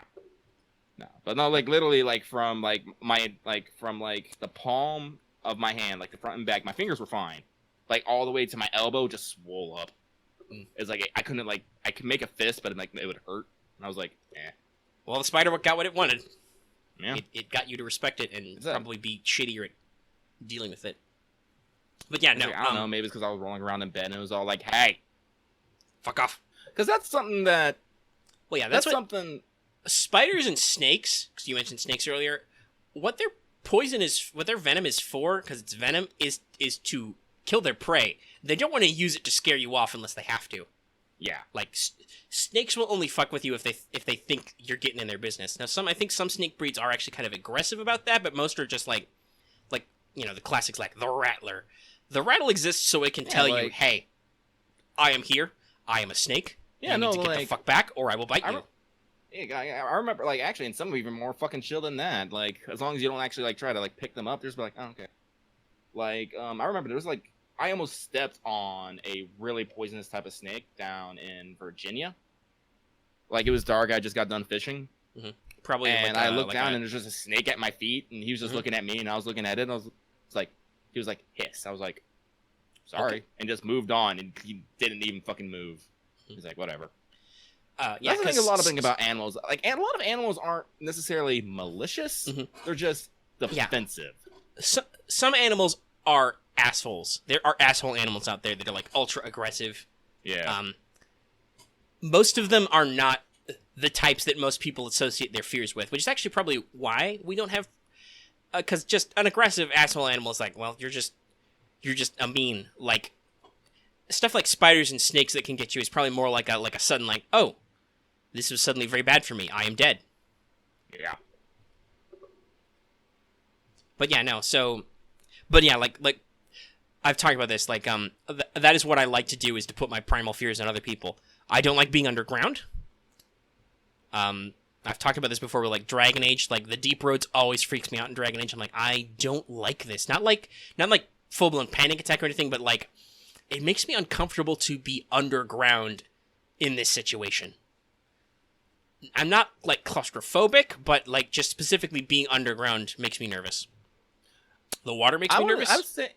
No. But no, like, literally, like, from the palm of my hand, like the front and back. My fingers were fine. Like all the way to my elbow just swole up. It's like I couldn't like I could make a fist, but like it would hurt. And I was like, eh. Well, the spider got what it wanted. Yeah. It got you to respect it and probably be shittier at dealing with it. But yeah, no. Like, I don't know. Maybe it's because I was rolling around in bed and it was all like, hey, fuck off. Because that's something that. Well, yeah, that's something. Spiders and snakes, because you mentioned snakes earlier, what their what their venom is for, because it's venom, is to kill their prey. They don't want to use it to scare you off unless they have to. Yeah. Like, snakes will only fuck with you if they think you're getting in their business. Now, I think some snake breeds are actually kind of aggressive about that, but most are just like, you know, the classics like the rattler. The rattle exists so it can tell you, hey, I am here. I am a snake. Yeah, you need to get the fuck back, or I will bite you. Yeah, I remember, like, actually, and some are even more fucking chill than that. Like, as long as you don't actually, like, try to, like, pick them up, they're just like, oh, okay. Like, I remember there was, like, I almost stepped on a really poisonous type of snake down in Virginia. Like, it was dark, I just got done fishing. Mm-hmm. Probably. And I looked down, and there's just a snake at my feet, and he was just looking at me, and I was looking at it, and he was like, hiss. I was like, sorry, and just moved on, and he didn't even fucking move. He's like, whatever. Yeah, that's the thing. A lot of things about animals, like a lot of animals aren't necessarily malicious. They're just defensive. Yeah. Some animals are assholes. There are asshole animals out there that are like ultra aggressive. Yeah. Most of them are not the types that most people associate their fears with, which is actually probably why we don't have. Because just an aggressive asshole animal is like, well, you're just a mean, like. Stuff like spiders and snakes that can get you is probably more like a sudden, like, oh, this was suddenly very bad for me. I am dead. Yeah. But yeah, no. So, but yeah, like I've talked about this. Like, that is what I like to do, is to put my primal fears on other people. I don't like being underground. I've talked about this before with like Dragon Age. Like the deep roads always freaks me out in Dragon Age. I'm like, I don't like this. Not like full blown panic attack or anything, but like. It makes me uncomfortable to be underground in this situation. I'm not, like, claustrophobic, but, like, just specifically being underground makes me nervous. The water makes me nervous. I would say...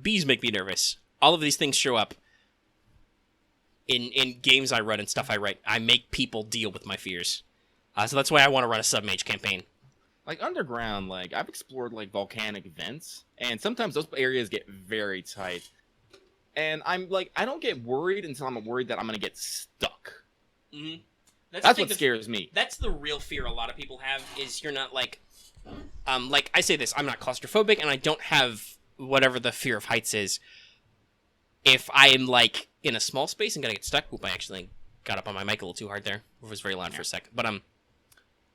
Bees make me nervous. All of these things show up in games I run and stuff I write. I make people deal with my fears. So that's why I want to run a submage campaign. Like, underground, like, I've explored, like, volcanic vents, and sometimes those areas get very tight. And I'm, like, I don't get worried until I'm worried that I'm gonna get stuck. Mm-hmm. That's what scares me. That's the real fear a lot of people have, is you're not, like I say this, I'm not claustrophobic, and I don't have whatever the fear of heights is. If I am, like, in a small space and gonna get stuck, I actually got up on my mic a little too hard there. It was very loud for a sec. But,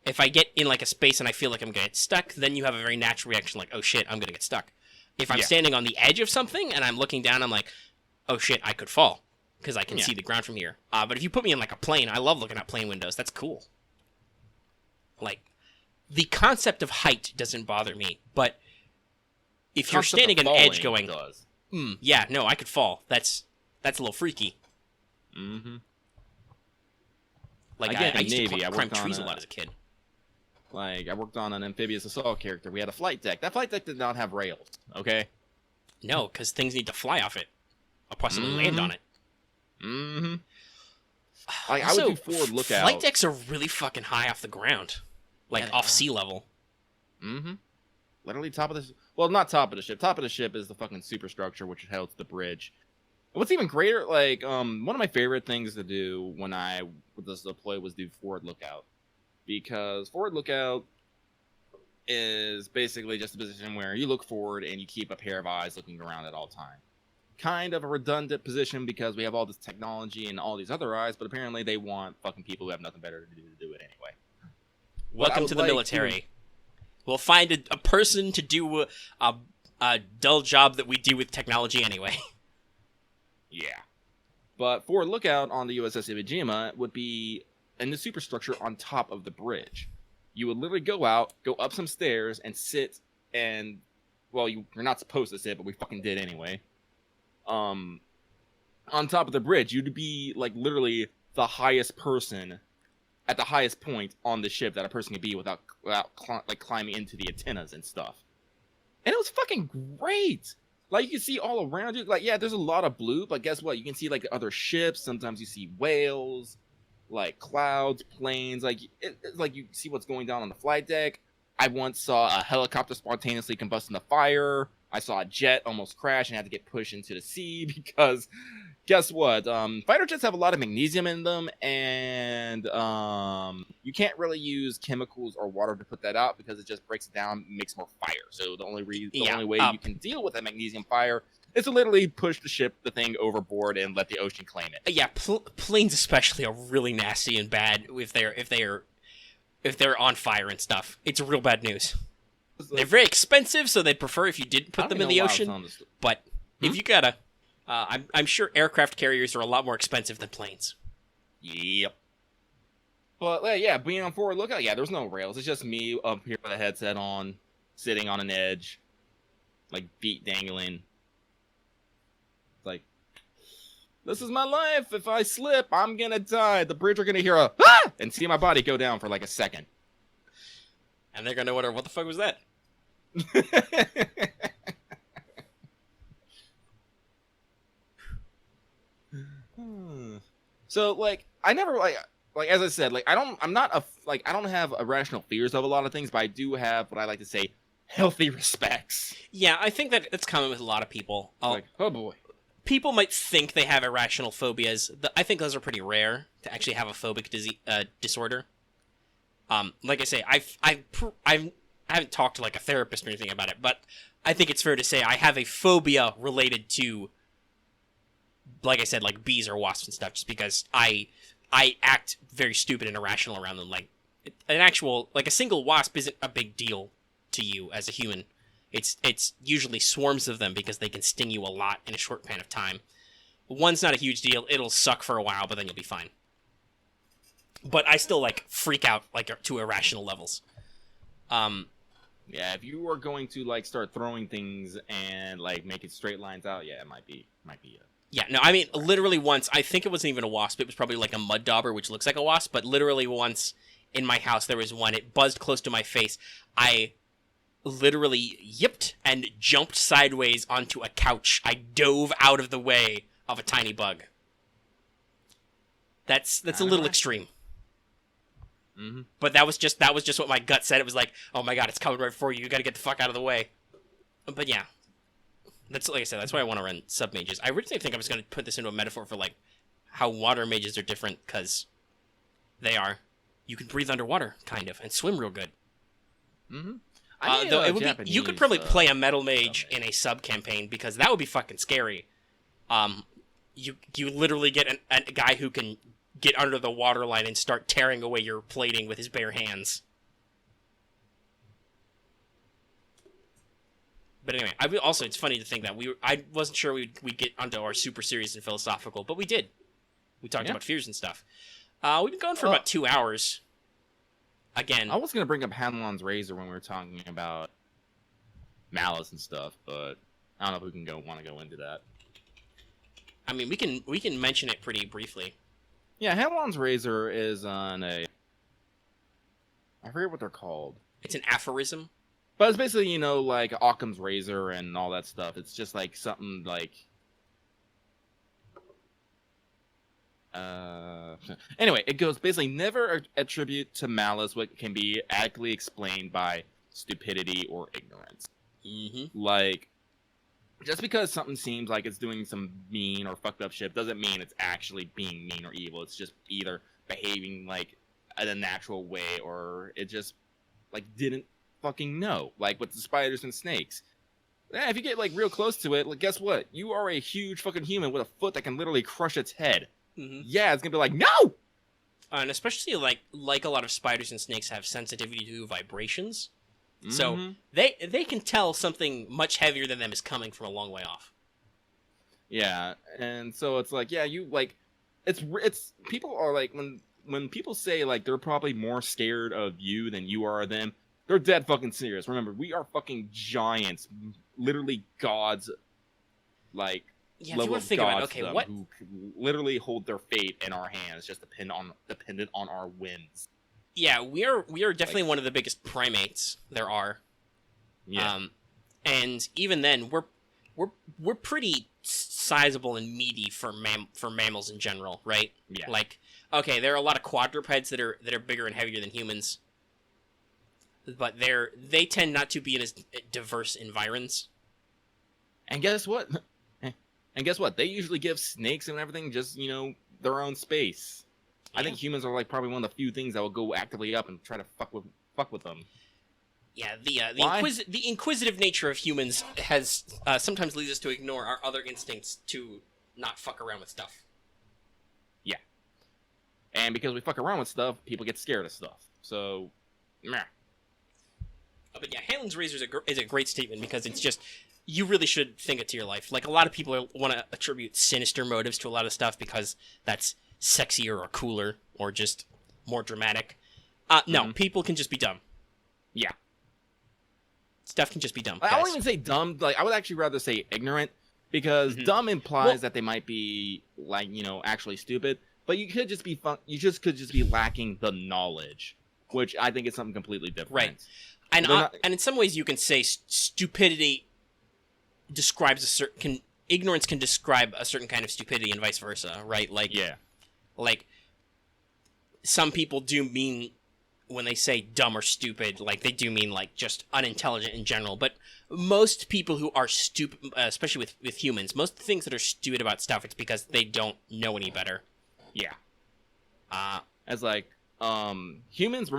if I get in, like, a space and I feel like I'm going to get stuck, then you have a very natural reaction like, oh, shit, I'm going to get stuck. If I'm standing on the edge of something and I'm looking down, I'm like, oh, shit, I could fall because I can see the ground from here. But if you put me in, like, a plane, I love looking at plane windows. That's cool. Like, the concept of height doesn't bother me, but if you're standing on an edge going, yeah, no, I could fall. That's a little freaky. Mm-hmm. Like, again, I used Navy, to climb trees a lot as a kid. Like, I worked on an amphibious assault character. We had a flight deck. That flight deck did not have rails, okay? No, because things need to fly off it. Or possibly land on it. Mm-hmm. Like, I would do forward lookout. Flight decks are really fucking high off the ground. Like, off sea level. Mm-hmm. Literally top of the... Well, not top of the ship. Top of the ship is the fucking superstructure, which holds the bridge. What's even greater, like, one of my favorite things to do when I was deployed was do forward lookout. Because forward lookout is basically just a position where you look forward and you keep a pair of eyes looking around at all time. Kind of a redundant position because we have all this technology and all these other eyes, but apparently they want fucking people who have nothing better to do it anyway. Welcome to the military. We'll find a person to do a dull job that we do with technology anyway. Yeah. But forward lookout on the USS Iwo Jima would be in the superstructure on top of the bridge. You would literally go out, go up some stairs, and sit and... Well, you're not supposed to sit, but we fucking did anyway. On top of the bridge, you'd be, like, literally the highest person at the highest point on the ship that a person can be without like climbing into the antennas and stuff. And it was fucking great. Like, you can see all around you. Like, yeah, there's a lot of blue, but guess what? You can see, like, other ships. Sometimes you see whales, like, clouds, planes. Like, it's like you see what's going down on the flight deck. I once saw a helicopter spontaneously combust in the fire. I saw a jet almost crash and had to get pushed into the sea because, guess what? Fighter jets have a lot of magnesium in them, and you can't really use chemicals or water to put that out because it just breaks it down, and makes more fire. So the only way you can deal with a magnesium fire is to literally push the thing overboard and let the ocean claim it. Yeah, planes especially are really nasty and bad if they're on fire and stuff. It's real bad news. They're very expensive, so they'd prefer if you didn't put them in the ocean. But if you gotta, I'm sure aircraft carriers are a lot more expensive than planes. Yep. But yeah, being on forward lookout, yeah, there's no rails. It's just me up here with a headset on, sitting on an edge, like feet dangling. Like, this is my life. If I slip, I'm gonna die. The bridge are gonna hear a ah! And see my body go down for like a second. And they're gonna wonder, what the fuck was that? So, like, I never, like as I said, like, I don't have irrational fears of a lot of things, but I do have what I like to say, healthy respects. Yeah, I think that's common with a lot of people. Like, oh boy. People might think they have irrational phobias. I think those are pretty rare to actually have a phobic disorder. Like I say, I haven't talked to like a therapist or anything about it, but I think it's fair to say I have a phobia related to, like I said, like bees or wasps and stuff, just because I act very stupid and irrational around them. Like a single wasp isn't a big deal to you as a human. It's usually swarms of them because they can sting you a lot in a short span of time. One's not a huge deal. It'll suck for a while, but then you'll be fine. But I still, like, freak out, like, to irrational levels. Yeah, if you are going to, like, start throwing things and, like, make it straight lines out, yeah, it might be Yeah, no, I mean, literally once, I think it wasn't even a wasp, it was probably like a mud dauber, which looks like a wasp, but literally once in my house there was one, it buzzed close to my face. I literally yipped and jumped sideways onto a couch. I dove out of the way of a tiny bug. That's a little extreme. Mm-hmm. But that was just what my gut said. It was like, oh my god, it's coming right for you. You got to get the fuck out of the way. But yeah, that's like I said. That's why I want to run sub mages. I originally think I was going to put this into a metaphor for like how water mages are different because they are. You can breathe underwater, kind of, and swim real good. Mm-hmm. Though it would be, you could probably play a metal mage in a sub campaign because that would be fucking scary. You literally get a guy who can get under the waterline and start tearing away your plating with his bare hands. But anyway, it's funny to think that I wasn't sure we'd get onto our super serious and philosophical, but we did. We talked about fears and stuff. We've been going for about 2 hours. Again, I was gonna bring up Hanlon's razor when we were talking about malice and stuff, but I don't know if we can want to go into that. I mean, we can mention it pretty briefly. Yeah, Hanlon's razor is on I forget what they're called. It's an aphorism. But it's basically, like Occam's razor and all that stuff. It's just like something like... Anyway, it goes basically never attribute to malice what can be adequately explained by stupidity or ignorance. Mm-hmm. Like, just because something seems like it's doing some mean or fucked up shit doesn't mean it's actually being mean or evil. It's just either behaving like in a natural way or it just like didn't fucking know. Like with the spiders and snakes. Yeah, if you get like real close to it, like guess what? You are a huge fucking human with a foot that can literally crush its head. Mm-hmm. Yeah, it's gonna be like, no! And especially like a lot of spiders and snakes have sensitivity to vibrations. So they can tell something much heavier than them is coming from a long way off. Yeah, and so it's like, yeah, you like, it's people are like when people say like they're probably more scared of you than you are of them, they're dead fucking serious. Remember, we are fucking giants, literally gods. Like Yeah, if you level want to of think about it, gods okay, to them what? who literally hold their fate in our hands, just dependent on our whims. Yeah, we are definitely Like, one of the biggest primates there are. yeah, And even then, we're pretty sizable and meaty for mammals in general, right? yeah. Like, okay, there are a lot of quadrupeds that are bigger and heavier than humans, but they tend not to be in as diverse environs. And guess what? And guess what? They usually give snakes and everything just, their own space. Yeah. I think humans are like probably one of the few things that will go actively up and try to fuck with them. Yeah, Why? the inquisitive nature of humans has sometimes leads us to ignore our other instincts to not fuck around with stuff. Yeah. And because we fuck around with stuff, people get scared of stuff. So, meh. But yeah, Hanlon's razor is a great statement because it's just, you really should think it to your life. Like, a lot of people want to attribute sinister motives to a lot of stuff because that's sexier or cooler or just more dramatic. No, people can just be dumb. Yeah. Stuff can just be dumb. I won't even say dumb. Like, I would actually rather say ignorant, because dumb implies that they might be like, actually stupid. But you could just be could just be lacking the knowledge, which I think is something completely different. Right. And and in some ways, you can say stupidity describes ignorance can describe a certain kind of stupidity, and vice versa, right? Like, yeah. Like, some people do mean, when they say dumb or stupid, like, they do mean, like, just unintelligent in general. But most people who are stupid, especially with humans, most things that are stupid about stuff, it's because they don't know any better. Yeah. As like, humans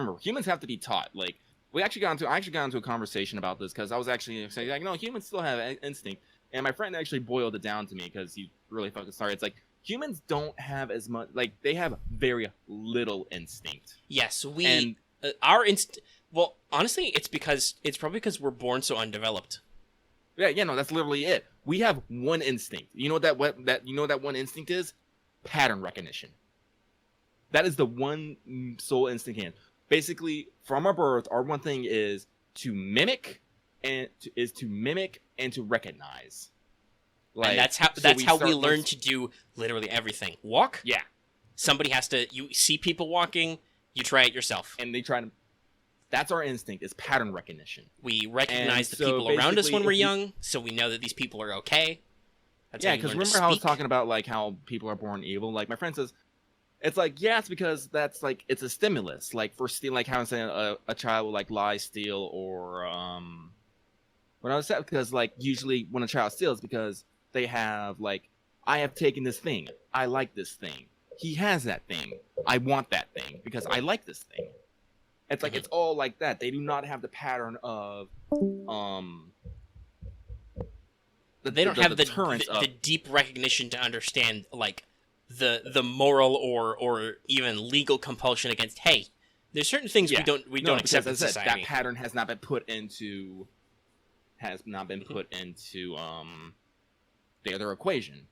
have to be taught. Like, I actually got into a conversation about this because I was actually saying, like, no, humans still have instinct. And my friend actually boiled it down to me because he really fucking sorry. It's like, humans don't have as much, like, they have very little instinct. Yes, our instinct. Well, honestly, it's probably because we're born so undeveloped. Yeah, no, that's literally it. We have one instinct. You know that one instinct is? Pattern recognition. That is the one sole instinct in. Basically, from our birth, our one thing is to mimic and to recognize. Like, and that's how we learn to do literally everything. Walk? Yeah. Somebody has to. You see people walking, you try it yourself. And they try to. That's our instinct, is pattern recognition. We recognize the people around us when we're young, so we know that these people are okay. That's because remember how I was talking about, like, how people are born evil? Like, my friend says, it's like, yeah, it's because that's, like, it's a stimulus. Like, for steal, like how I'm saying a child will, like, lie, steal, or, when I was saying, because, like, usually when a child steals, because they have, like, I have taken this thing. I like this thing. He has that thing. I want that thing because I like this thing. It's like, it's all like that. They do not have the pattern of, they don't have the deep recognition to understand, like, the moral or even legal compulsion against, hey, there's certain things we don't accept in society. That pattern has not been put into the other equation.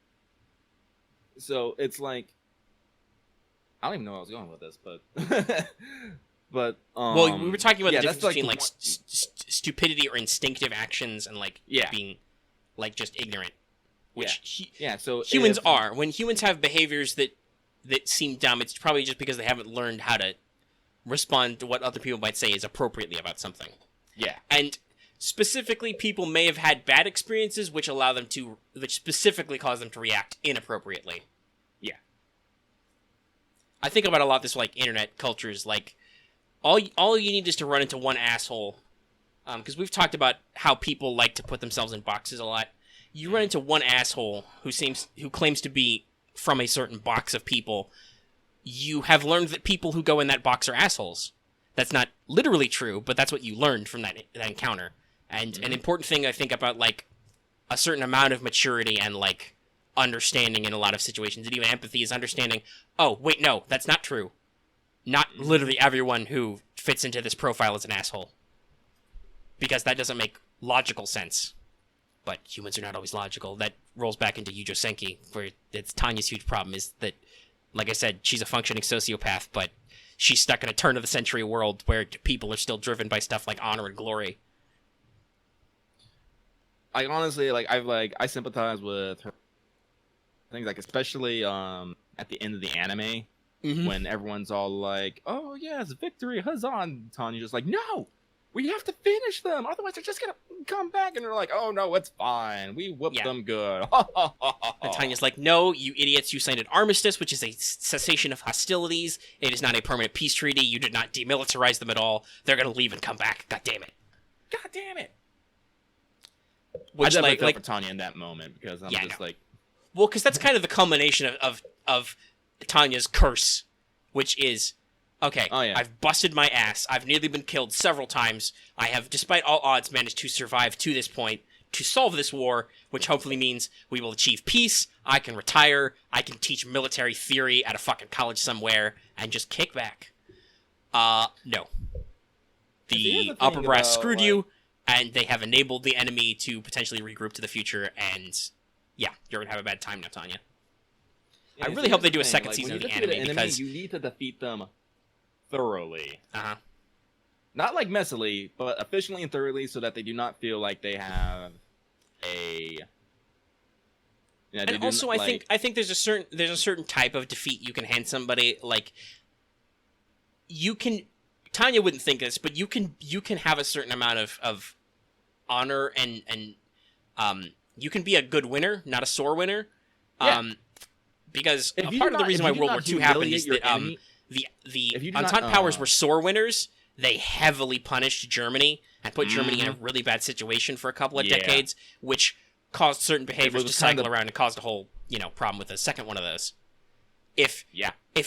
So it's like, I don't even know where I was going with this, but well, we were talking about the difference like between like stupidity or instinctive actions and like being like just ignorant. Which so humans are. When humans have behaviors that seem dumb, it's probably just because they haven't learned how to respond to what other people might say is appropriately about something. Yeah. And specifically, people may have had bad experiences which specifically cause them to react inappropriately. Yeah. I think about a lot this like internet cultures, like all you need is to run into one asshole. Because we've talked about how people like to put themselves in boxes a lot. You run into one asshole who claims to be from a certain box of people. You have learned that people who go in that box are assholes. That's not literally true, but that's what you learned from that encounter. And an important thing I think about like a certain amount of maturity and like understanding in a lot of situations, and even empathy, is understanding, oh, wait, no, that's not true. Not literally everyone who fits into this profile is an asshole. Because that doesn't make logical sense. But humans are not always logical. That rolls back into Youjo Senki, where it's Tanya's huge problem is that, like I said, she's a functioning sociopath, but she's stuck in a turn-of-the-century world where people are still driven by stuff like honor and glory. I honestly, I sympathize with her things, like especially at the end of the anime when everyone's all like, "Oh yes, victory, huzzah!" And Tanya's just like, "No, we have to finish them, otherwise they're just gonna come back." And they're like, "Oh no, it's fine. We whooped them good." And Tanya's like, "No, you idiots! You signed an armistice, which is a cessation of hostilities. It is not a permanent peace treaty. You did not demilitarize them at all. They're gonna leave and come back. God damn it! God damn it!" Which I definitely felt for Tanya in that moment because I'm just like, well, because that's kind of the culmination of Tanya's curse, which is, okay, I've busted my ass. I've nearly been killed several times. I have, despite all odds, managed to survive to this point, to solve this war, which hopefully means we will achieve peace. I can retire. I can teach military theory at a fucking college somewhere and just kick back. No. The upper brass screwed you, and they have enabled the enemy to potentially regroup to the future, and yeah, you're gonna have a bad time now, Tanya. I really hope they do a second season of the anime because you need to defeat them thoroughly. Uh-huh. Not like messily, but efficiently and thoroughly, so that they do not feel like they have a. Yeah, and also, I think there's a certain type of defeat you can hand somebody. Like, you can, Tanya wouldn't think this, but you can have a certain amount of honor and you can be a good winner, not a sore winner. Because a part of the reason why World War II happened is that the Entente powers were sore winners. They heavily punished Germany and put Germany in a really bad situation for a couple of decades, which caused certain behaviors to cycle around and caused a whole, problem with the second one of those. If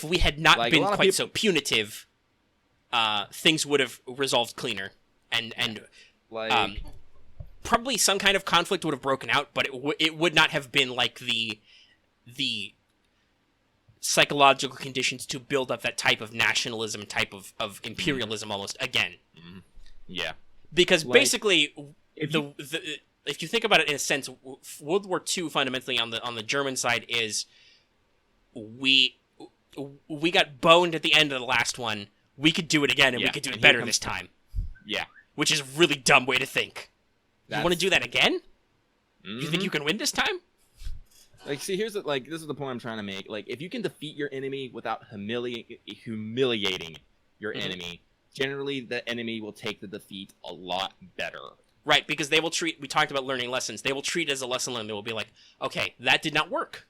we had not been quite so punitive, things would have resolved cleaner, and probably some kind of conflict would have broken out, but it would not have been like the psychological conditions to build up that type of nationalism, type of imperialism almost again. Yeah. Because basically, if you think about it in a sense, World War II fundamentally on the German side is we got boned at the end of the last one. We could do it again, and we could do it better this time. Yeah. Which is a really dumb way to think. You want to do that again? You think you can win this time? Like, see, this is the point I'm trying to make. Like, if you can defeat your enemy without humiliating your enemy, generally the enemy will take the defeat a lot better. Right, because they will we talked about learning lessons. They will treat it as a lesson learned. They will be like, okay, that did not work.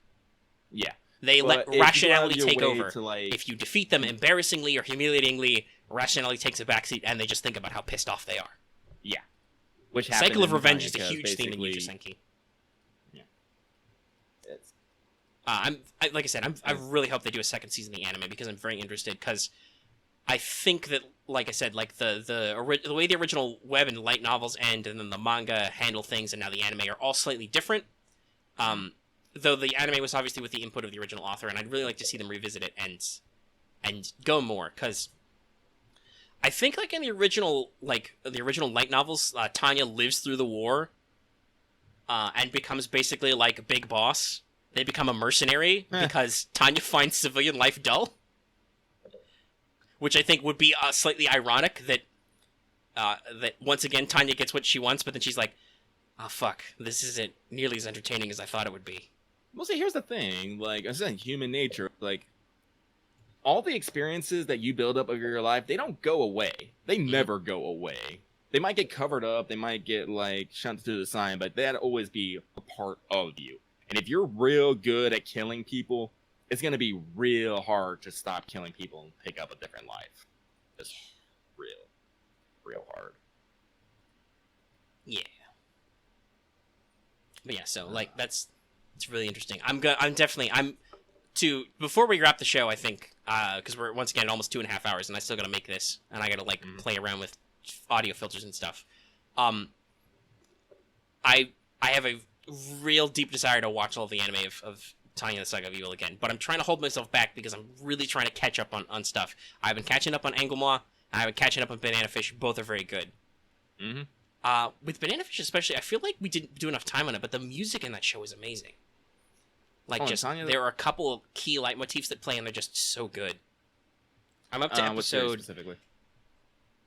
Yeah. They let rationality take over. If you defeat them embarrassingly or humiliatingly, rationality takes a backseat, and they just think about how pissed off they are. Yeah. Which cycle of revenge is a huge theme in Youjo Senki. Like I said, I really hope they do a second season of the anime because I'm very interested. Because I think that, like I said, like the way the original web and light novels end, and then the manga handle things, and now the anime are all slightly different. Though the anime was obviously with the input of the original author, and I'd really like to see them revisit it and go more. Because I think, like in the original light novels, Tanya lives through the war, and becomes basically like a big boss. They become a mercenary because Tanya finds civilian life dull. Which I think would be slightly ironic that once again Tanya gets what she wants, but then she's like, oh fuck, this isn't nearly as entertaining as I thought it would be. Well, see, here's the thing. Like I said, human nature. Like, all the experiences that you build up over your life, they don't go away. They never go away. They might get covered up. They might get, like, shunted to the side, but that'll always be a part of you. And if you're real good at killing people, it's going to be real hard to stop killing people and pick up a different life. It's real hard. Yeah. But yeah, so, like, it's really interesting. Before we wrap the show, I think, because we're, once again, almost 2.5 hours, and I still got to make this, and I got to, like, play around with audio filters and stuff. I have a real deep desire to watch all the anime of Tanya the Saga of Evil again, but I'm trying to hold myself back because I'm really trying to catch up on stuff. I've been catching up on Anglemois, and I've been catching up on Banana Fish. Both are very good. With Banana Fish especially, I feel like we didn't do enough time on it, but the music in that show is amazing. Like, there are a couple of key leitmotifs that play, and they're just so good. I'm up to episode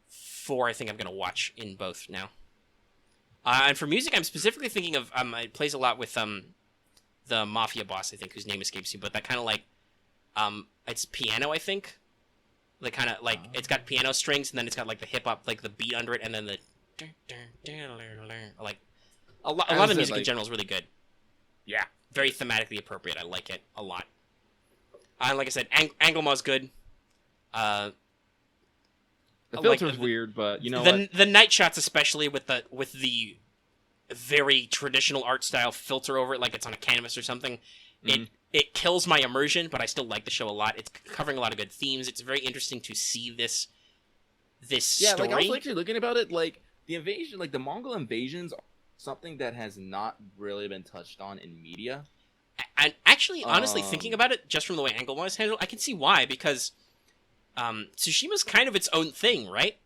4, I think I'm going to watch in both now. And for music, I'm specifically thinking of, it plays a lot with the mafia boss, I think, whose name escapes me, but that kind of like, it's piano, I think. Like kind of like it's got piano strings, and then it's got like the hip hop, like the beat under it, and then the like a lot of music in general is really good. Yeah, very thematically appropriate. I like it a lot. Like I said, Anglemo's good. The filter's weird, but you know the night shots, especially with the very traditional art style filter over it, like it's on a canvas or something. It kills my immersion, but I still like the show a lot. It's covering a lot of good themes. It's very interesting to see this story. Like I was actually looking about it, like the invasion, like the Mongol invasions, are something that has not really been touched on in media. And actually, honestly, thinking about it, just from the way Anglemo is handled, I can see why, because Tsushima's kind of its own thing, right?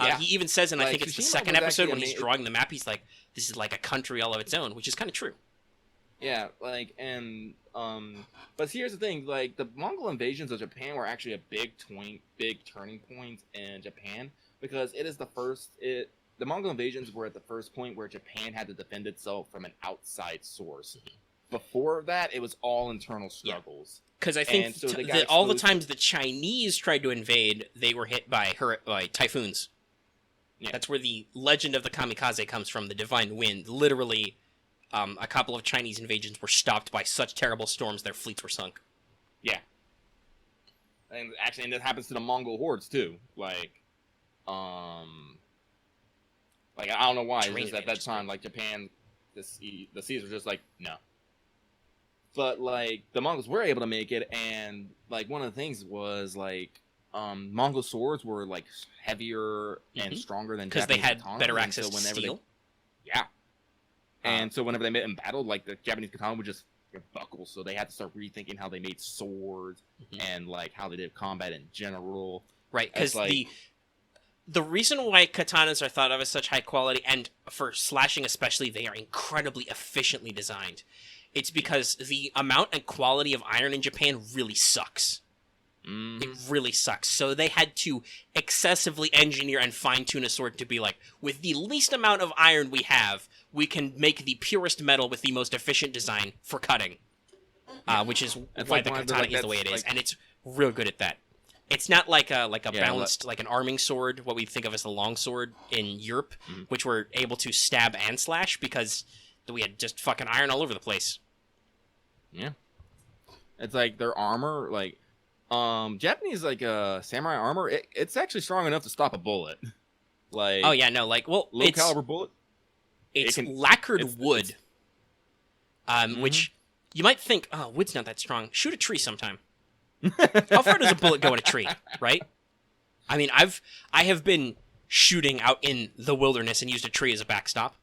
Yeah. He even says, and I think it's the second episode when he's amazing. drawing the map, he's like, this is like a country all of its own, which is kind of true. Yeah, like, and, but here's the thing, like, the Mongol invasions of Japan were actually a big turning point in Japan, because it is the Mongol invasions were at the first point where Japan had to defend itself from an outside source. Before that, it was all internal struggles. Because I think all the times the Chinese tried to invade, they were hit by typhoons. Yeah. That's where the legend of the kamikaze comes from, the divine wind. Literally, a couple of Chinese invasions were stopped by such terrible storms their fleets were sunk. Yeah. And actually, and that happens to the Mongol hordes, too. Like, I don't know why. It's just at that time, like, Japan, the seas were just like, no. But, like, the Mongols were able to make it, and, like, one of the things was, like, Mongol swords were, like, heavier and stronger than Japanese because they had katanas, better access to steel? Yeah. And so whenever they met in battle, like, the Japanese katana would just buckle, so they had to start rethinking how they made swords and, like, how they did combat in general. Right, because the reason why katanas are thought of as such high quality, and for slashing especially, they are incredibly efficiently designed. It's because the amount and quality of iron in Japan really sucks. It really sucks. So they had to excessively engineer and fine-tune a sword to be like, with the least amount of iron we have, we can make the purest metal with the most efficient design for cutting. Which is why the katana is the way it is. And it's real good at that. It's not like a balanced, like an arming sword, what we think of as the long sword in Europe, which we're able to stab and slash because we had just fucking iron all over the place. Yeah. It's like their armor, like, Japanese, like, samurai armor, it's actually strong enough to stop a bullet. Like, oh, yeah, no, like, well, low caliber bullet. It's lacquered wood. Which you might think, oh, wood's not that strong. Shoot a tree sometime. How far does a bullet go in a tree, right? I mean, I have been shooting out in the wilderness and used a tree as a backstop.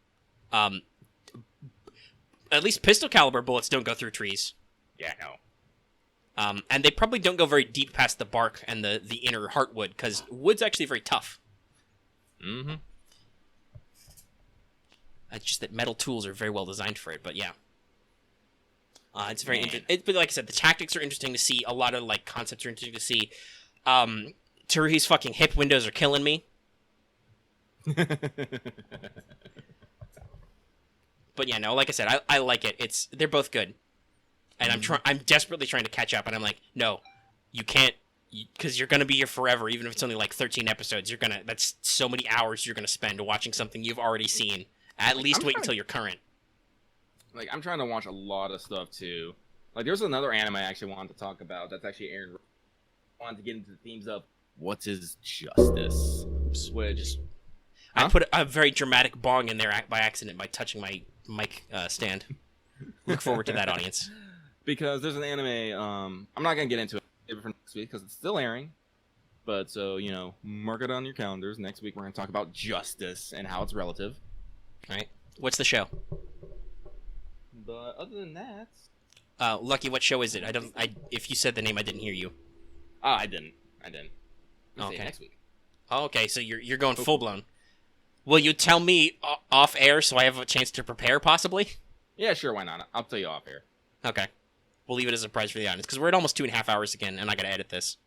At least pistol caliber bullets don't go through trees. Yeah, no. And they probably don't go very deep past the bark and the inner heartwood, because wood's actually very tough. It's just that metal tools are very well designed for it, but yeah. It's very interesting. But like I said, the tactics are interesting to see. A lot of like concepts are interesting to see. Teruhi's fucking hip windows are killing me. But yeah, no, like I said, I like it. They're both good, and I'm desperately trying to catch up, and I'm like, no, you can't, because you're gonna be here forever, even if it's only like 13 episodes. That's so many hours you're gonna spend watching something you've already seen. At least wait until you're current. Like, I'm trying to watch a lot of stuff too. Like, there's another anime I actually wanted to talk about that's actually airing. I wanted to get into the themes of what is justice, which I put a very dramatic bong in there by accident by touching my mic stand. Look forward to that, audience. Because there's an anime, I'm not going to get into it for next week because it's still airing. But so, mark it on your calendars. Next week we're going to talk about justice and how it's relative. All right. What's the show? But other than that... Lucky, what show is it? If you said the name, I didn't hear you. I didn't. Okay. Next week. Oh, okay, so you're going full-blown. Will you tell me off air so I have a chance to prepare, possibly? Yeah, sure, why not? I'll tell you off air. Okay. We'll leave it as a surprise for the audience, because we're at almost 2.5 hours again, and I gotta edit this.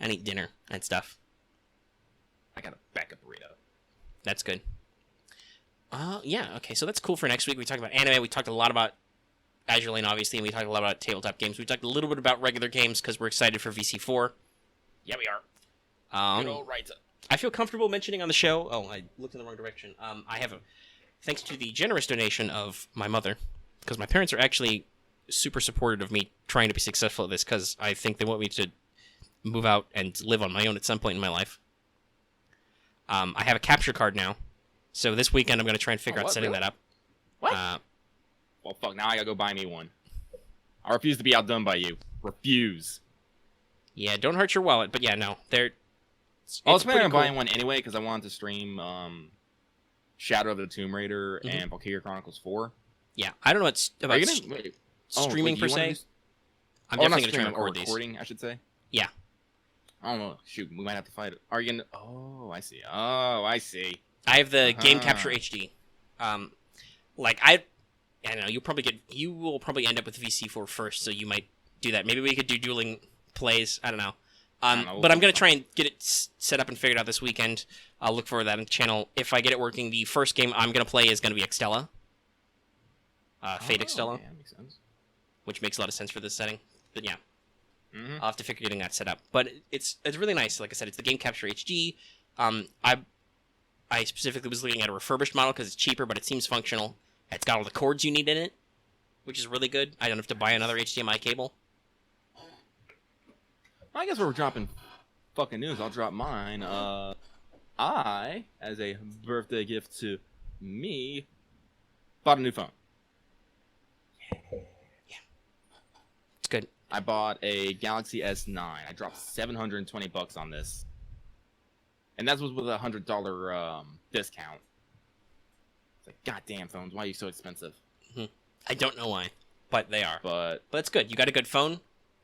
And eat dinner and stuff. I got a backup burrito. That's good. Yeah, okay, so that's cool for next week. We talked about anime, we talked a lot about Azur Lane, obviously, and we talked a lot about tabletop games. We talked a little bit about regular games because we're excited for VC4. Yeah, we are. Good old right. I feel comfortable mentioning on the show. Oh, I looked in the wrong direction. I have thanks to the generous donation of my mother, because my parents are actually super supportive of me trying to be successful at this, because I think they want me to move out and live on my own at some point in my life. I have a capture card now, so this weekend I'm going to try and figure out setting that up. What? Well, fuck, now I gotta go buy me one. I refuse to be outdone by you. Refuse. Yeah, don't hurt your wallet, but yeah, no. I was planning on buying one anyway, because I wanted to stream Shadow of the Tomb Raider and Valkyria Chronicles 4. Yeah, I don't know what's about streaming per se. I'm definitely going to try and record these. Recording, I should say. Yeah. I don't know. Shoot, we might have to fight it. Are you gonna... Oh, I see. Oh, I see. I have the Game Capture HD. I don't know. You will probably end up with VC4 first, so you might do that. Maybe we could do dueling plays. I don't know. But I'm going to try and get it set up and figured out this weekend. I'll look for that on the channel. If I get it working, the first game I'm going to play is going to be Extella. Fate Extella. Yeah, makes sense. Which makes a lot of sense for this setting. But yeah. I'll have to figure getting that set up. But it's really nice. Like I said, it's the Game Capture HD. I specifically was looking at a refurbished model because it's cheaper, but it seems functional. It's got all the cords you need in it, which is really good. I don't have to buy another HDMI cable. I guess we're dropping fucking news. I'll drop mine. I, as a birthday gift to me, bought a new phone. Yeah. It's good. I bought a Galaxy S9. I dropped $720 on this. And that was with a $100 discount. It's like, goddamn phones, why are you so expensive? I don't know why, but they are. But it's good. You got a good phone,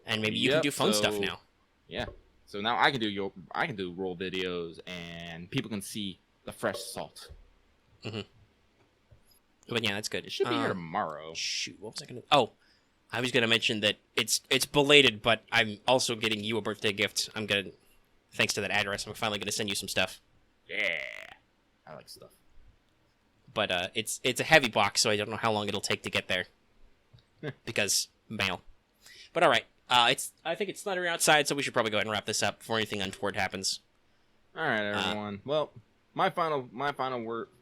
and maybe you can do phone stuff now. Yeah. So now I can do roll videos, and people can see the fresh salt. But yeah, that's good. It should be here tomorrow. Shoot, what was I gonna? Oh, I was gonna mention that it's belated, but I'm also getting you a birthday gift. Thanks to that address, I'm finally gonna send you some stuff. Yeah, I like stuff. But it's a heavy box, so I don't know how long it'll take to get there. Because mail. But all right, I think it's thundering outside, so we should probably go ahead and wrap this up before anything untoward happens. All right, everyone. Well, my final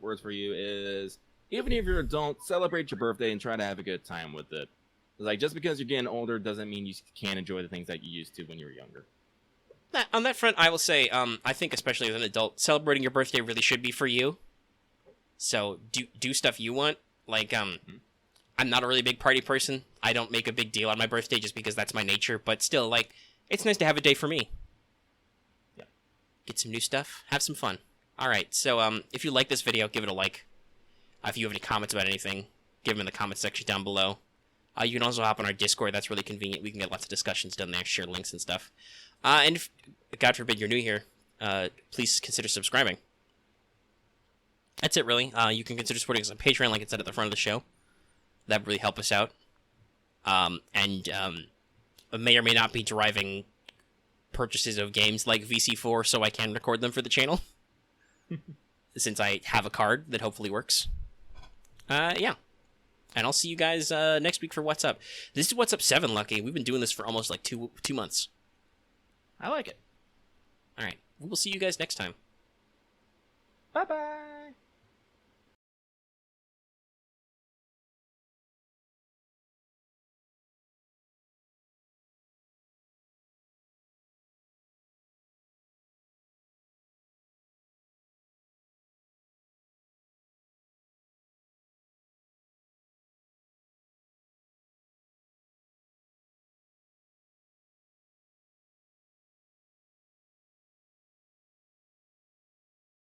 words for you is: even if you're an adult, celebrate your birthday and try to have a good time with it. Like, just because you're getting older doesn't mean you can't enjoy the things that you used to when you were younger. On that front, I will say, I think especially as an adult, celebrating your birthday really should be for you. So do stuff you want. Like, I'm not a really big party person. I don't make a big deal on my birthday just because that's my nature. But still, like, it's nice to have a day for me. Yeah. Get some new stuff. Have some fun. All right. So, if you like this video, give it a like. If you have any comments about anything, give them in the comment section down below. You can also hop on our Discord. That's really convenient. We can get lots of discussions done there, share links and stuff. And if, God forbid, you're new here, please consider subscribing. That's it, really. You can consider supporting us on Patreon, like it said at the front of the show. That would really help us out. And may or may not be deriving purchases of games like VC4 so I can record them for the channel. Since I have a card that hopefully works. Yeah. And I'll see you guys next week for What's Up. This is What's Up 7, Lucky. We've been doing this for almost like two months. I like it. All right. We will see you guys next time. Bye-bye.